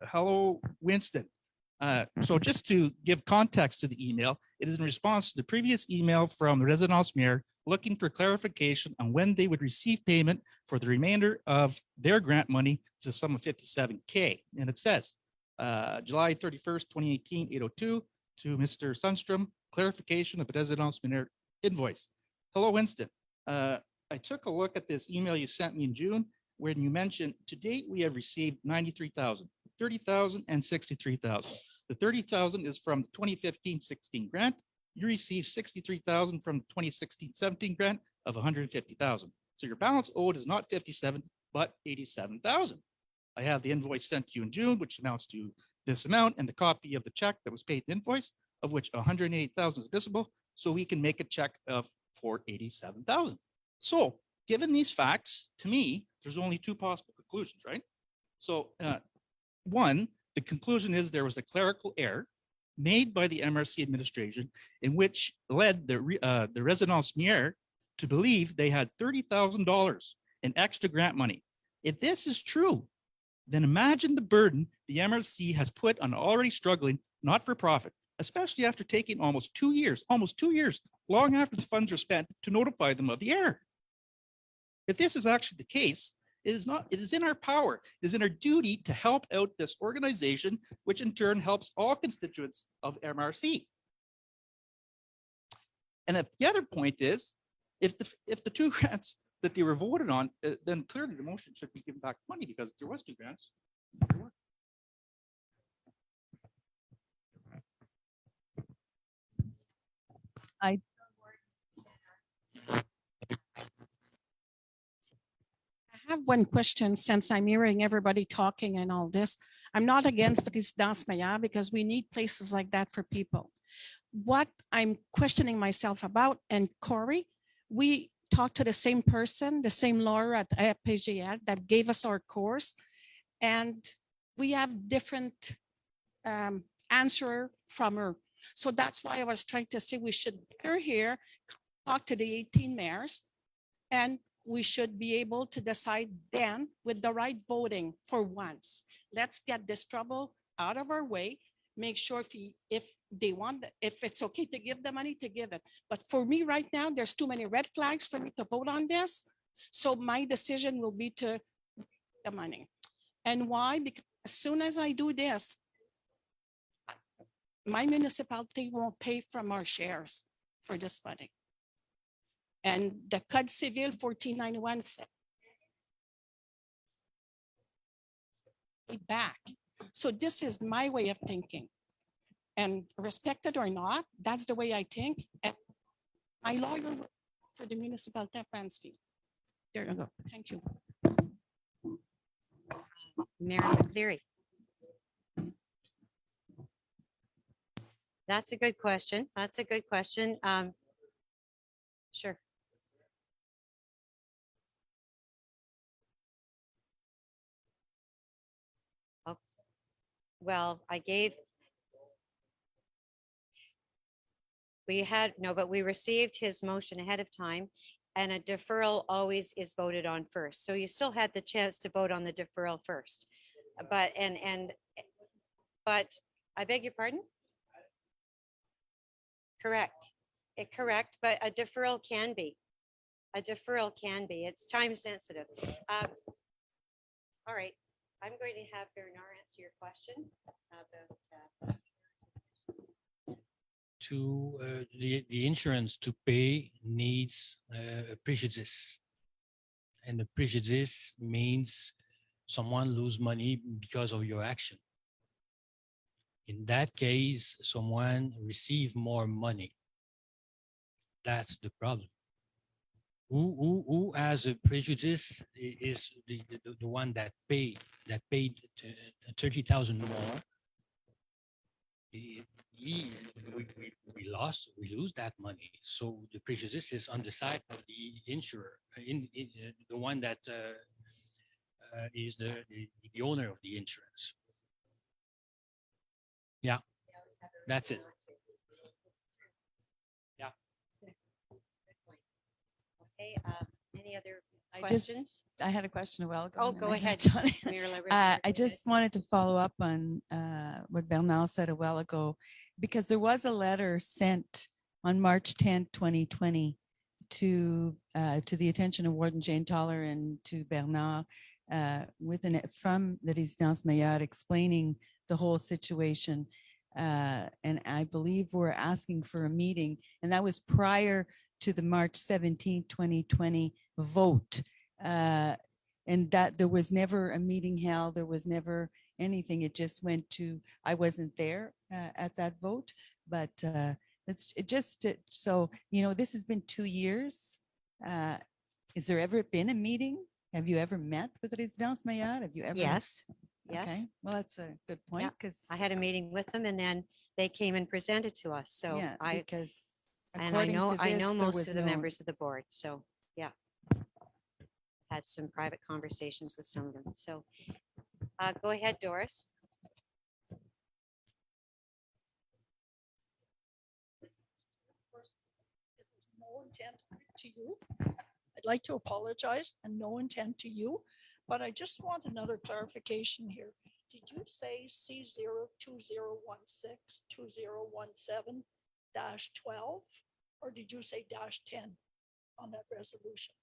hello, Winston. So just to give context to the email, it is in response to the previous email from the Residence Mayor looking for clarification on when they would receive payment for the remainder of their grant money to the sum of $57K. And it says, July 31st, 2018, 8:02 to Mr. Sundstrom, clarification of the Residence Mayor invoice. Hello, Winston. I took a look at this email you sent me in June, when you mentioned to date we have received 93,000, 30,000, and 63,000. The 30,000 is from the 2015-16 grant. You received 63,000 from the 2016-17 grant of 150,000. So your balance owed is not 57, but 87,000. I have the invoice sent to you in June, which amounts to this amount, and the copy of the check that was paid in invoice, of which 108,000 is visible. So we can make a check for 87,000. So given these facts, to me, there's only two possible conclusions, right? So one, the conclusion is there was a clerical error made by the MRC administration in which led the Residence Mayor to believe they had $30,000 in extra grant money. If this is true, then imagine the burden the MRC has put on already struggling not-for-profit, especially after taking almost 2 years, long after the funds are spent to notify them of the error. If this is actually the case, it is in our power, it is in our duty to help out this organization, which in turn helps all constituents of MRC. And if the other point is, if the two grants that they were voted on, then clearly the motion should be given back money because there was two grants. I I have one question since I'm hearing everybody talking and all this. I'm not against Résidence Maillard because we need places like that for people. What I'm questioning myself about, and Corey, we talked to the same person, the same lawyer at PGR that gave us our course, and we have different answer from her. So that's why I was trying to say we should better here, talk to the 18 mayors, and we should be able to decide then with the right voting for once. Let's get this trouble out of our way. Make sure if they want, if it's okay to give the money, to give it. But for me right now, there's too many red flags for me to vote on this. So my decision will be to the money. And why? Because as soon as I do this, my municipality won't pay from our shares for this money. And the Code Civil 1491 said back. So this is my way of thinking. And respect it or not, that's the way I think. And my lawyer for the municipality of Mansfield. There you go. Thank you. Mayor McCleary. That's a good question. That's a good question. Sure. Oh, well, we received his motion ahead of time, and a deferral always is voted on first. So you still had the chance to vote on the deferral first. But I beg your pardon? Correct. Correct, but a deferral can be. A deferral can be. It's time sensitive. All right, I'm going to have Bernard answer your question about the insurance to pay needs a prejudice, and the prejudice means someone lose money because of your action. In that case, someone receive more money. That's the problem. Who has a prejudice is the one that paid 30,000 more. We lose that money. So the prejudice is on the side of the insurer, the one that is the owner of the insurance. Yeah, that's it. Yeah. Okay, any other I questions? I had a question a while ago. Oh, and then go I ahead. left on it. Mayor Leverett, I go just wanted to follow up on what Bernard said a while ago, because there was a letter sent on March 10th, 2020 to the attention of Warden Jane Toller and to Bernard from the Résidence Maillard explaining the whole situation. And I believe we're asking for a meeting, and that was prior to the March 17th, 2020 vote. And that there was never a meeting held, there was never anything. It just went to, I wasn't there at that vote, but so, this has been 2 years. Has there ever been a meeting? Have you ever met with Résidence Maillard? Have you ever? Yes. Okay, Yes. well, that's a good point, Yeah, because I had a meeting with them, and then they came and presented to us. So yeah, because and I know there most was of the no- members of the board. So yeah, had some private conversations with some of them. So go ahead, Doris. No intent to you. I'd like to apologize and no intent to you, but I just want another clarification here. Did you say C020162017-12, or did you say -10 on that resolution?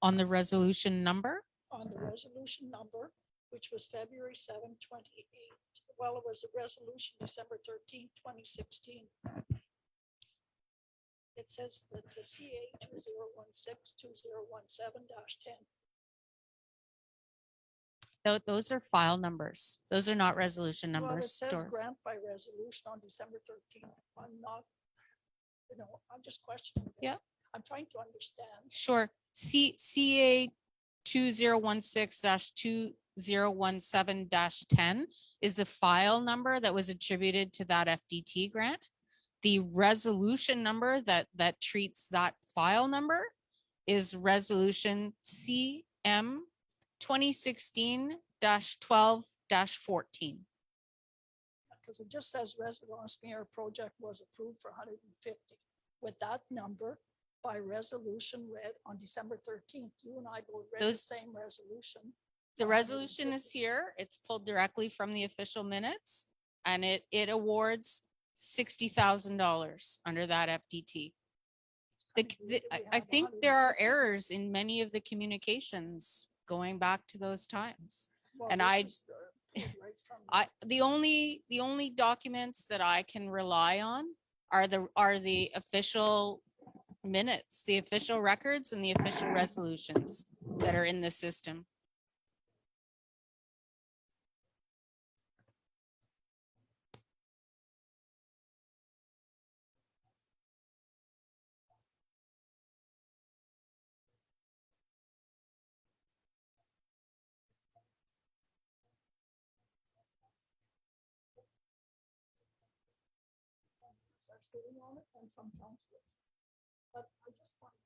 On the resolution number? On the resolution number, which was February 7, 28. Well, it was a resolution December 13, 2016. It says that's a CA 2016-2017-10. Those are file numbers. Those are not resolution Well, it numbers. says Doris. grant by resolution on December 13th. I'm not, I'm just questioning this. Yeah. I'm trying to understand. Sure. CA 2016-2017-10 is the file number that was attributed to that FDT grant. The resolution number that treats that file number is resolution CM 2016-12-14. Because it just says residence mayor project was approved for 150 with that number by resolution read on December 13th. You and I both read the Those- same resolution. The for resolution 150. is here. It's pulled directly from the official minutes and it awards $60,000 under that FDT. I think there are errors in many of the communications going back to those times. Well, And this I, is, pulled right from the only documents that I can rely on are the official minutes, the official records and the official resolutions that are in the system. are sitting on it and some councillors. But I just want.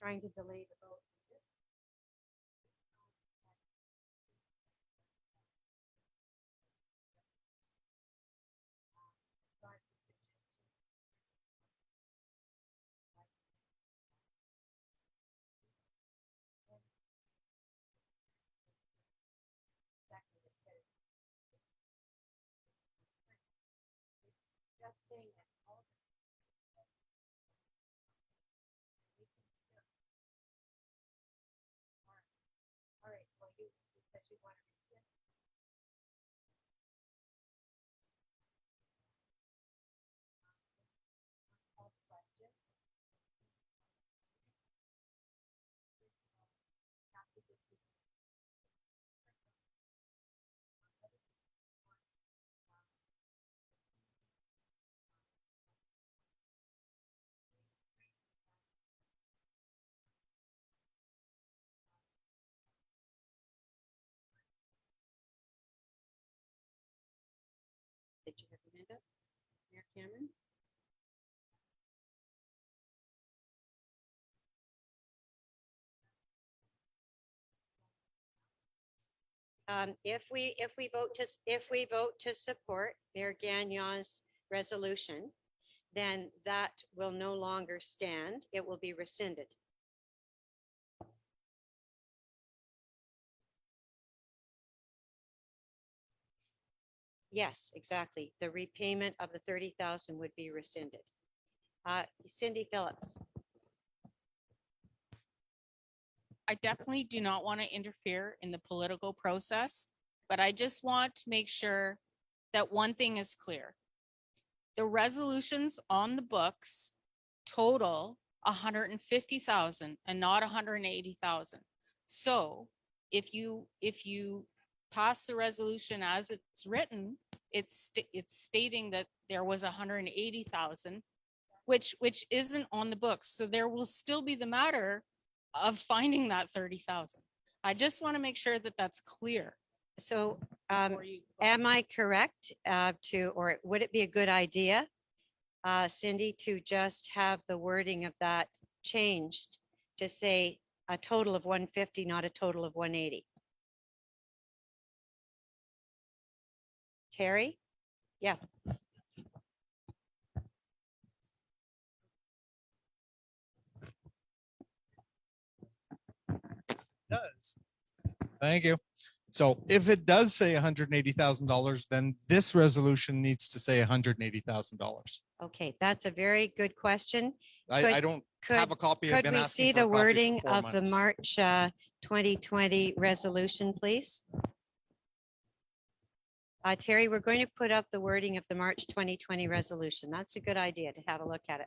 Trying to delay the vote. Just saying that all of all right, well, you said you want to rescind. Call the question. Did you have your hand up? Mayor Cameron? If we vote to support Mayor Gagnon's resolution, then that will no longer stand. It will be rescinded. Yes, exactly. The repayment of the 30,000 would be rescinded. Cindy Phillips. I definitely do not want to interfere in the political process, but I just want to make sure that one thing is clear. The resolutions on the books total 150,000 and not 180,000. So if you pass the resolution as it's written, it's stating that there was 180,000, which isn't on the books. So there will still be the matter of finding that 30,000. I just want to make sure that that's clear. So before you vote. am I correct or would it be a good idea, Cindy, to just have the wording of that changed to say a total of 150, not a total of 180. Terry? Yeah. Does. Thank you. So if it does say $180,000, then this resolution needs to say $180,000. Okay, that's a very good question. I don't have a copy. I've Could been we asking see for a the copy for wording 4 of the months. March 2020 resolution, please? Terry, we're going to put up the wording of the March 2020 resolution. That's a good idea to have a look at it.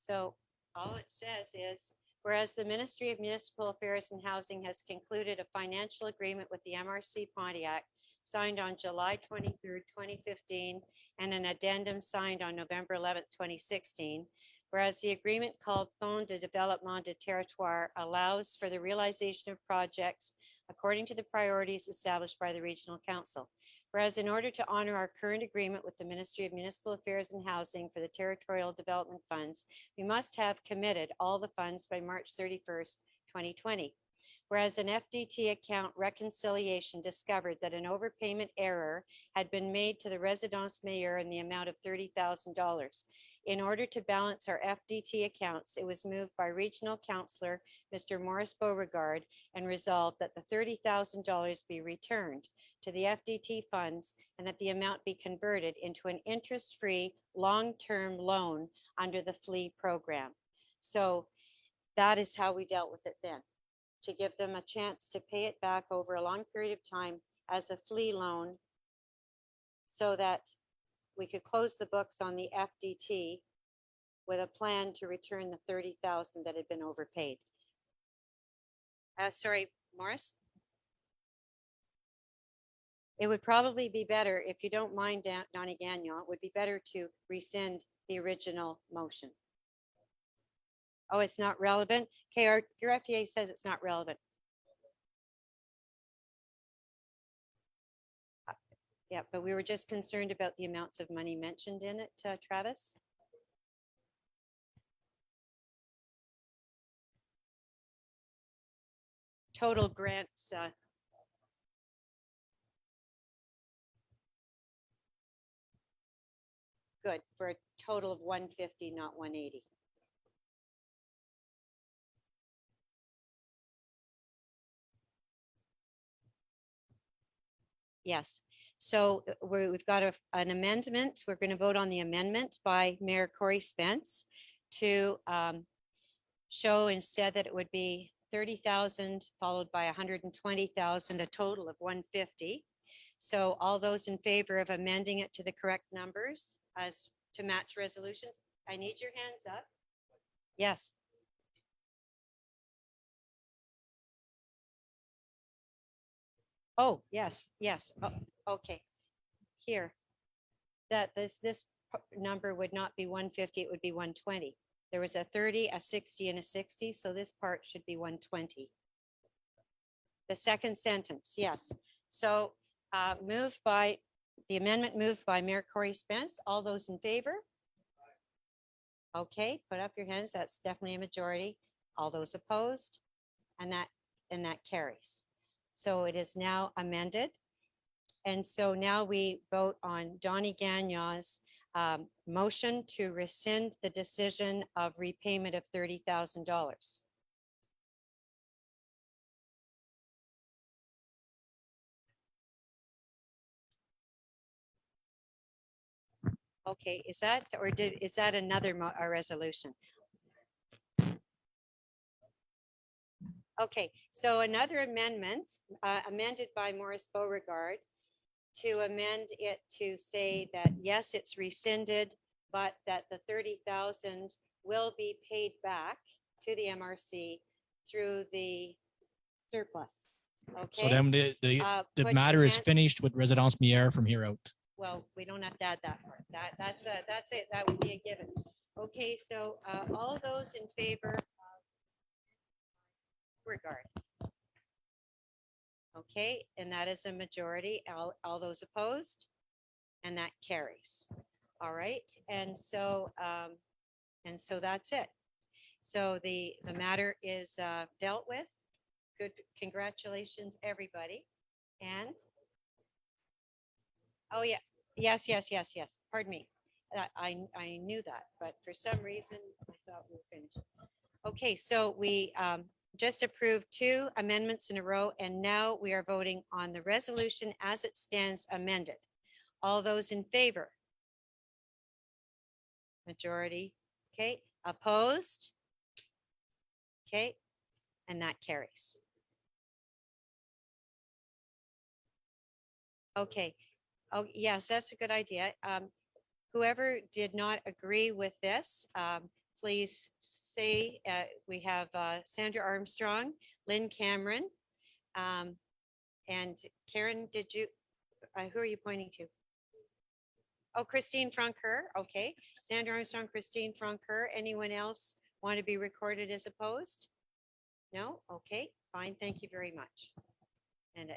So all it says is, whereas the Ministry of Municipal Affairs and Housing has concluded a financial agreement with the MRC Pontiac signed on July 23rd, 2015, and an addendum signed on November 11th, 2016. Whereas the agreement called Fonds de Développement de Territoire allows for the realization of projects according to the priorities established by the Regional Council. Whereas in order to honor our current agreement with the Ministry of Municipal Affairs and Housing for the Territorial Development Funds, we must have committed all the funds by March 31st, 2020. Whereas an FDT account reconciliation discovered that an overpayment error had been made to the Résidence Mayor in the amount of $30,000. In order to balance our FDT accounts, it was moved by Regional Councillor Mr. Maurice Beauregard and resolved that the $30,000 be returned to the FDT funds and that the amount be converted into an interest-free long-term loan under the FLEE program. So that is how we dealt with it then, to give them a chance to pay it back over a long period of time as a FLEE loan so that we could close the books on the FDT with a plan to return the $30,000 that had been overpaid. Sorry, Morris? It would probably be better, if you don't mind, Donnie Gagnon, it would be better to rescind the original motion. Oh, it's not relevant? Okay, our FEA says it's not relevant. Yeah, but we were just concerned about the amounts of money mentioned in it, Travis. Total grants. Good, for a total of 150, not 180. Yes, so we've got an amendment. We're going to vote on the amendment by Mayor Corey Spence to show instead that it would be 30,000 followed by 120,000, a total of 150. So all those in favor of amending it to the correct numbers as to match resolutions, I need your hands up. Yes. Oh, yes, yes. Oh, okay. Here, that this number would not be 150, it would be 120. There was a 30, a 60, and a 60, so this part should be 120. The second sentence, yes. So the amendment moved by Mayor Corey Spence. All those in favor? Okay, put up your hands. That's definitely a majority. All those opposed? And that carries. So it is now amended. And so now we vote on Donnie Gagnon's motion to rescind the decision of repayment of $30,000. Okay, is that another resolution? Okay, so another amendment, amended by Maurice Beauregard, to amend it to say that, yes, it's rescinded, but that the 30,000 will be paid back to the MRC through the surplus. Okay. So then the put matter your is hand- finished with Résidence Maire from here out. Well, we don't have to add that part. That's it. That would be a given. Okay, so all those in favor of regard. Okay, and that is a majority. All those opposed? And that carries. All right, and so that's it. So the matter is dealt with. Good, congratulations, everybody. And, oh yeah, yes. Pardon me. I knew that, but for some reason I thought we were finished. Okay, so we just approved 2 amendments in a row, and now we are voting on the resolution as it stands amended. All those in favor? Majority. Okay, opposed? Okay, and that carries. Okay. Oh, yes, that's a good idea. Whoever did not agree with this, please say, we have Sandra Armstrong, Lynn Cameron, and Karen, did you, who are you pointing to? Oh, Christine Francoeur. Okay. Sandra Armstrong, Christine Francoeur. Anyone else want to be recorded as opposed? No? Okay, fine. Thank you very much. And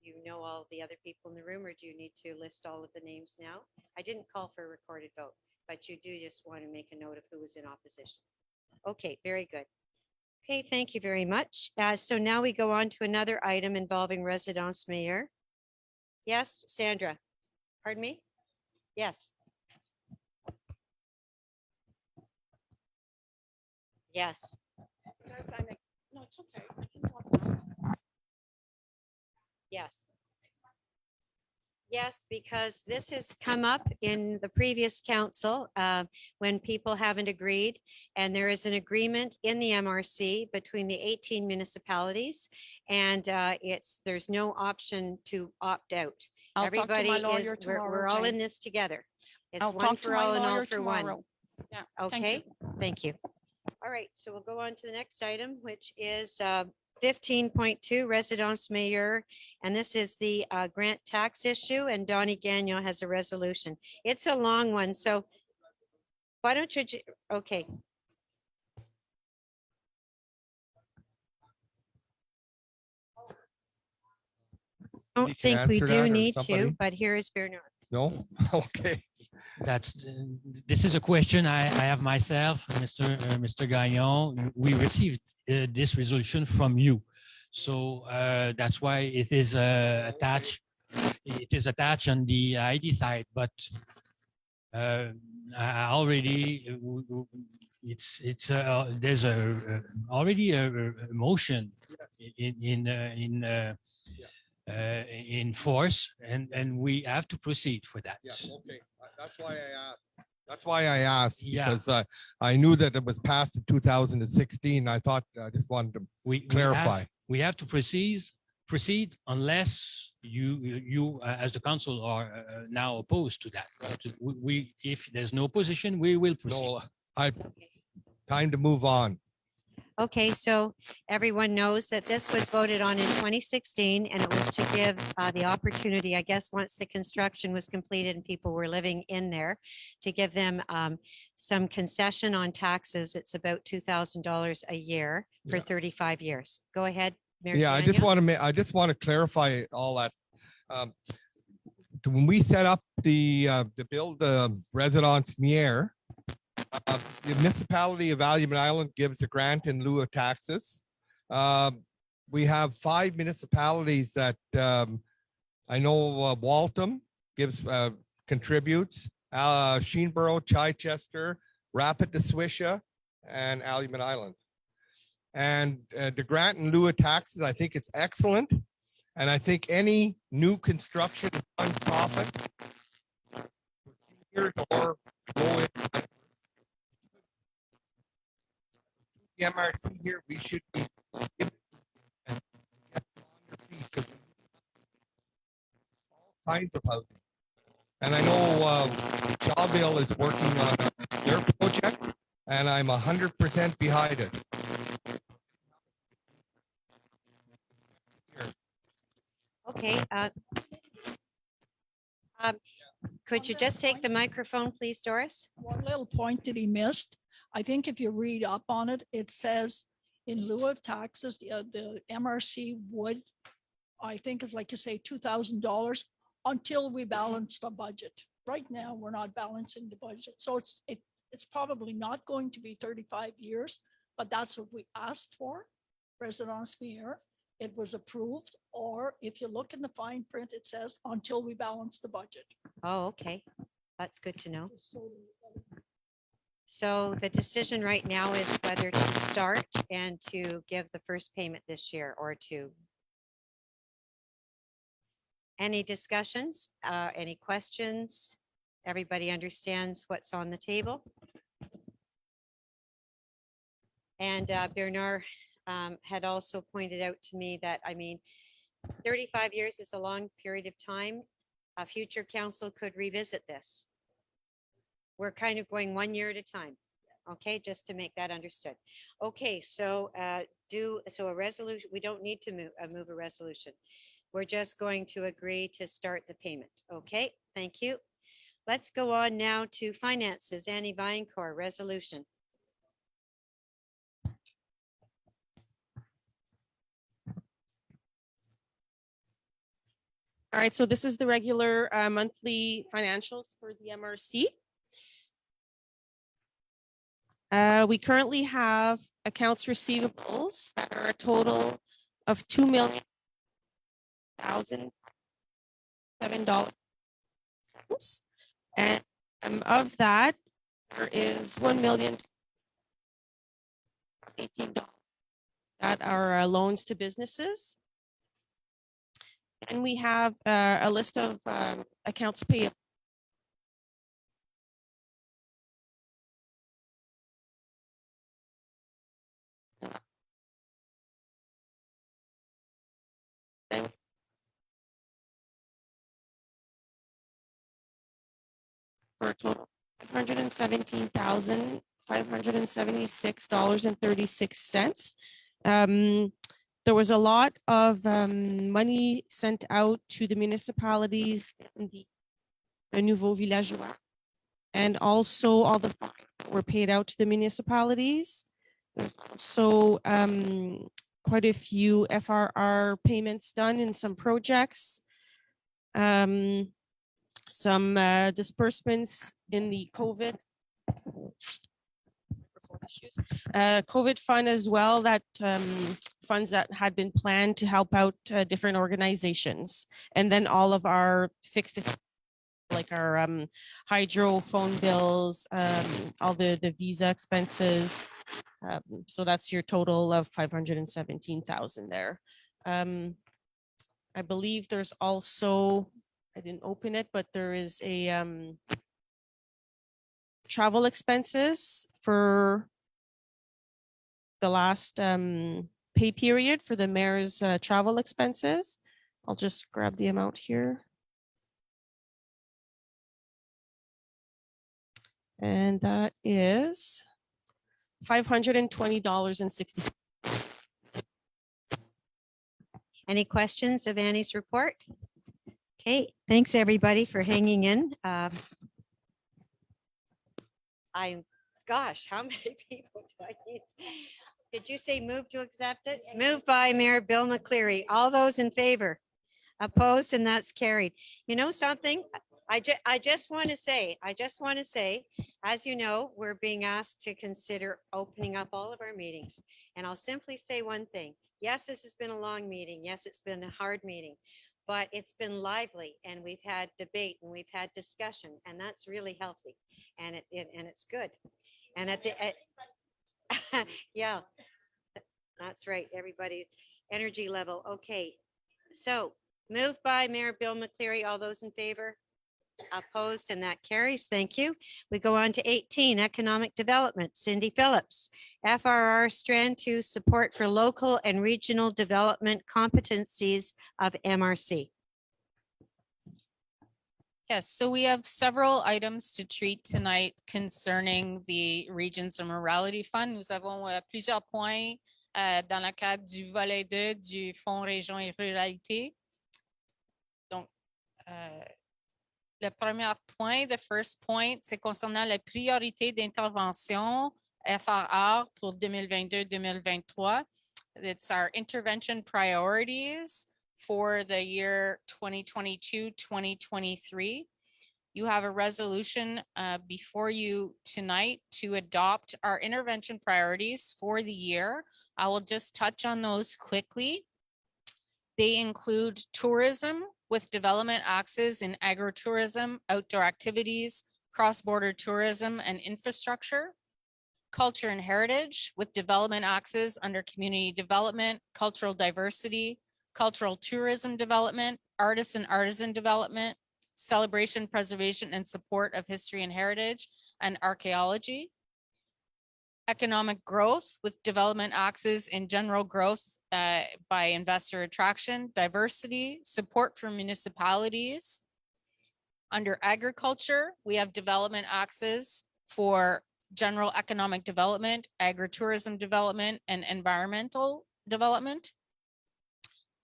you know all the other people in the room, or do you need to list all of the names now? I didn't call for a recorded vote, but you do just want to make a note of who was in opposition. Okay, very good. Okay, thank you very much. So now we go on to another item involving Residence Mayor. Yes, Sandra. Pardon me? Yes. Yes. No, it's okay. I can talk. Yes. Yes, because this has come up in the previous council when people haven't agreed. And there is an agreement in the MRC between the 18 municipalities. And there's no option to opt out. I'll talk to my Everybody lawyer is, we're tomorrow, all in Jane. this together. It's I'll one talk to for my all and all lawyer for one. tomorrow. Yeah, thank Okay, you. thank you. All right, so we'll go on to the next item, which is 15.2 Residence Mayor. And this is the grant tax issue, and Donnie Gagnon has a resolution. It's a long one, so why don't you, okay. I don't You can think we answer do that, or need to, somebody? but here is Bernard. No? Okay. This is a question I have myself, Mr. Gagnon. We received this resolution from you. So that's why it is attached. It is attached on the ID side, but I already it's there's already a motion in force, and we have to proceed for that. Yeah, okay. That's why I asked. That's why I asked, Yeah. because I knew that it was passed in 2016. I thought, I just wanted to clarify. We have to proceed unless you as the council are now opposed to that. We if there's no opposition, we will proceed. No, time to move on. Okay, so everyone knows that this was voted on in 2016, and it was to give the opportunity, I guess, once the construction was completed and people were living in there, to give them some concession on taxes. It's about $2,000 a year for 35 years. Go ahead, Mayor Yeah, Gagnon. I just want to clarify all that. When we set up to build the Residence Mayor, the municipality of Albion Island gives a grant in lieu of taxes. We have 5 municipalities that I know Waltham gives contributes, Sheenborough, Chichester, Rapid de Swisha, and Albion Island. And the grant in lieu of taxes, I think it's excellent. And I think any new construction nonprofit or low income, the MRC here, we should be giving and get on your feet, 'cause all kinds of housing. And I know Jawville is working on their project, and I'm 100% behind it. Okay. Could you just take the microphone, please, Doris? One little point that he missed. I think if you read up on it, it says in lieu of taxes, the MRC would, I think it's like you say, $2,000 until we balance the budget. Right now, we're not balancing the budget. So it's probably not going to be 35 years, but that's what we asked for. Residence Mayor, it was approved, or if you look in the fine print, it says until we balance the budget. Oh, okay. That's good to know. So the decision right now is whether to start and to give the first payment this year or to. Any discussions, any questions? Everybody understands what's on the table? And Bernard had also pointed out to me that, 35 years is a long period of time. A future council could revisit this. We're kind of going 1 year at a time. Okay, just to make that understood. Okay, so a resolution, we don't need to move a resolution. We're just going to agree to start the payment. Okay, thank you. Let's go on now to finances. Annie Vinecore, resolution. All right, so this is the regular monthly financials for the MRC. We currently have accounts receivables that are a total of $2,007.07. And of that, there is $1,018,000 that are loans to businesses. And we have a list of accounts payable. For a total of $517,576.36. There was a lot of money sent out to the municipalities in the Nouveau Villageois, and also all the fines that were paid out to the municipalities. There's also quite a few FRR payments done in some projects. Some disbursements in the COVID fund as well, that funds that had been planned to help out different organizations. And then all of our fixed, like our hydro phone bills, all the visa expenses. So that's your total of 517,000 there. I believe there's also, I didn't open it, but there is a travel expenses for the last pay period for the mayor's travel expenses. I'll just grab the amount here. And that is $520.60. Any questions of Annie's report? Okay, thanks everybody for hanging in. Gosh, how many people do I need? Did you say move to accept it? Moved by Mayor Bill McCleary. All those in favor? Opposed, and that's carried. You know something? I just want to say, as you know, we're being asked to consider opening up all of our meetings. And I'll simply say one thing. Yes, this has been a long meeting. Yes, it's been a hard meeting, but it's been lively, and we've had debate and we've had discussion, and that's really healthy, and it's good. And yeah, that's right. Everybody, energy level. Okay, so moved by Mayor Bill McCleary. All those in favor? Opposed, and that carries. Thank you. We go on to 18, economic development. Cindy Phillips, FRR Strand 2, support for local and regional development competencies of MRC. Yes, so we have several items to treat tonight concerning the Regions of Morality Fund. Nous avons plusieurs points dans le cadre du volet 2 du Fonds Région et Ruralité. Donc, Le premier point, the first point, c'est concernant la priorité d'intervention FRR pour 2022-2023. It's our intervention priorities for the year 2022-2023. You have a resolution before you tonight to adopt our intervention priorities for the year. I will just touch on those quickly. They include tourism with development axes in agritourism, outdoor activities, cross-border tourism and infrastructure. Culture and heritage with development axes under community development, cultural diversity, cultural tourism development, artists and artisan development, celebration, preservation, and support of history and heritage, and archaeology. Economic growth with development axes in general growth by investor attraction, diversity, support for municipalities. Under agriculture, we have development axes for general economic development, agritourism development, and environmental development.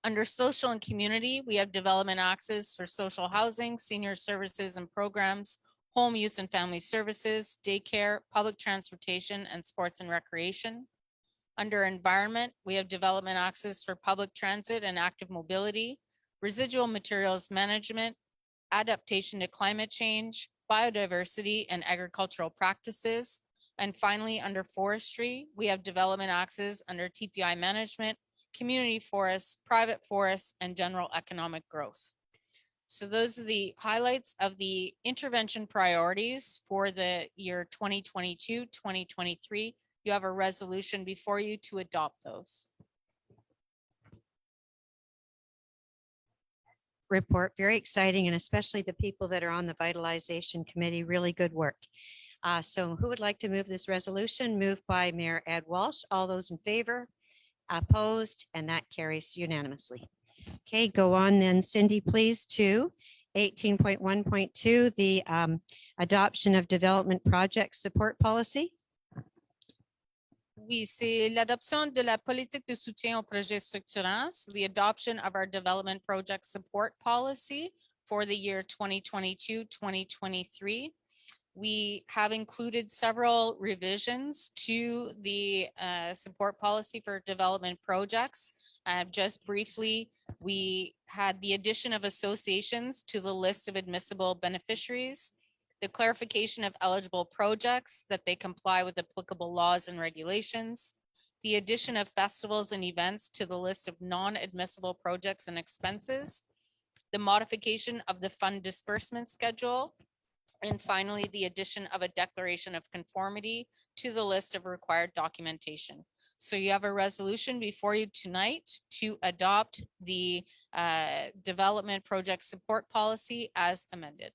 Under social and community, we have development axes for social housing, senior services and programs, home, youth and family services, daycare, public transportation, and sports and recreation. Under environment, we have development axes for public transit and active mobility, residual materials management, adaptation to climate change, biodiversity, and agricultural practices. And finally, under forestry, we have development axes under TPI management, community forests, private forests, and general economic growth. So those are the highlights of the intervention priorities for the year 2022-2023. You have a resolution before you to adopt those. Report, very exciting, and especially the people that are on the Vitalization Committee, really good work. So who would like to move this resolution? Moved by Mayor Ed Walsh. All those in favor? Opposed? And that carries unanimously. Okay, go on then, Cindy, please, to 18.1.2, the adoption of development project support policy. Oui, c'est l'adoption de la politique de soutien aux projets structurants, so the adoption of our development project support policy for the year 2022-2023. We have included several revisions to the support policy for development projects. Just briefly, we had the addition of associations to the list of admissible beneficiaries, the clarification of eligible projects that they comply with applicable laws and regulations, the addition of festivals and events to the list of non-admissible projects and expenses, the modification of the fund disbursement schedule, and finally, the addition of a declaration of conformity to the list of required documentation. So you have a resolution before you tonight to adopt the development project support policy as amended.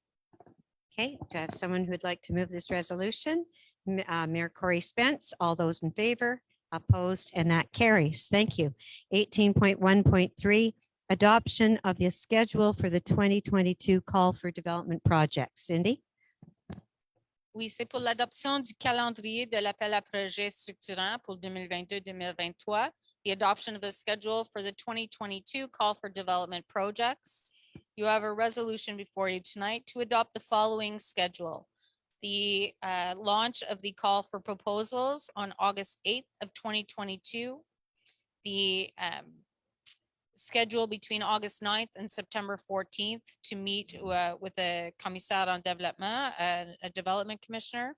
Okay, do I have someone who'd like to move this resolution? Mayor Corey Spence, all those in favor, opposed, and that carries. Thank you. 18.1.3, adoption of the schedule for the 2022 call for development projects. Cindy? Oui, c'est pour l'adoption du calendrier de l'appel à projets structurants pour 2022-2023, the adoption of a schedule for the 2022 call for development projects. You have a resolution before you tonight to adopt the following schedule. The launch of the call for proposals on August 8th of 2022. The schedule between August 9th and September 14th to meet with a commissaire en développement, a development commissioner.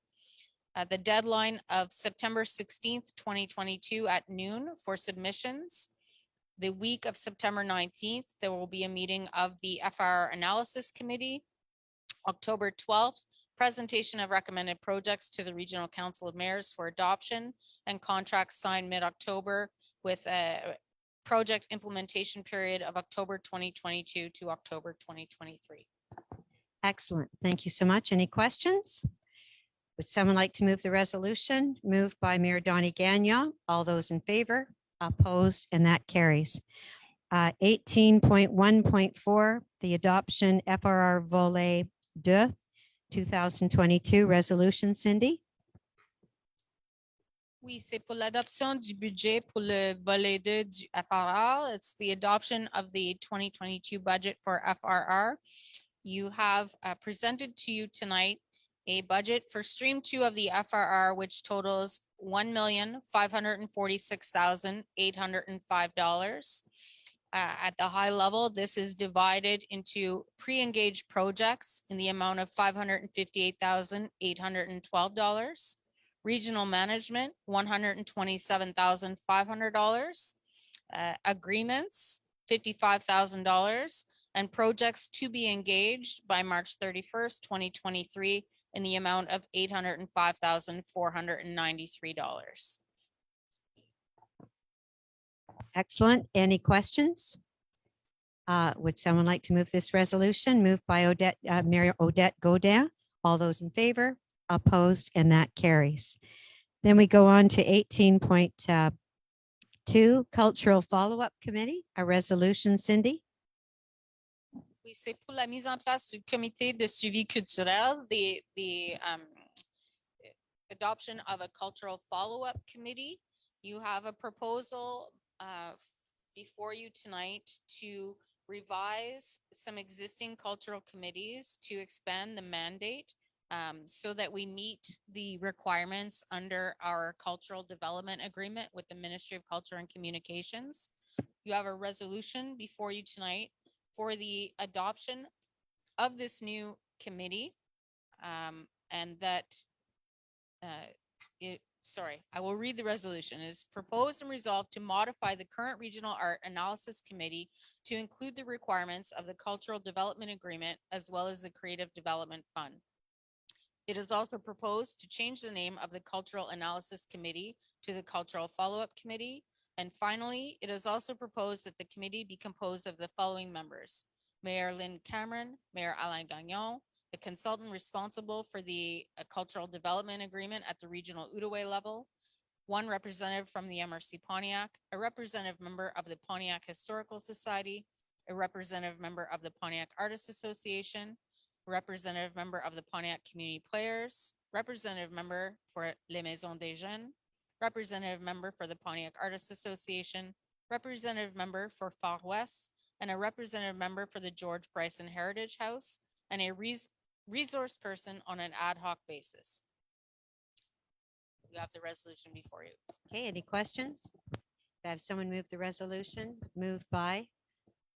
The deadline of September 16th, 2022 at noon for submissions. The week of September 19th, there will be a meeting of the FR Analysis Committee. October 12th, presentation of recommended projects to the Regional Council of Mayors for adoption, and contracts signed mid-October with a project implementation period of October 2022 to October 2023. Excellent. Thank you so much. Any questions? Would someone like to move the resolution? Moved by Mayor Donnie Gagnon. All those in favor? Opposed, and that carries. 18.1.4, the adoption FRR Volet 2 2022 resolution. Cindy? Oui, c'est pour l'adoption du budget pour le volet 2 du FRR. It's the adoption of the 2022 budget for FRR. you have presented to you tonight a budget for stream 2 of the FRR, which totals $1,546,805. At the high level, this is divided into pre-engaged projects in the amount of $558,812. Regional management, $127,500. Agreements, $55,000. And projects to be engaged by March 31st, 2023 in the amount of $805,493. Excellent. Any questions? Would someone like to move this resolution? Moved by Odette, Mayor Odette Godin. All those in favor? Opposed? And that carries. Then we go on to 18.2 Cultural Follow-up Committee, a resolution, Cindy. Oui, c'est pour la mise en place du comité de suivi culturel, the adoption of a cultural follow-up committee. You have a proposal before you tonight to revise some existing cultural committees to expand the mandate so that we meet the requirements under our cultural development agreement with the Ministry of Culture and Communications. You have a resolution before you tonight for the adoption of this new committee, and that I will read the resolution. It is proposed and resolved to modify the current Regional Art Analysis Committee to include the requirements of the Cultural Development Agreement as well as the Creative Development Fund. It is also proposed to change the name of the Cultural Analysis Committee to the Cultural Follow-up Committee. And finally, it is also proposed that the committee be composed of the following members: Mayor Lynn Cameron, Mayor Alain Gagnon, the consultant responsible for the Cultural Development Agreement at the regional Outaouais level, one representative from the MRC Pontiac, a representative member of the Pontiac Historical Society, a representative member of the Pontiac Artists Association, a representative member of the Pontiac Community Players, representative member for Les Maisons des Jeunes, representative member for the Pontiac Artists Association, representative member for Far West, and a representative member for the George Bryson Heritage House, and a resource person on an ad hoc basis. You have the resolution before you. Okay, any questions? Have someone move the resolution? Moved by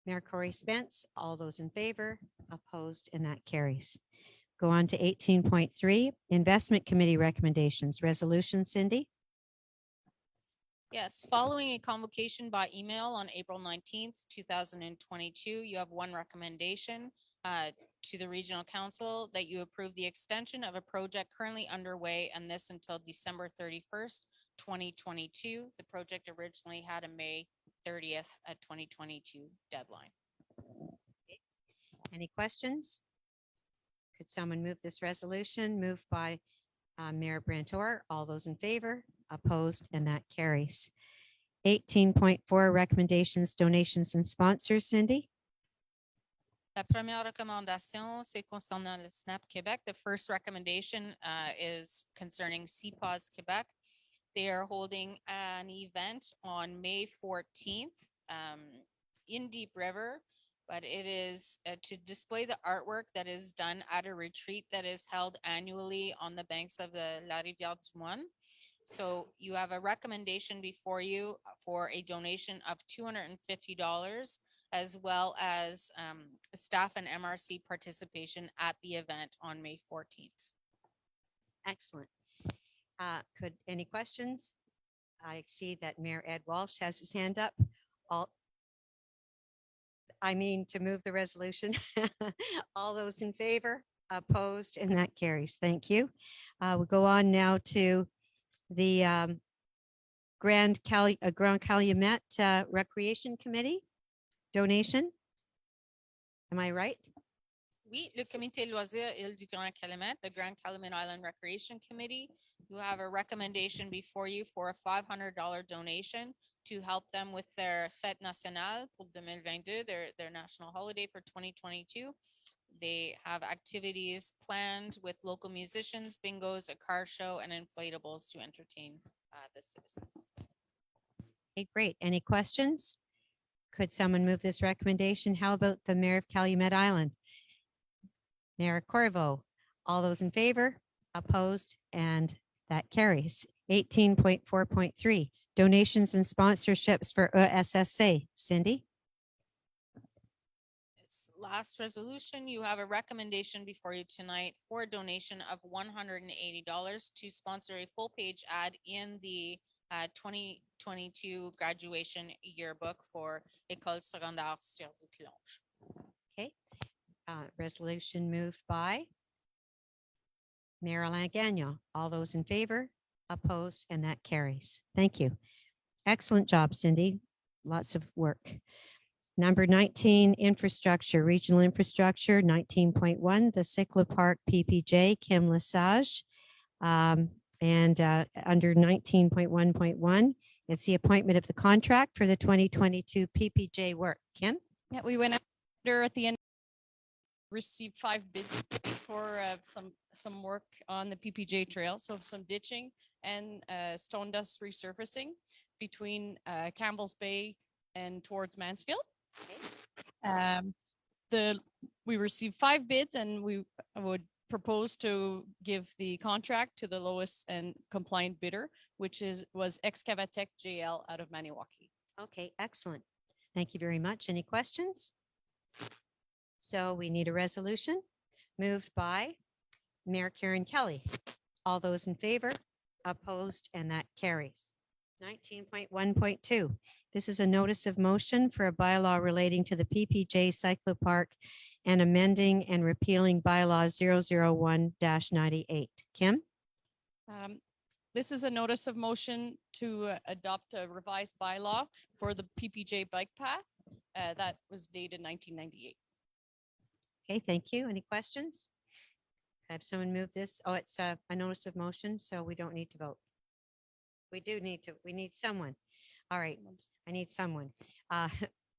Mayor Corey Spence. All those in favor? Opposed? And that carries. Go on to 18.3 Investment Committee recommendations. Resolution, Cindy? Yes, following a convocation by email on April 19th, 2022, you have one recommendation to the Regional Council that you approve the extension of a project currently underway, and this until December 31st, 2022. The project originally had a May 30th, 2022 deadline. Any questions? Could someone move this resolution? Moved by Mayor Brantor. All those in favor? Opposed? And that carries. 18.4 recommendations, donations, and sponsors. Cindy? La première recommandation, c'est concernant le SNAP Québec. The first recommendation is concerning CPAWS Québec. They are holding an event on May 14th in Deep River, but it is to display the artwork that is done at a retreat that is held annually on the banks of the La Rivière du Moine. So you have a recommendation before you for a donation of $250, as well as staff and MRC participation at the event on May 14th. Excellent. Could any questions? I see that Mayor Ed Walsh has his hand up. To move the resolution. All those in favor? Opposed? And that carries. Thank you. We'll go on now to the Grand Calumet Recreation Committee donation. Am I right? Oui, le Comité Loisirs Île du Grand Calumet, the Grand Calumet Island Recreation Committee. You have a recommendation before you for a $500 donation to help them with their Fête Nationale pour 2022, their national holiday for 2022. They have activities planned with local musicians, bingos, a car show, and inflatables to entertain the citizens. Okay, great. Any questions? Could someone move this recommendation? How about the Mayor of Calumet Island? Mayor Corvo. All those in favor, opposed, and that carries. 18.4.3, donations and sponsorships for ESSA. Cindy? This last resolution, you have a recommendation before you tonight for a donation of $180 to sponsor a full page ad in the 2022 graduation yearbook for École Secondaire sur du Clonge. Okay. Resolution moved by Mayor Alain Gagnon. All those in favor, opposed, and that carries. Thank you. Excellent job, Cindy. Lots of work. Number 19, infrastructure, regional infrastructure, 19.1, the Cyclo Park PPJ, Kim Lesage. And under 19.1.1, it's the appointment of the contract for the 2022 PPJ work. Kim? Yeah, we went after at the end, received 5 bids for some work on the PPJ trail. So some ditching and stone dust resurfacing between Campbell's Bay and towards Mansfield. We received 5 bids and we would propose to give the contract to the lowest and compliant bidder, which was Excavatech JL out of Maniwaki. Okay, excellent. Thank you very much. Any questions? So we need a resolution moved by Mayor Karen Kelly. All those in favor, opposed, and that carries. 19.1.2. This is a notice of motion for a bylaw relating to the PPJ Cyclo Park and amending and repealing bylaw 001-98. Kim? This is a notice of motion to adopt a revised bylaw for the PPJ bike path that was dated 1998. Okay, thank you. Any questions? Have someone move this? Oh, it's a notice of motion, so we don't need to vote. We need someone. All right, I need someone.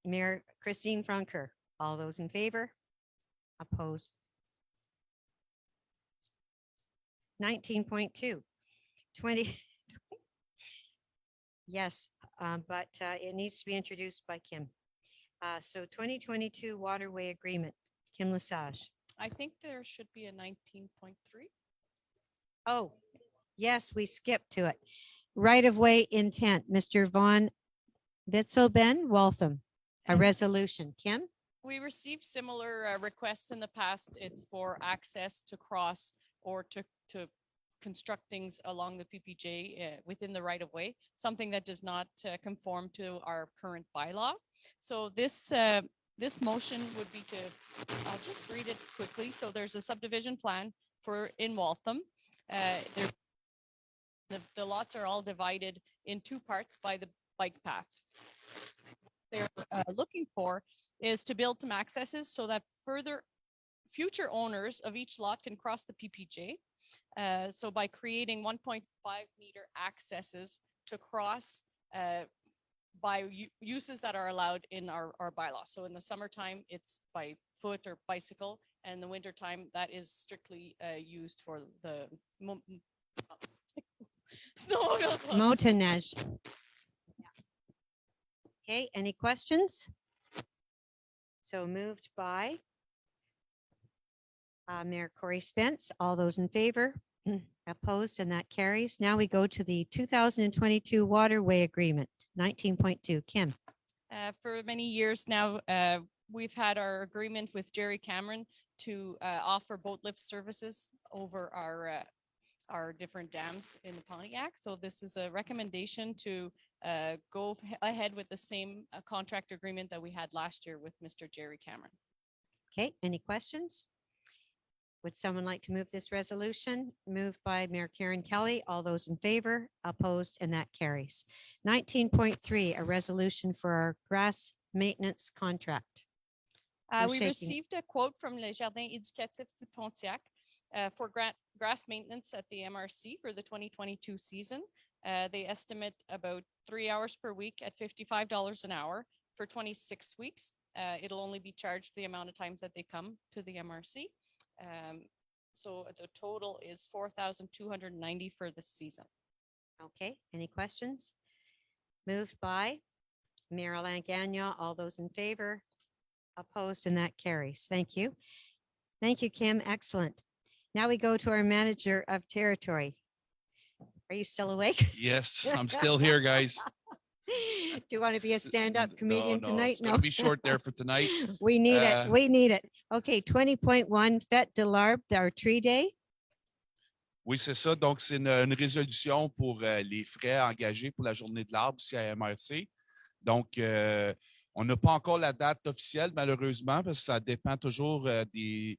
Mayor Christine Francoeur, all those in favor? Opposed? 19.2, 20. Yes, but it needs to be introduced by Kim. So 2022 waterway agreement, Kim Lesage. I think there should be a 19.3. Oh, yes, we skipped to it. Right-of-way intent, Mr. Von Witzelben Waltham, a resolution. Kim? We received similar requests in the past. It's for access to cross or to construct things along the PPJ within the right of way, something that does not conform to our current bylaw. So this motion would be to, I'll just read it quickly. So there's a subdivision plan in Waltham. The lots are all divided in 2 parts by the bike path. They're looking for is to build some accesses so that future owners of each lot can cross the PPJ. So by creating 1.5 meter accesses to cross by uses that are allowed in our bylaw. So in the summertime, it's by foot or bicycle, and in the wintertime, that is strictly used for the snowmobile clubs. Motoneige. Okay, any questions? So moved by Mayor Corey Spence. All those in favor? Opposed, and that carries. Now we go to the 2022 waterway agreement, 19.2. Kim? For many years now, we've had our agreement with Jerry Cameron to offer boat lift services over our different dams in the Pontiac. So this is a recommendation to go ahead with the same contract agreement that we had last year with Mr. Jerry Cameron. Okay, any questions? Would someone like to move this resolution? Moved by Mayor Karen Kelly. All those in favor, opposed, and that carries. 19.3, a resolution for our grass maintenance contract. We received a quote from Le Jardin Éducatif du Pontiac for grass maintenance at the MRC for the 2022 season. They estimate about 3 hours per week at $55 an hour for 26 weeks. It'll only be charged the amount of times that they come to the MRC. So the total is $4,290 for this season. Okay, any questions? Moved by Mayor Alain Gagnon. All those in favor, opposed, and that carries. Thank you. Thank you, Kim. Excellent. Now we go to our manager of territory. Are you still awake? Yes, I'm still here, guys. Do you want to be a stand-up comedian No, tonight? it's gonna be short there for tonight. We need Uh, it. We need it. Okay, 20.1 Fête de l'Arbre, our tree day. Oui, c'est ça. Donc, c'est une résolution pour les frais engagés pour la journée de l'arbre ici à MRC. Donc, on n'a pas encore la date officielle, malheureusement, parce que ça dépend toujours des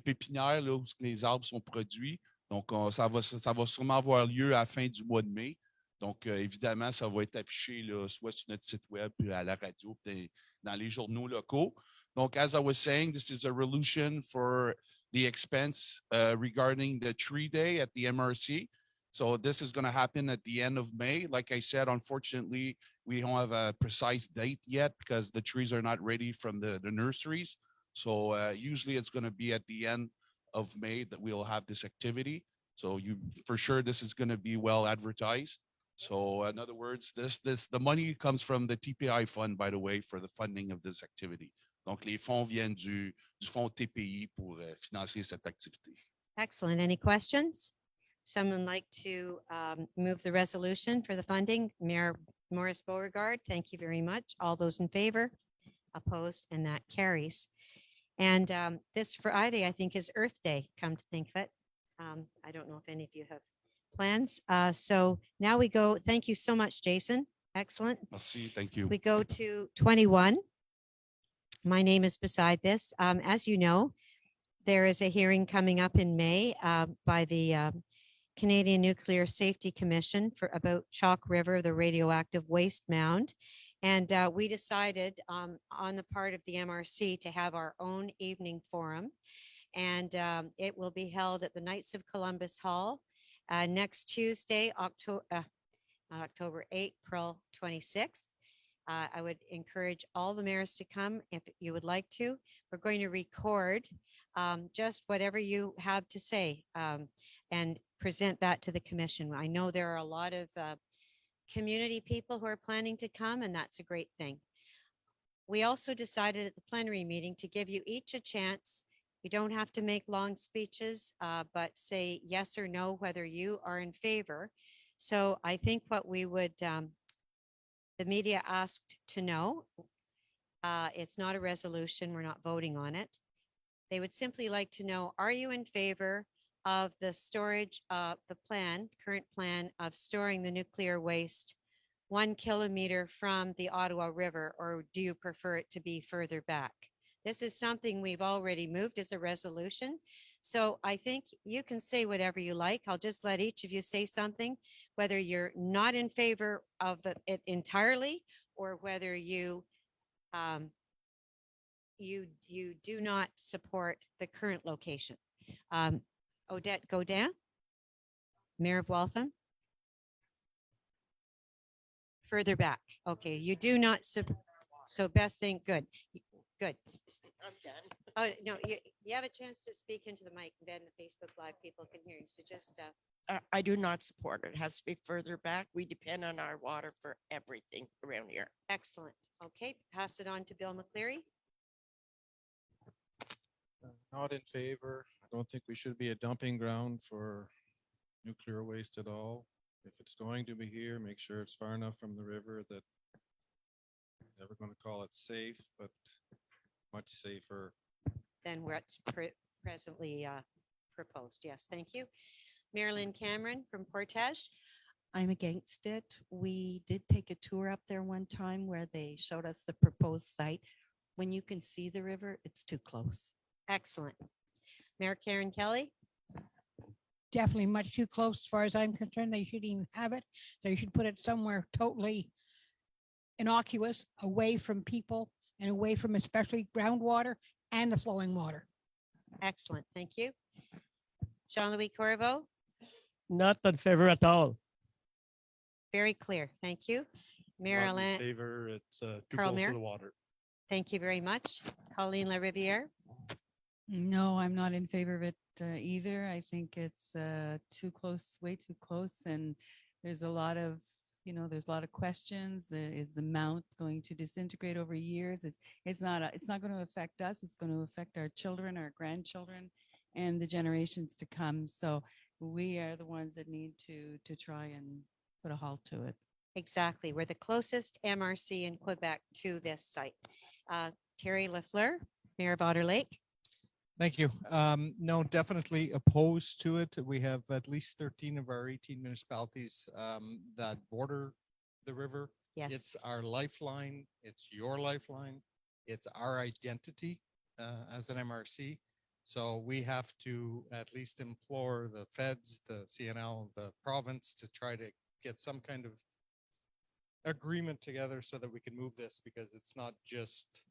pépinières là, où les arbres sont produits. Donc, ça va sûrement avoir lieu à la fin du mois de mai. Donc, évidemment, ça va être affiché là, soit sur notre site web, puis à la radio, puis dans les journaux locaux. Donc, as I was saying, this is a resolution for the expense regarding the tree day at the MRC. So this is going to happen at the end of May. Like I said, unfortunately, we don't have a precise date yet because the trees are not ready from the nurseries. So usually it's going to be at the end of May that we'll have this activity. So for sure, this is going to be well advertised. So in other words, the money comes from the TPI fund, by the way, for the funding of this activity. Donc, les fonds viennent du fonds TPI pour financer cette activité. Excellent. Any questions? Someone like to move the resolution for the funding? Mayor Morris Beauregard, thank you very much. All those in favor? Opposed? And that carries. And this Friday, I think, is Earth Day, come to think of it. I don't know if any of you have plans. So now we go. Thank you so much, Jason. Excellent. Merci. Thank you. We go to 21. My name is beside this. As you know, there is a hearing coming up in May by the Canadian Nuclear Safety Commission for about Chalk River, the radioactive waste mound. And we decided on the part of the MRC to have our own evening forum. And it will be held at the Knights of Columbus Hall next Tuesday, October 8th, April 26th. I would encourage all the mayors to come if you would like to. We're going to record just whatever you have to say and present that to the commission. I know there are a lot of community people who are planning to come, and that's a great thing. We also decided at the plenary meeting to give you each a chance. You don't have to make long speeches, but say yes or no, whether you are in favor. So I think what we would, the media asked to know, it's not a resolution, we're not voting on it. They would simply like to know, are you in favor of the storage of the current plan of storing the nuclear waste 1 kilometer from the Ottawa River, or do you prefer it to be further back? This is something we've already moved as a resolution. So I think you can say whatever you like. I'll just let each of you say something, whether you're not in favor of it entirely, or whether you you do not support the current location. Odette Godin, Mayor of Waltham. Further back. Okay, you do not, so best thing, good. Good. I'm done. Oh, no, you have a chance to speak into the mic, and then the Facebook Live people can hear you. So just, I do not support it. It has to be further back. We depend on our water for everything around here. Excellent. Okay, pass it on to Bill McCleary. Not in favor. I don't think we should be a dumping ground for nuclear waste at all. If it's going to be here, make sure it's far enough from the river that I'm never going to call it safe, but much safer. Than what's presently proposed. Yes, thank you. Marilyn Cameron from Portage. I'm against it. We did take a tour up there one time where they showed us the proposed site. When you can see the river, it's too close. Excellent. Mayor Karen Kelly. Definitely much too close as far as I'm concerned. They shouldn't even have it. They should put it somewhere totally innocuous, away from people and away from especially groundwater and the flowing water. Excellent. Thank you. Jean-Louis Corriveau. Not in favor at all. Very clear. Thank you. Mayor Not in Alain. favor. It's too Carl close Mayer. to the water. Thank you very much. Colleen LaRiviere. No, I'm not in favor of it either. I think it's too close, way too close. And there's a lot of you know, there's a lot of questions. Is the mount going to disintegrate over years? It's not going to affect us. It's going to affect our children, our grandchildren, and the generations to come. So we are the ones that need to try and put a halt to it. Exactly. We're the closest MRC in Quebec to this site. Terry Lafleur, Mayor of Otter Lake. Thank you. No, definitely opposed to it. We have at least 13 of our 18 municipalities that border the river. Yes. It's our lifeline. It's your lifeline. It's our identity as an MRC. So we have to at least implore the feds, the CNL, the province to try to get some kind of agreement together so that we can move this, because it's not just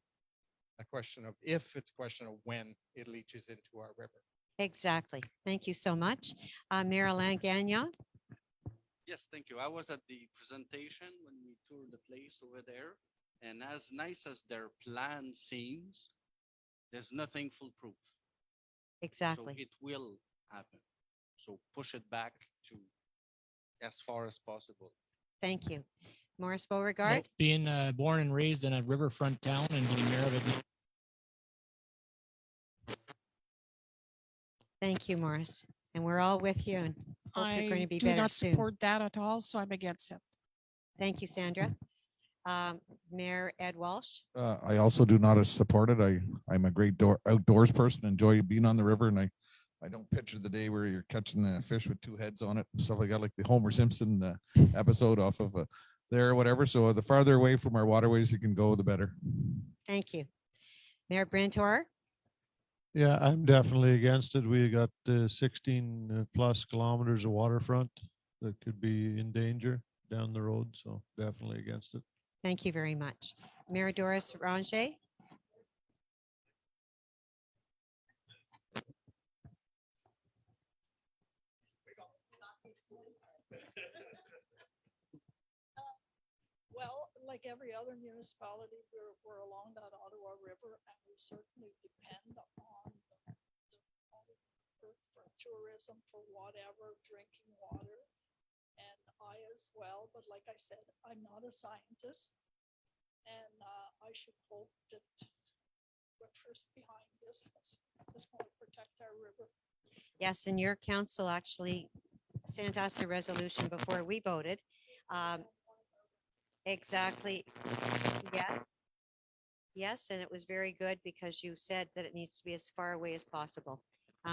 a question of if, it's a question of when it leaches into our river. Exactly. Thank you so much. Mayor Alain Gagnon. Yes, thank you. I was at the presentation when we toured the place over there, and as nice as their plan seems, there's nothing foolproof. Exactly. So it will happen. So push it back to as far as possible. Thank you. Maurice Beauregard. Nope, being born and raised in a riverfront town and being mayor of it. Thank you, Maurice. And we're all with you and hope you're going I to be do better not soon. support that at all, so I'm against it. Thank you, Sandra. Mayor Ed Walsh. I also do not support it. I'm a great outdoors person, enjoy being on the river, and I don't picture the day where you're catching a fish with two heads on it and stuff like that, like the Homer Simpson episode off of there or whatever. So the farther away from our waterways you can go, the better. Thank you. Mayor Brantor. Yeah, I'm definitely against it. We got 16 plus kilometers of waterfront that could be in danger down the road. So definitely against it. Thank you very much. Mayor Doris Ranger. Well, like every other municipality, we're along that Ottawa River, and we certainly depend on for tourism, for whatever, drinking water. And I as well, but like I said, I'm not a scientist, and I should hope that whoever's behind this is going to protect our river. Yes, and your council actually sent us a resolution before we voted. Exactly. Yes. Yes, and it was very good because you said that it needs to be as far away as possible.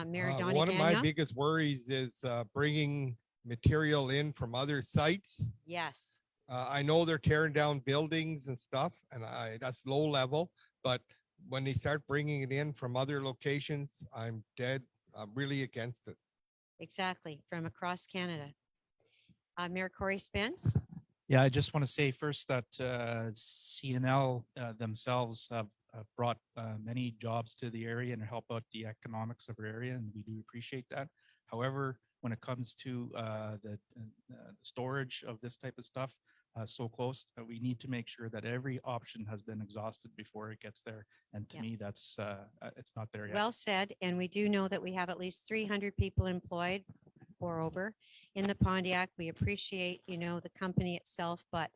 Mayor Donnie One of my Gagnon? biggest worries is bringing material in from other sites. Yes. I know they're tearing down buildings and stuff, and that's low level, but when they start bringing it in from other locations, I'm really against it. Exactly, from across Canada. Mayor Corey Spence? Yeah, I just want to say first that CNL themselves have brought many jobs to the area and help out the economics of our area, and we do appreciate that. However, when it comes to the storage of this type of stuff so close, we need to make sure that every option has been exhausted before it gets there. And to me, that's it's not there yet. Well said, and we do know that we have at least 300 people employed or over in the Pontiac. We appreciate, the company itself, but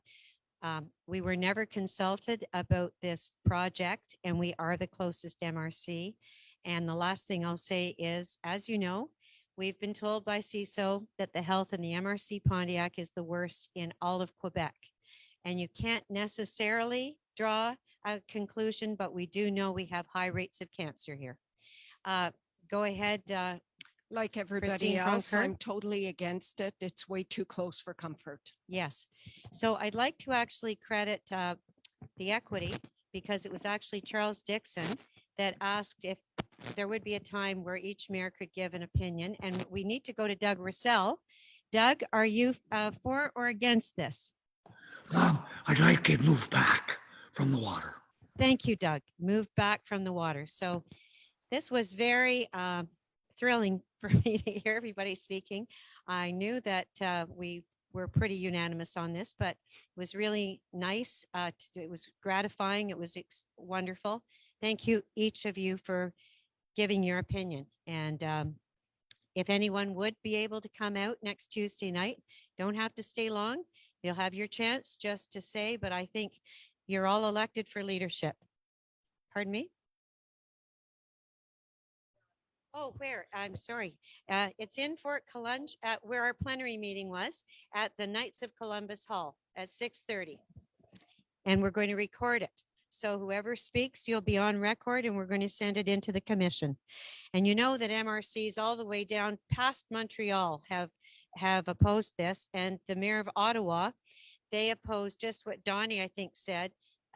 we were never consulted about this project, and we are the closest MRC. And the last thing I'll say is, as you know, we've been told by CISO that the health in the MRC Pontiac is the worst in all of Quebec. And you can't necessarily draw a conclusion, but we do know we have high rates of cancer here. Go ahead. Like everybody Christine else, Francoeur. I'm totally against it. It's way too close for comfort. Yes. So I'd like to actually credit the equity, because it was actually Charles Dixon that asked if there would be a time where each mayor could give an opinion. And we need to go to Doug Russell. Doug, are you for or against this? I'd like it moved back from the water. Thank you, Doug. Move back from the water. So this was very thrilling for me to hear everybody speaking. I knew that we were pretty unanimous on this, but it was really nice. It was gratifying. It was wonderful. Thank you, each of you, for giving your opinion. And if anyone would be able to come out next Tuesday night, don't have to stay long. You'll have your chance just to say, but I think you're all elected for leadership. Pardon me? Oh, where? I'm sorry. It's in Fort Collins at where our plenary meeting was at the Knights of Columbus Hall at 6:30. And we're going to record it. So whoever speaks, you'll be on record and we're going to send it into the commission. And you know that MRCs all the way down past Montreal have opposed this, and the mayor of Ottawa, they oppose just what Donnie, I think, said.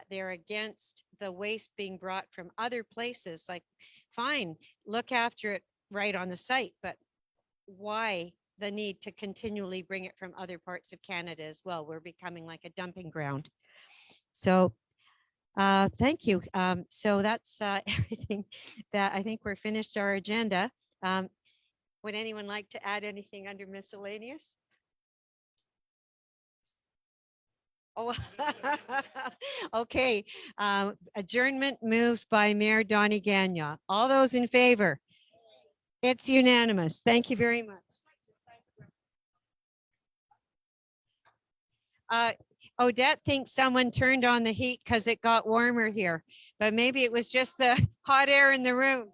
They're against the waste being brought from other places. Like, fine, look after it right on the site, but why the need to continually bring it from other parts of Canada as well? We're becoming like a dumping ground. So thank you. So that's everything that I think we're finished our agenda. Would anyone like to add anything under miscellaneous? Oh, okay. Adjournment moved by Mayor Donnie Gagnon. All those in favor? It's unanimous. Thank you very much. Odette thinks someone turned on the heat because it got warmer here, but maybe it was just the hot air in the room.